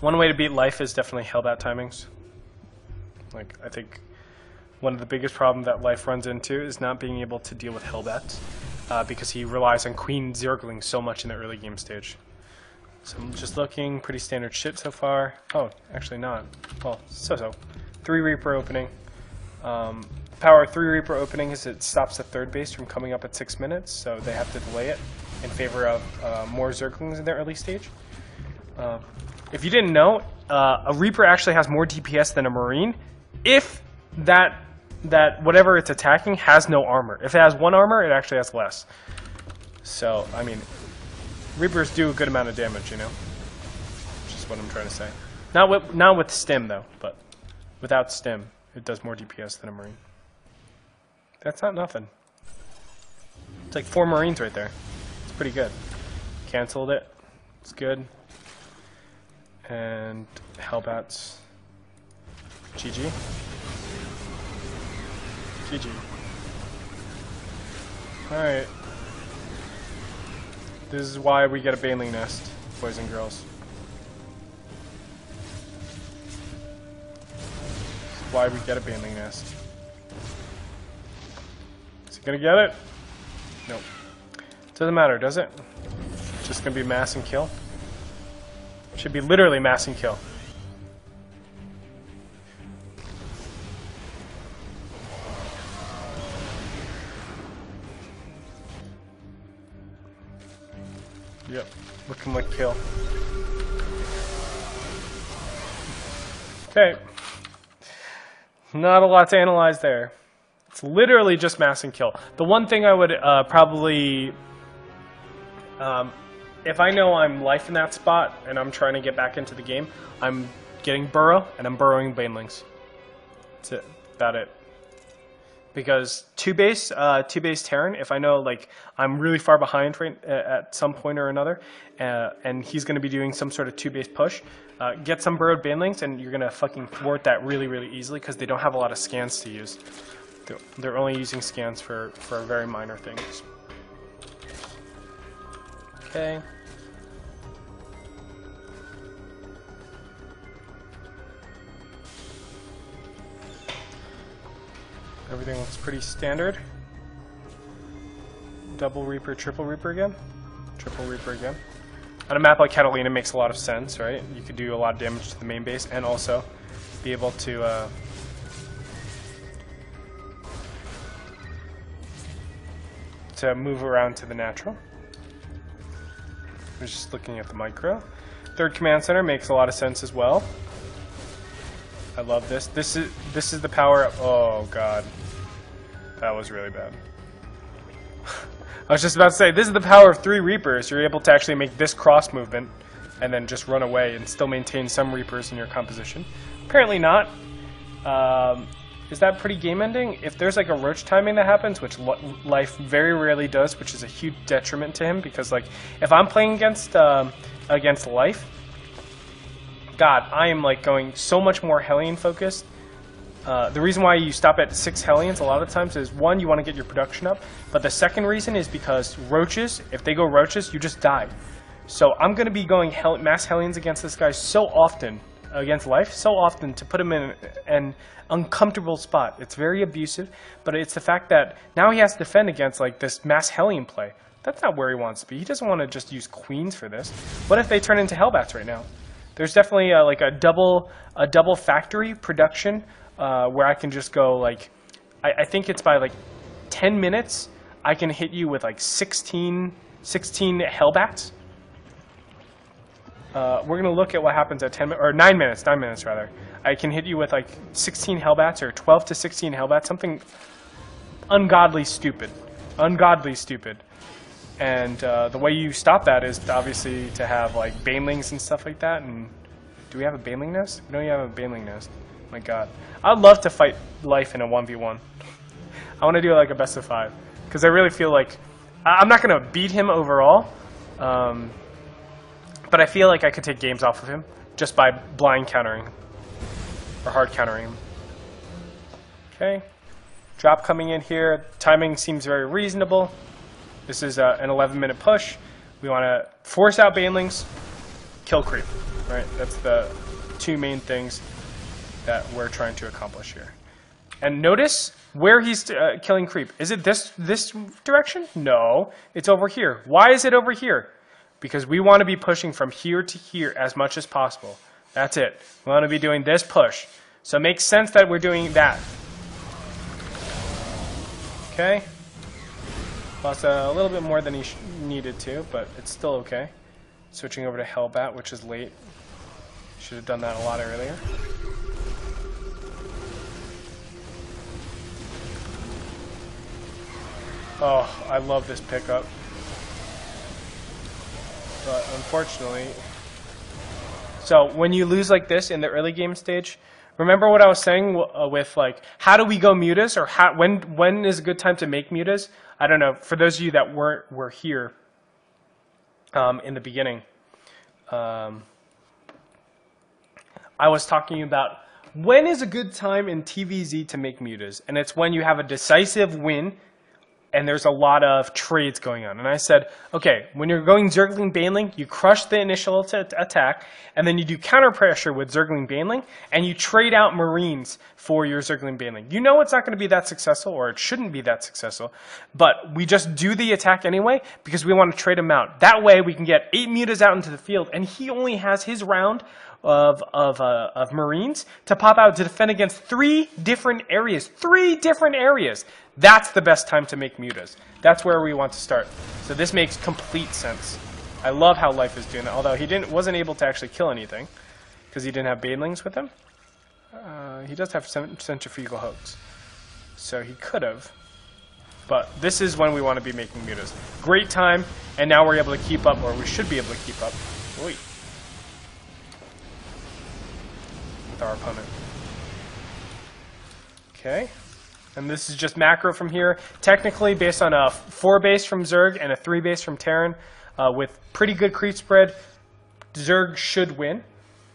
A: One way to beat life is definitely Hellbat timings. Like, I think one of the biggest problems that life runs into is not being able to deal with Hellbat. Because he relies on Queen Zergling so much in the early game stage. So I'm just looking, pretty standard shit so far. Oh, actually not. Well, so-so. 3 Reaper opening. Power of 3 Reaper opening is it stops the third base from coming up at 6 minutes, so they have to delay it in favor of more Zerglings in their early stage. If you didn't know, a Reaper actually has more DPS than a Marine if that whatever it's attacking has no armor. If it has 1 armor, it actually has less. So, I mean, Reapers do a good amount of damage, you know? Which is what I'm trying to say. Not with Stim, though, but without Stim, it does more DPS than a Marine. That's not nothing. It's like 4 Marines right there. It's pretty good. Cancelled it. It's good. And Hellbats. GG. GG. Alright. This is why we get a Baneling Nest, boys and girls. This is why we get a Baneling Nest. Is he gonna get it? Nope. Doesn't matter, does it? It's just gonna be mass and kill. Should be literally mass and kill. Yep, looking like kill. Okay. Not a lot to analyze there. It's literally just mass and kill. The one thing I would probably... if I know I'm life in that spot and I'm trying to get back into the game, I'm getting Burrow and I'm burrowing Banelings. That's it. About it. Because 2-base Terran, if I know like I'm really far behind at some point or another, and he's going to be doing some sort of 2-base push, get some burrowed Banelings and you're going to fucking thwart that really, really easily because they don't have a lot of scans to use. They're only using scans for very minor things. Okay. Everything looks pretty standard. Double Reaper, triple Reaper again. Triple Reaper again. On a map like Catalina, it makes a lot of sense, right? You could do a lot of damage to the main base and also be able to move around to the natural. I was just looking at the micro. Third command center makes a lot of sense as well. I love this. This is the power of, oh god. That was really bad. I was just about to say, this is the power of 3 Reapers. You're able to actually make this cross movement and then just run away and still maintain some Reapers in your composition. Apparently not. Is that pretty game ending? If there's like a roach timing that happens, which life very rarely does, which is a huge detriment to him, because like if I'm playing against against life. God, I am like going so much more Hellion focused. The reason why you stop at 6 Hellions a lot of times is, one, you want to get your production up, but the second reason is because roaches, if they go roaches, you just die. So I'm going to be going mass Hellions against this guy so often, against life, so often to put him in an uncomfortable spot. It's very abusive, but it's the fact that now he has to defend against like this mass Hellion play. That's not where he wants to be. He doesn't want to just use queens for this. What if they turn into Hellbats right now? There's definitely like a double factory production where I can just go like, I think it's by like 10 minutes I can hit you with like 16 Hellbats. We're gonna look at what happens at 9 minutes rather. I can hit you with like 16 Hellbats or 12 to 16 Hellbats, something ungodly stupid. And the way you stop that is obviously to have like banelings and stuff like that. And do we have a baneling nest? We don't even have a baneling nest. My God, I'd love to fight life in a 1v1. I want to do like a best of 5 because I really feel like I'm not gonna beat him overall, but I feel like I could take games off of him just by blind countering or hard countering him. Okay, drop coming in here. Timing seems very reasonable. This is an 11-minute push. We want to force out banelings, kill creep. Right, that's the 2 main things that we're trying to accomplish here. And notice where he's killing creep. Is it this direction? No, it's over here. Why is it over here? Because we want to be pushing from here to here as much as possible. That's it. We want to be doing this push. So it makes sense that we're doing that. Okay. Lost a little bit more than he needed to, but it's still okay. Switching over to Hellbat, which is late. Should have done that a lot earlier. Oh, I love this pickup. But unfortunately... So, when you lose like this in the early game stage, remember what I was saying with like, how do we go mutas? Or when is a good time to make mutas? I don't know. For those of you that were here in the beginning, I was talking about when is a good time in TVZ to make mutas, and it's when you have a decisive win and there's a lot of trades going on. And I said, okay, when you're going Zergling Baneling, you crush the initial attack, and then you do counter pressure with Zergling Baneling, and you trade out Marines for your Zergling Baneling. You know it's not going to be that successful, or it shouldn't be that successful, but we just do the attack anyway because we want to trade him out. That way we can get 8 mutas out into the field, and he only has his round of Marines to pop out to defend against 3 different areas. 3 different areas. That's the best time to make mutas. That's where we want to start. So this makes complete sense. I love how Life is doing that, although he wasn't able to actually kill anything because he didn't have banelings with him. He does have centrifugal hooks, so he could have. But this is when we want to be making mutas. Great time, and now we're able to keep up, or we should be able to keep up. Oy. With our opponent. Okay. And this is just macro from here. Technically, based on a 4 base from Zerg and a 3 base from Terran, with pretty good creep spread, Zerg should win.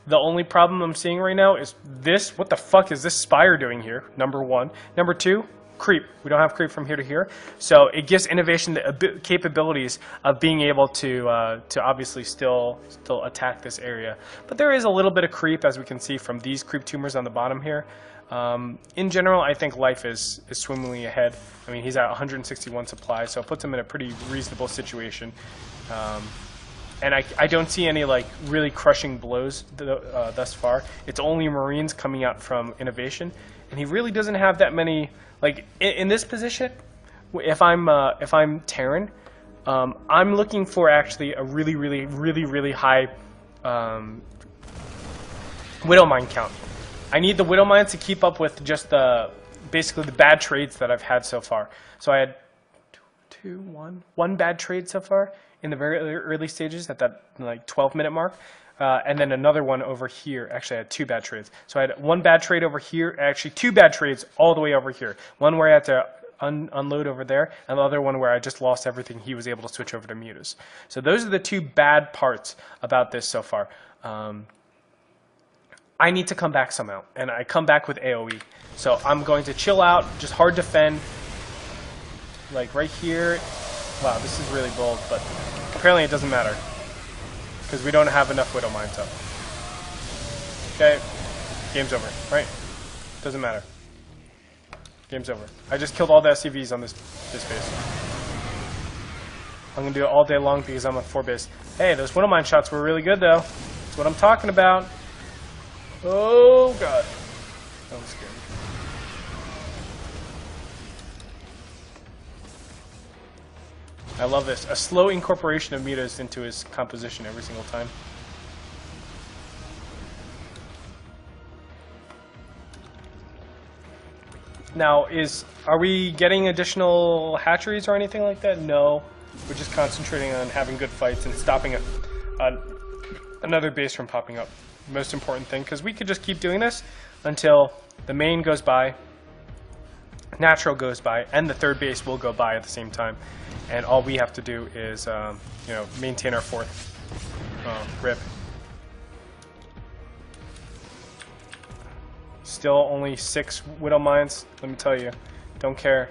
A: The only problem I'm seeing right now is this. What the fuck is this Spire doing here? Number 1. Number 2, creep. We don't have creep from here to here. So it gives innovation the capabilities of being able to obviously still attack this area. But there is a little bit of creep, as we can see from these creep tumors on the bottom here. In general, I think Life is swimmingly ahead. I mean, he's at 161 supply, so it puts him in a pretty reasonable situation. And I don't see any like really crushing blows thus far. It's only Marines coming out from innovation, and he really doesn't have that many. Like in this position, if I'm Terran, I'm looking for actually a really high Widowmine count. I need the Widowmines to keep up with just basically the bad trades that I've had so far. So I had one bad trade so far in the very early stages at that like 12-minute mark, and then another one over here. Actually, I had 2 bad trades. So I had 1 bad trade over here, actually 2 bad trades all the way over here. One where I had to unload over there, and the other one where I just lost everything, he was able to switch over to mutas. So those are the two bad parts about this so far. I need to come back somehow, and I come back with AoE. So I'm going to chill out, just hard defend, like right here. Wow, this is really bold, but apparently it doesn't matter, because we don't have enough Widow Mines up. Okay, game's over, right? Doesn't matter. Game's over. I just killed all the SCVs on this base. I'm going to do it all day long because I'm a 4 base. Hey, those Widow Mine shots were really good, though. That's what I'm talking about. Oh, God. That was scary. I love this. A slow incorporation of mutas into his composition every single time. Now, are we getting additional hatcheries or anything like that? No. We're just concentrating on having good fights and stopping another base from popping up. Most important thing, because we could just keep doing this until the main goes by, natural goes by, and the third base will go by at the same time. And all we have to do is, maintain our fourth rip. Still only 6 Widow Mines. Let me tell you, don't care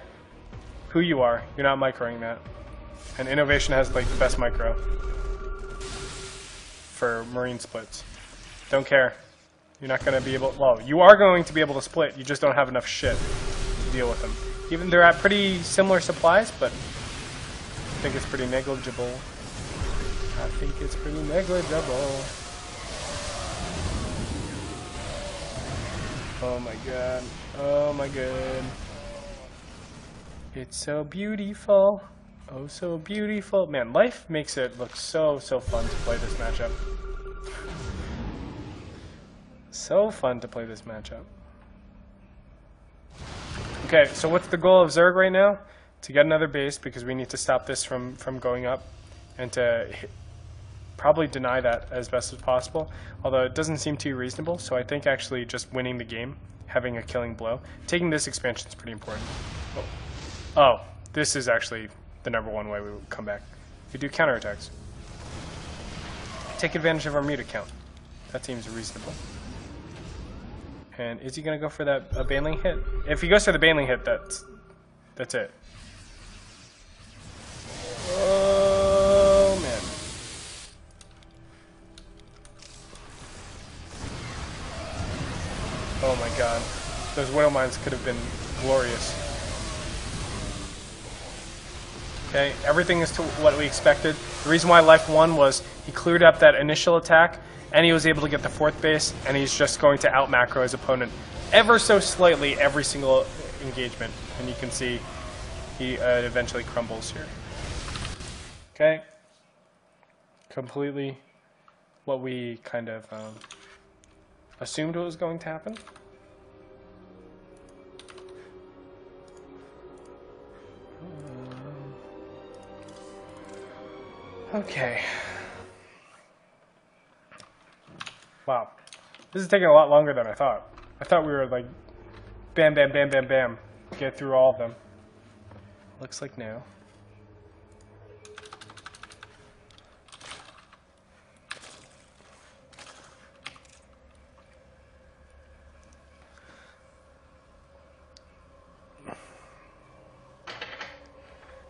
A: who you are, you're not microing that. And Innovation has like the best micro for marine splits. Don't care. You're not going to be able. Well, you are going to be able to split. You just don't have enough shit to deal with them. Even they're at pretty similar supplies, but I think it's pretty negligible. I think it's pretty negligible. Oh my god. Oh my god. It's so beautiful. Oh, so beautiful. Man, life makes it look so fun to play this matchup. So fun to play this matchup. Okay, so what's the goal of Zerg right now? To get another base, because we need to stop this from going up, and to probably deny that as best as possible, although it doesn't seem too reasonable. So I think actually just winning the game, having a killing blow, taking this expansion is pretty important. Oh, this is actually the #1 way we would come back. We do counterattacks. Take advantage of our muta count. That seems reasonable. And is he going to go for that baneling hit? If he goes for the baneling hit, that's it. Oh, man. Oh, my God. Those Widow Mines could have been glorious. Okay, everything is to what we expected. The reason why Life won was he cleared up that initial attack, and he was able to get the 4th base, and he's just going to out-macro his opponent ever so slightly every single engagement. And you can see he eventually crumbles here. Okay. Completely what we kind of assumed was going to happen. Okay. Wow. This is taking a lot longer than I thought. I thought we were like, bam, bam, bam, bam, bam, get through all of them. Looks like no.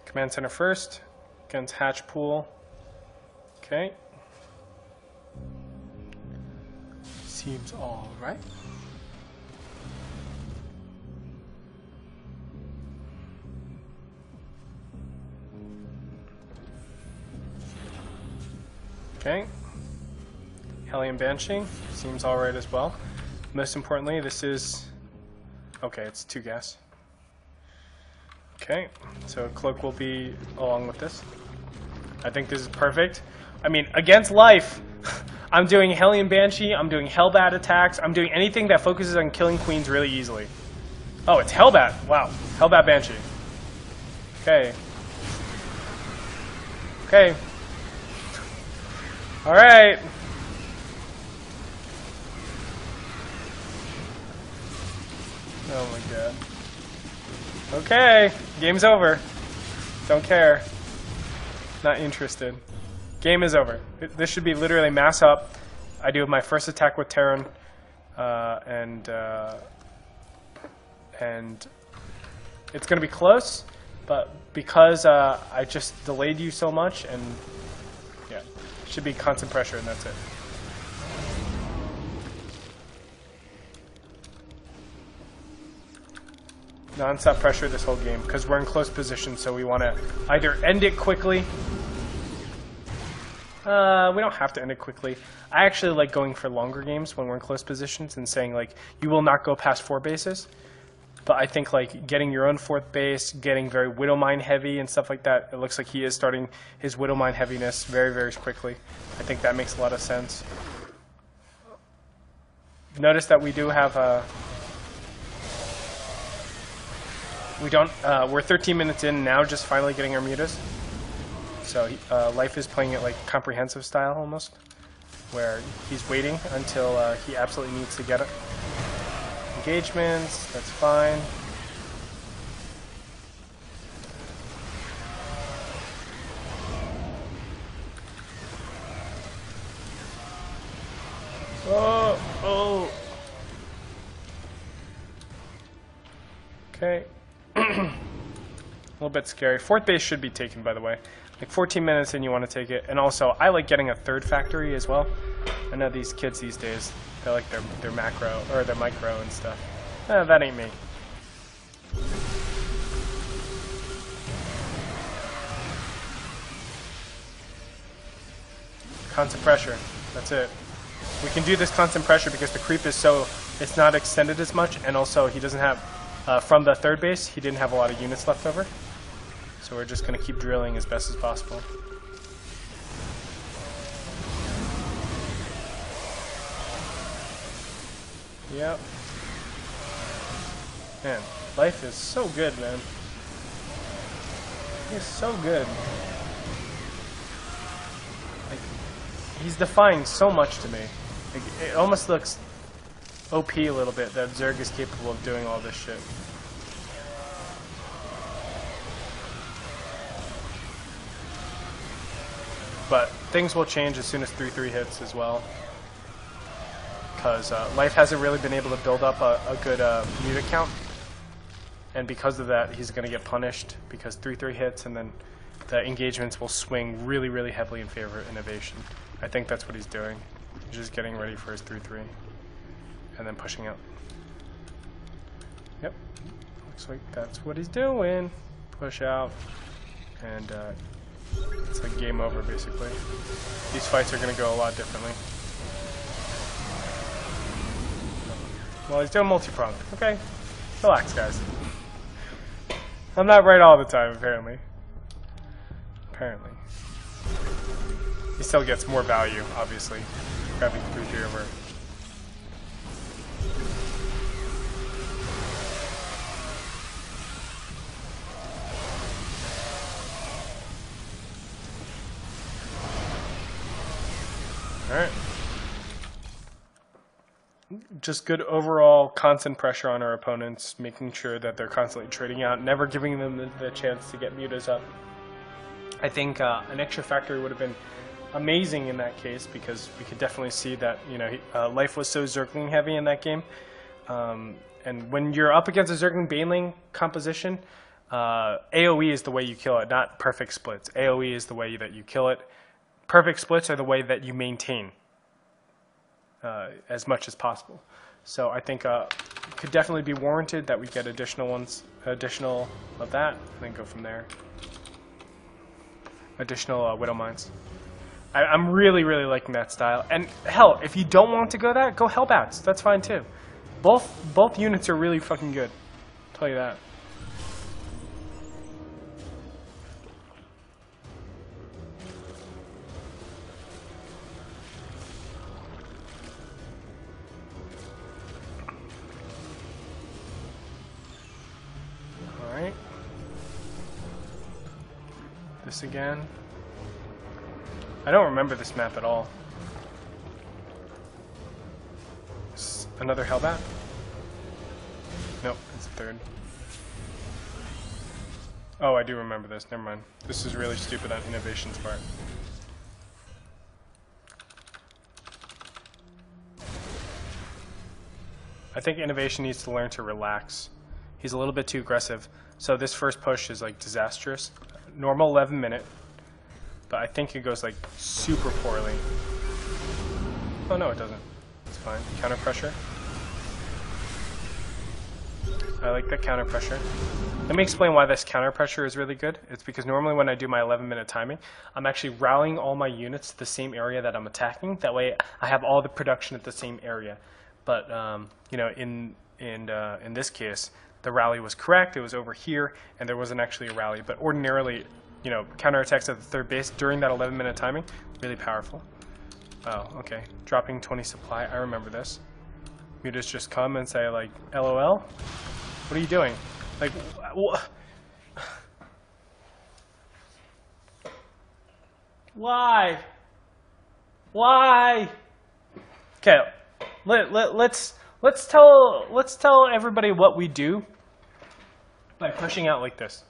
A: Command center first, against hatch pool. Okay. Seems all right. Okay. Hellion Banshee seems all right as well. Most importantly, this is okay. It's 2 gas. Okay, so Cloak will be along with this. I think this is perfect. I mean, against Life, I'm doing Hellion Banshee, I'm doing Hellbat attacks, I'm doing anything that focuses on killing queens really easily. Oh, it's Hellbat. Wow. Hellbat Banshee. Okay. Okay. Alright. Oh my god. Okay, game's over. Don't care. Not interested. Game is over. This should be literally mass up. I do my first attack with Terran, and it's going to be close, but because I just delayed you so much, and yeah, it should be constant pressure, and that's it. Non-stop pressure this whole game, because we're in close position, so we want to either end it quickly. We don't have to end it quickly. I actually like going for longer games when we're in close positions and saying, like, you will not go past 4 bases. But I think, like, getting your own 4th base, getting very Widowmine heavy and stuff like that, it looks like he is starting his Widowmine heaviness very, very quickly. I think that makes a lot of sense. Notice that we do have we're 13 minutes in now, just finally getting our mutas. So Life is playing it like comprehensive style almost, where he's waiting until he absolutely needs to get it. Engagements, that's fine. Oh. Okay. A little bit scary. 4th base should be taken, by the way. Like 14 minutes in, you want to take it. And also, I like getting a 3rd factory as well. I know these kids these days, they like their macro, or their micro and stuff. That ain't me. Constant pressure. That's it. We can do this constant pressure because the creep is so, it's not extended as much, and also he doesn't have, from the 3rd base, he didn't have a lot of units left over. So we're just going to keep drilling as best as possible. Yep. Man, Life is so good, man. He is so good. Like, he's defying so much to me. Like, it almost looks OP a little bit that Zerg is capable of doing all this shit. But things will change as soon as 3-3 hits as well. Because Life hasn't really been able to build up a good unit count. And because of that, he's going to get punished because 3-3 hits, and then the engagements will swing really, really heavily in favor of innovation. I think that's what he's doing. He's just getting ready for his 3-3. And then pushing out. Yep. Looks like that's what he's doing. Push out. And it's like game over, basically. These fights are going to go a lot differently. Well, he's doing multi-pronged. Okay. Relax, guys. I'm not right all the time, apparently. Apparently. He still gets more value, obviously, grabbing 3-3 over. Alright. Just good overall constant pressure on our opponents, making sure that they're constantly trading out, never giving them the chance to get mutas up. I think an extra factory would have been amazing in that case, because we could definitely see that, you know, Life was so Zergling heavy in that game. And when you're up against a Zergling Baneling composition, AoE is the way you kill it, not perfect splits. AoE is the way that you kill it. Perfect splits are the way that you maintain as much as possible. So I think it could definitely be warranted that we get additional of that, and then go from there. Additional Widow Mines. I'm really, really liking that style. And hell, if you don't want to go that, go Hellbats. That's fine too. Both units are really fucking good. I'll tell you that. Alright. This again. I don't remember this map at all. Another Hellbat? Nope, it's a third. Oh, I do remember this. Never mind. This is really stupid on Innovation's part. I think Innovation needs to learn to relax. He's a little bit too aggressive. So this first push is like disastrous. Normal 11 minute. But I think it goes like super poorly. Oh no, it doesn't. It's fine. Counter pressure. I like the counter pressure. Let me explain why this counter pressure is really good. It's because normally when I do my 11-minute timing, I'm actually rallying all my units to the same area that I'm attacking. That way I have all the production at the same area. But you know, in this case, the rally was correct. It was over here, and there wasn't actually a rally. But ordinarily, you know, counterattacks at the third base during that 11-minute timing, really powerful. Oh, okay. Dropping 20 supply. I remember this. Mutas just come and say, like, LOL? What are you doing? Like, why? Why? Okay, let's tell everybody what we do by pushing out like this.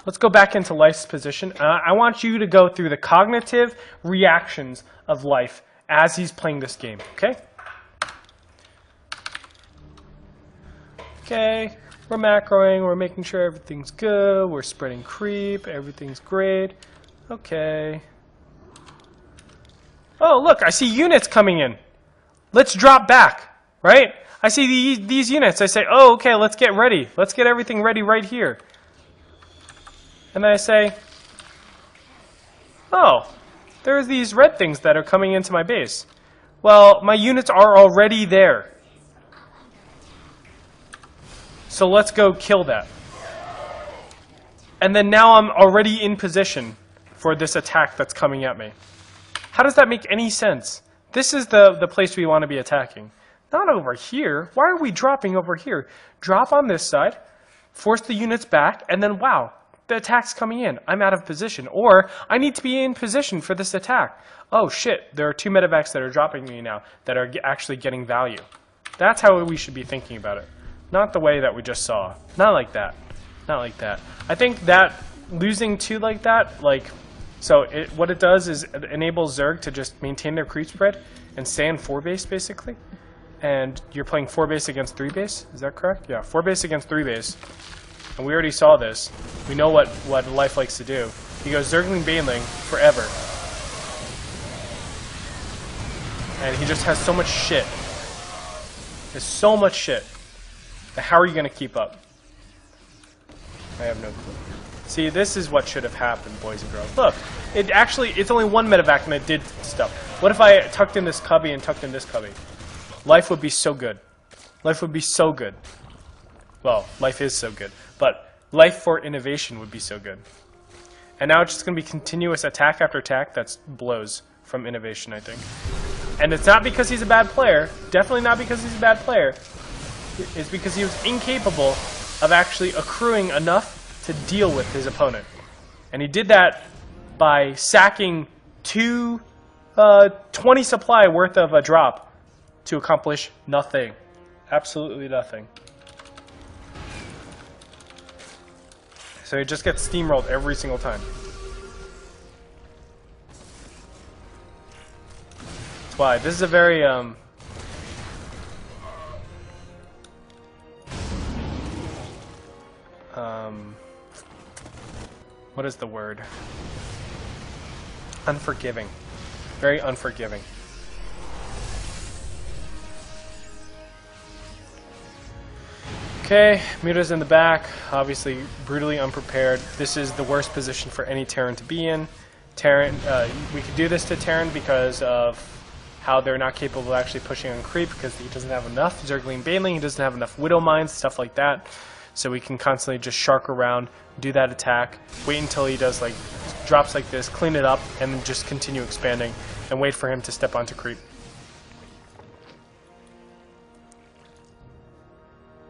A: Let's go back into Life's position. I want you to go through the cognitive reactions of Life as he's playing this game, okay? Okay, we're macroing, we're making sure everything's good, we're spreading creep, everything's great. Okay. Oh, look, I see units coming in. Let's drop back, right? I see these units. I say, oh, okay, let's get ready. Let's get everything ready right here. And then I say, oh, there's these red things that are coming into my base. Well, my units are already there. So let's go kill that. And then now I'm already in position for this attack that's coming at me. How does that make any sense? This is the place we want to be attacking. Not over here. Why are we dropping over here? Drop on this side, force the units back, and then wow, the attack's coming in. I'm out of position. Or I need to be in position for this attack. Oh shit, there are 2 medevacs that are dropping me now that are actually getting value. That's how we should be thinking about it. Not the way that we just saw. Not like that. Not like that. I think that losing 2 like that, like, so what it does is it enables Zerg to just maintain their creep spread and stay in 4 base basically. And you're playing 4 base against 3 base, is that correct? Yeah, 4 base against 3 base. And we already saw this. We know what Life likes to do. He goes Zergling Baneling forever. And he just has so much shit. There's so much shit. How are you going to keep up? I have no clue. See, this is what should have happened, boys and girls. Look, it's only 1 medevac and it did stuff. What if I tucked in this cubby and tucked in this cubby? Life would be so good. Life would be so good. Well, Life is so good. But Life for Innovation would be so good. And now it's just going to be continuous attack after attack that's blows from Innovation, I think. And it's not because he's a bad player. Definitely not because he's a bad player. It's because he was incapable of actually accruing enough to deal with his opponent. And he did that by sacking 20 supply worth of a drop to accomplish nothing. Absolutely nothing. So he just gets steamrolled every single time. That's why. This is a very what is the word? Unforgiving. Very unforgiving. Okay, Muta's in the back, obviously brutally unprepared. This is the worst position for any Terran to be in. Terran, we could do this to Terran because of how they're not capable of actually pushing on creep because he doesn't have enough Zergling Baneling, he doesn't have enough Widow Mines, stuff like that. So we can constantly just shark around, do that attack, wait until he does like drops like this, clean it up, and then just continue expanding and wait for him to step onto creep.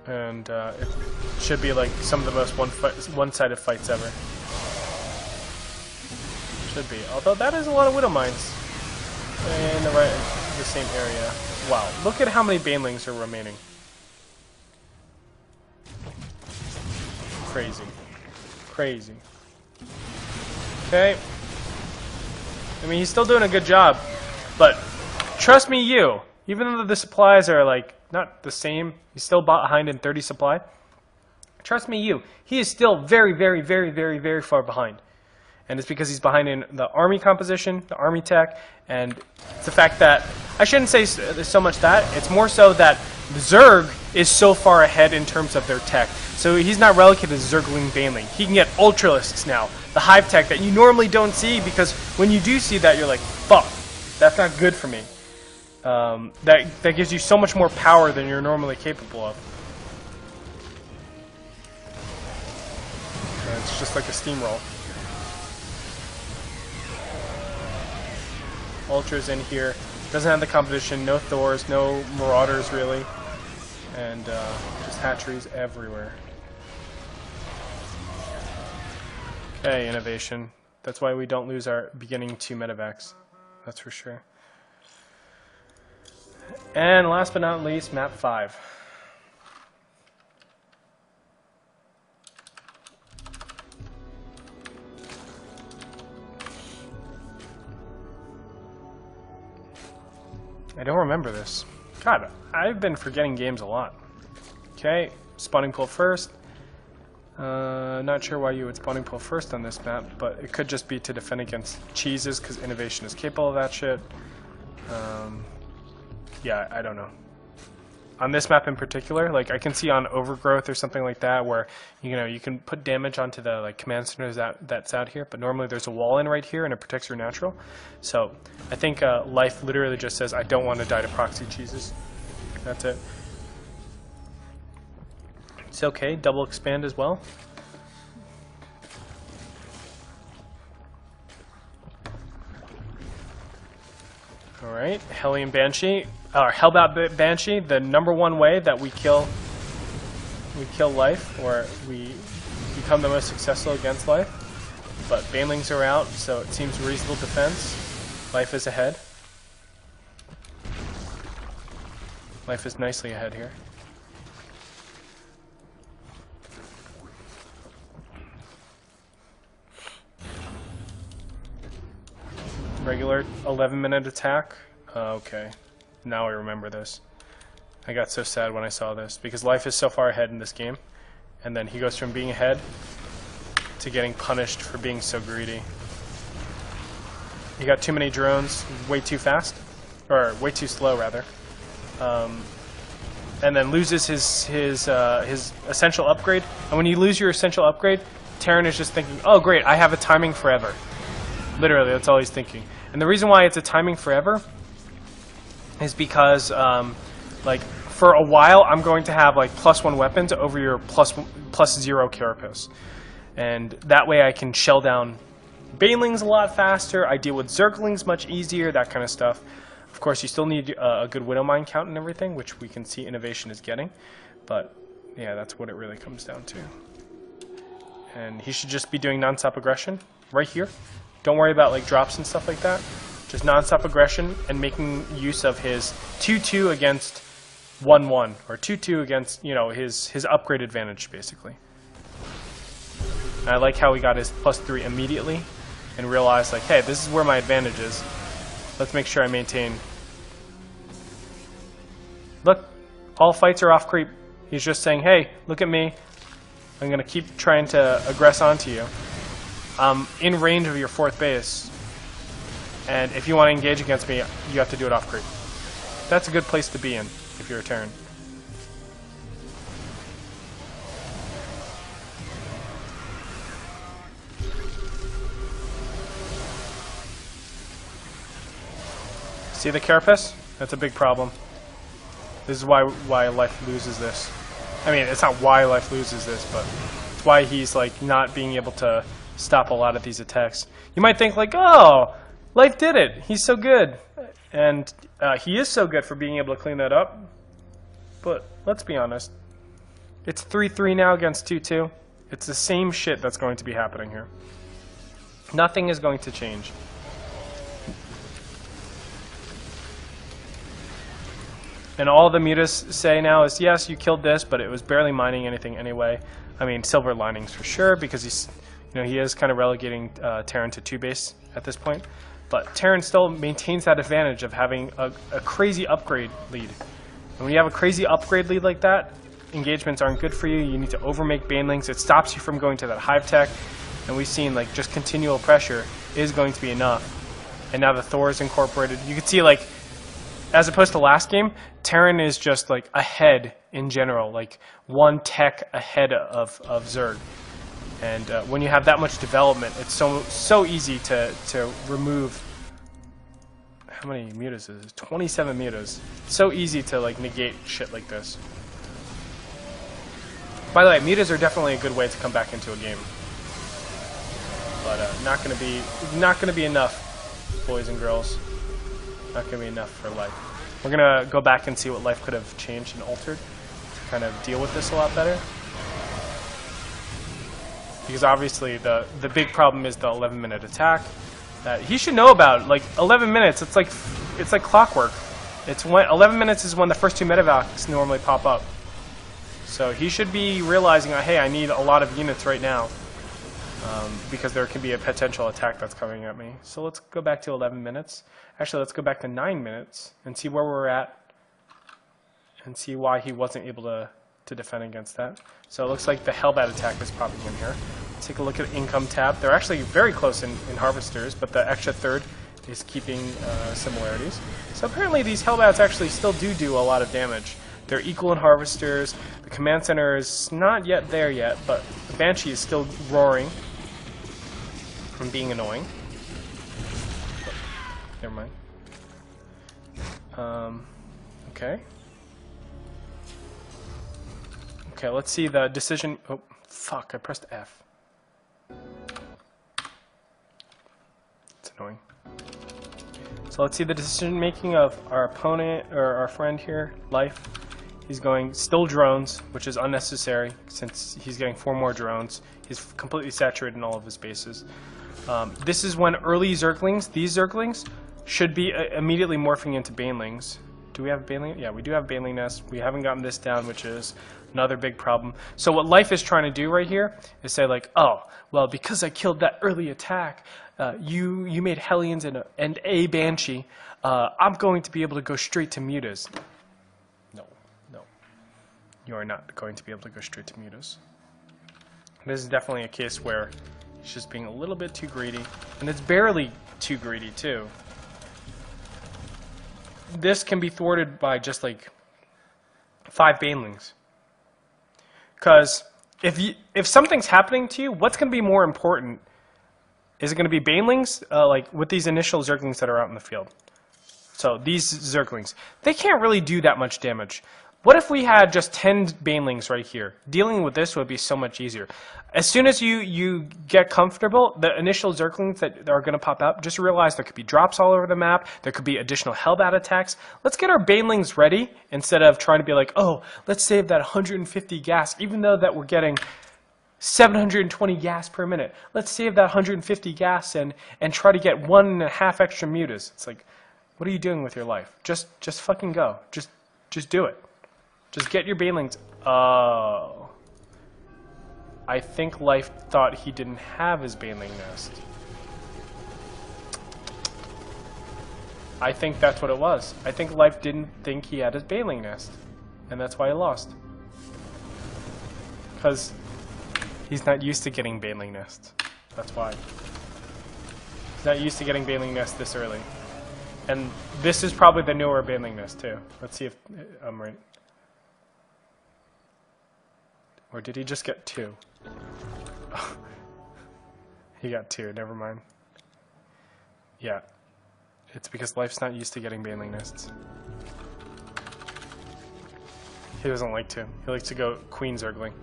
A: And it should be like some of the most one-sided fights ever. Should be. Although that is a lot of Widow Mines in the same area. Wow, look at how many Banelings are remaining. Crazy. Crazy. Okay. I mean, he's still doing a good job, but trust me, even though the supplies are like not the same, he's still behind in 30 supply. Trust me, he is still very, very, very, very, very far behind. And it's because he's behind in the army composition, the army tech, and it's the fact that, I shouldn't say so much that, it's more so that Zerg is so far ahead in terms of their tech. So he's not relegated to Zergling Baneling. He can get Ultralisks now, the hive tech that you normally don't see, because when you do see that, you're like, fuck, that's not good for me. That gives you so much more power than you're normally capable of. And it's just like a steamroll. Ultra's in here. Doesn't have the competition. No Thors, no Marauders really. And just hatcheries everywhere. Okay, innovation. That's why we don't lose our beginning 2 medevacs. That's for sure. And last but not least, map 5. I don't remember this. God, I've been forgetting games a lot. Okay, spawning pool first. Not sure why you would spawning pool first on this map, but it could just be to defend against cheeses, because innovation is capable of that shit. Yeah, I don't know. On this map in particular, like I can see on Overgrowth or something like that, where you can put damage onto the like command centers that's out here, but normally there's a wall in right here and it protects your natural. So I think life literally just says I don't want to die to proxy cheeses. That's it. It's okay. Double expand as well. All right, Hellion Banshee. Hellbound Banshee, the #1 way that we kill life, or we become the most successful against life. But Banelings are out, so it seems reasonable defense. Life is ahead. Life is nicely ahead here. Regular 11-minute attack. Okay. Now I remember this. I got so sad when I saw this, because life is so far ahead in this game, and then he goes from being ahead to getting punished for being so greedy. He got too many drones, way too fast, or way too slow rather, and then loses his essential upgrade. And when you lose your essential upgrade, Terran is just thinking, oh great, I have a timing forever. Literally, that's all he's thinking. And the reason why it's a timing forever is because, like, for a while, I'm going to have, like, +1 weapons over your +0 carapace. And that way I can shell down Banelings a lot faster, I deal with Zerglings much easier, that kind of stuff. Of course, you still need a good Widowmine count and everything, which we can see innovation is getting. But, yeah, that's what it really comes down to. And he should just be doing non-stop aggression right here. Don't worry about, like, drops and stuff like that. Just non-stop aggression and making use of his 2-2 against 1-1, or 2-2 against, his upgrade advantage, basically. And I like how he got his +3 immediately and realized, like, hey, this is where my advantage is. Let's make sure I maintain. Look, all fights are off creep. He's just saying, hey, look at me. I'm going to keep trying to aggress onto you. I'm in range of your 4th base. And if you want to engage against me, you have to do it off creep. That's a good place to be in if you're a Terran. See the carapace? That's a big problem. This is why life loses this. I mean, it's not why life loses this, but it's why he's like not being able to stop a lot of these attacks. You might think like, oh, life did it. He's so good. And he is so good for being able to clean that up. But let's be honest. It's 3-3 now against 2-2. It's the same shit that's going to be happening here. Nothing is going to change. And all the mutas say now is, yes, you killed this, but it was barely mining anything anyway. I mean, silver linings for sure, because he's, he is kind of relegating Terran to 2 base at this point. But Terran still maintains that advantage of having a crazy upgrade lead. And when you have a crazy upgrade lead like that, engagements aren't good for you. You need to overmake banelings. It stops you from going to that hive tech. And we've seen like just continual pressure is going to be enough. And now the Thor is incorporated. You can see like, as opposed to last game, Terran is just like ahead in general, like 1 tech ahead of Zerg. And when you have that much development, it's so easy to remove. How many mutas is it? 27 mutas. It's so easy to like negate shit like this. By the way, mutas are definitely a good way to come back into a game, but not gonna be enough, boys and girls. Not gonna be enough for life. We're gonna go back and see what life could have changed and altered to kind of deal with this a lot better. Because obviously the big problem is the 11-minute attack that he should know about. Like 11 minutes, it's like clockwork. It's when 11 minutes is when the first 2 medevacs normally pop up. So he should be realizing, hey, I need a lot of units right now, because there can be a potential attack that's coming at me. So let's go back to 11 minutes. Actually, let's go back to 9 minutes and see where we're at and see why he wasn't able to defend against that. So it looks like the Hellbat attack is popping in here. Let's take a look at income tab. They're actually very close in harvesters, but the extra third is keeping similarities. So apparently these Hellbats actually still do a lot of damage. They're equal in harvesters. The command center is not yet there yet, but the Banshee is still roaring and being annoying. But, never mind. Okay. Okay, let's see the decision. Oh, fuck, I pressed F. It's annoying. So let's see the decision making of our opponent, or our friend here, Life. He's going still drones, which is unnecessary since he's getting 4 more drones. He's completely saturated in all of his bases. This is when early Zerglings, these Zerglings, should be immediately morphing into Banelings. Do we have Baneling? Yeah, we do have Baneling Nest. We haven't gotten this down, which is another big problem. So what Life is trying to do right here is say like, oh, well, because I killed that early attack, you made Hellions and a Banshee, I'm going to be able to go straight to mutas. No. You are not going to be able to go straight to mutas. This is definitely a case where he's just being a little bit too greedy. And it's barely too greedy, too. This can be thwarted by just like 5 Banelings. Because if something's happening to you, what's going to be more important? Is it going to be Banelings, like with these initial Zerglings that are out in the field? So these Zerglings, they can't really do that much damage. What if we had just 10 Banelings right here? Dealing with this would be so much easier. As soon as you get comfortable, the initial Zerglings that are going to pop out, just realize there could be drops all over the map. There could be additional Hellbat attacks. Let's get our Banelings ready instead of trying to be like, oh, let's save that 150 gas, even though that we're getting 720 gas per minute. Let's save that 150 gas and try to get 1.5 extra mutas. It's like, what are you doing with your life? Just fucking go. Just do it. Just get your Banelings. Oh. I think Life thought he didn't have his Baneling Nest. I think that's what it was. I think Life didn't think he had his Baneling Nest. And that's why he lost. Because he's not used to getting Baneling Nests. That's why. He's not used to getting Baneling Nests this early. And this is probably the newer Baneling Nest too. Let's see if I'm right. Or did he just get 2? He got 2, never mind. Yeah. It's because Life's not used to getting Baneling Nests. He doesn't like to. He likes to go Queen Zergling.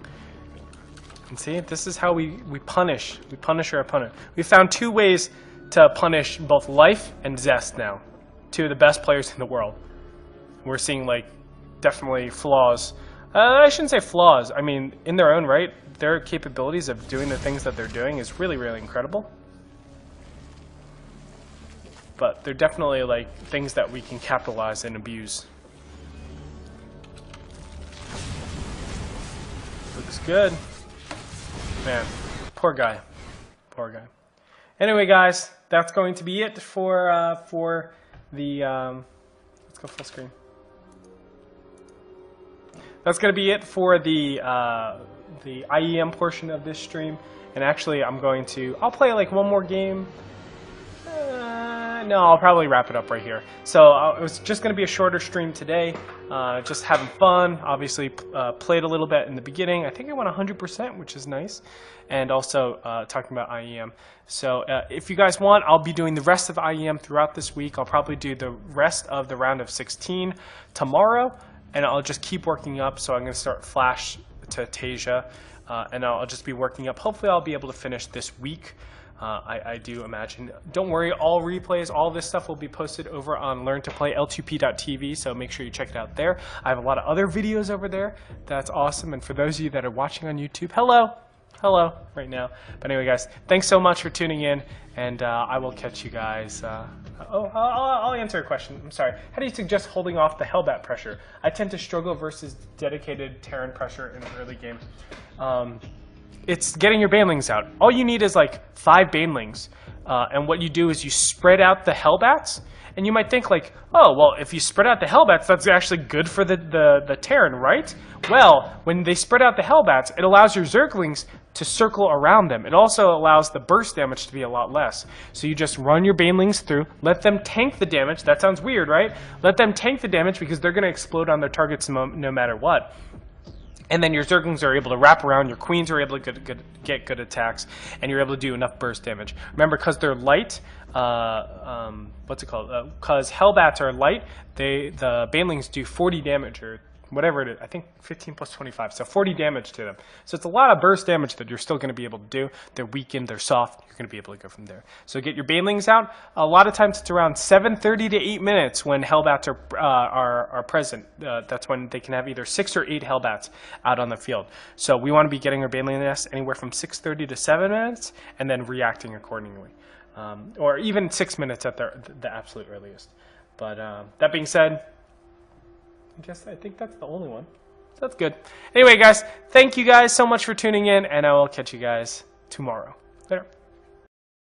A: And see, this is how we punish. We punish our opponent. We found 2 ways to punish both Life and Zest now. 2 of the best players in the world. We're seeing, like, definitely flaws. I shouldn't say flaws. I mean, in their own right, their capabilities of doing the things that they're doing is really, really incredible. But they're definitely, like, things that we can capitalize and abuse. Looks good. Man, poor guy. Poor guy. Anyway, guys, that's going to be it for the. Let's go full screen. That's going to be it for the IEM portion of this stream. And actually, I'll play like one more game. No, I'll probably wrap it up right here. So it was just going to be a shorter stream today. Just having fun. Obviously, played a little bit in the beginning. I think I went 100%, which is nice. And also talking about IEM. So if you guys want, I'll be doing the rest of IEM throughout this week. I'll probably do the rest of the round of 16 tomorrow. And I'll just keep working up. So I'm going to start Flash to Tasia. And I'll just be working up. Hopefully, I'll be able to finish this week. I do imagine. Don't worry, all replays, all this stuff will be posted over on learntoplay.l2p.tv, so make sure you check it out there. I have a lot of other videos over there. That's awesome. And for those of you that are watching on YouTube, hello right now. But anyway, guys, thanks so much for tuning in, and I will catch you guys. I'll answer a question. I'm sorry. How do you suggest holding off the Hellbat pressure? I tend to struggle versus dedicated Terran pressure in the early game. It's getting your banelings out. All you need is like 5 banelings. And what you do is you spread out the Hellbats. And you might think like, oh, well, if you spread out the Hellbats, that's actually good for the Terran, right? Well, when they spread out the Hellbats, it allows your Zerglings to circle around them. It also allows the burst damage to be a lot less. So you just run your banelings through, let them tank the damage. That sounds weird, right? Let them tank the damage because they're going to explode on their targets no matter what. And then your Zerglings are able to wrap around, your Queens are able to get good attacks, and you're able to do enough burst damage. Remember, because they're light, what's it called? Because Hellbats are light, the Banelings do 40 damage, or whatever it is. I think 15 plus 25, so 40 damage to them. So it's a lot of burst damage that you're still going to be able to do. They're weakened, they're soft, you're going to be able to go from there. So get your Banelings out. A lot of times it's around 7:30 to 8 minutes when Hellbats are present. That's when they can have either 6 or 8 Hellbats out on the field. So we want to be getting our Baneling nest anywhere from 6:30 to 7 minutes, and then reacting accordingly. Or even 6 minutes at the absolute earliest. But that being said, I think that's the only one. So that's good. Anyway, guys, thank you guys so much for tuning in, and I will catch you guys tomorrow. Later.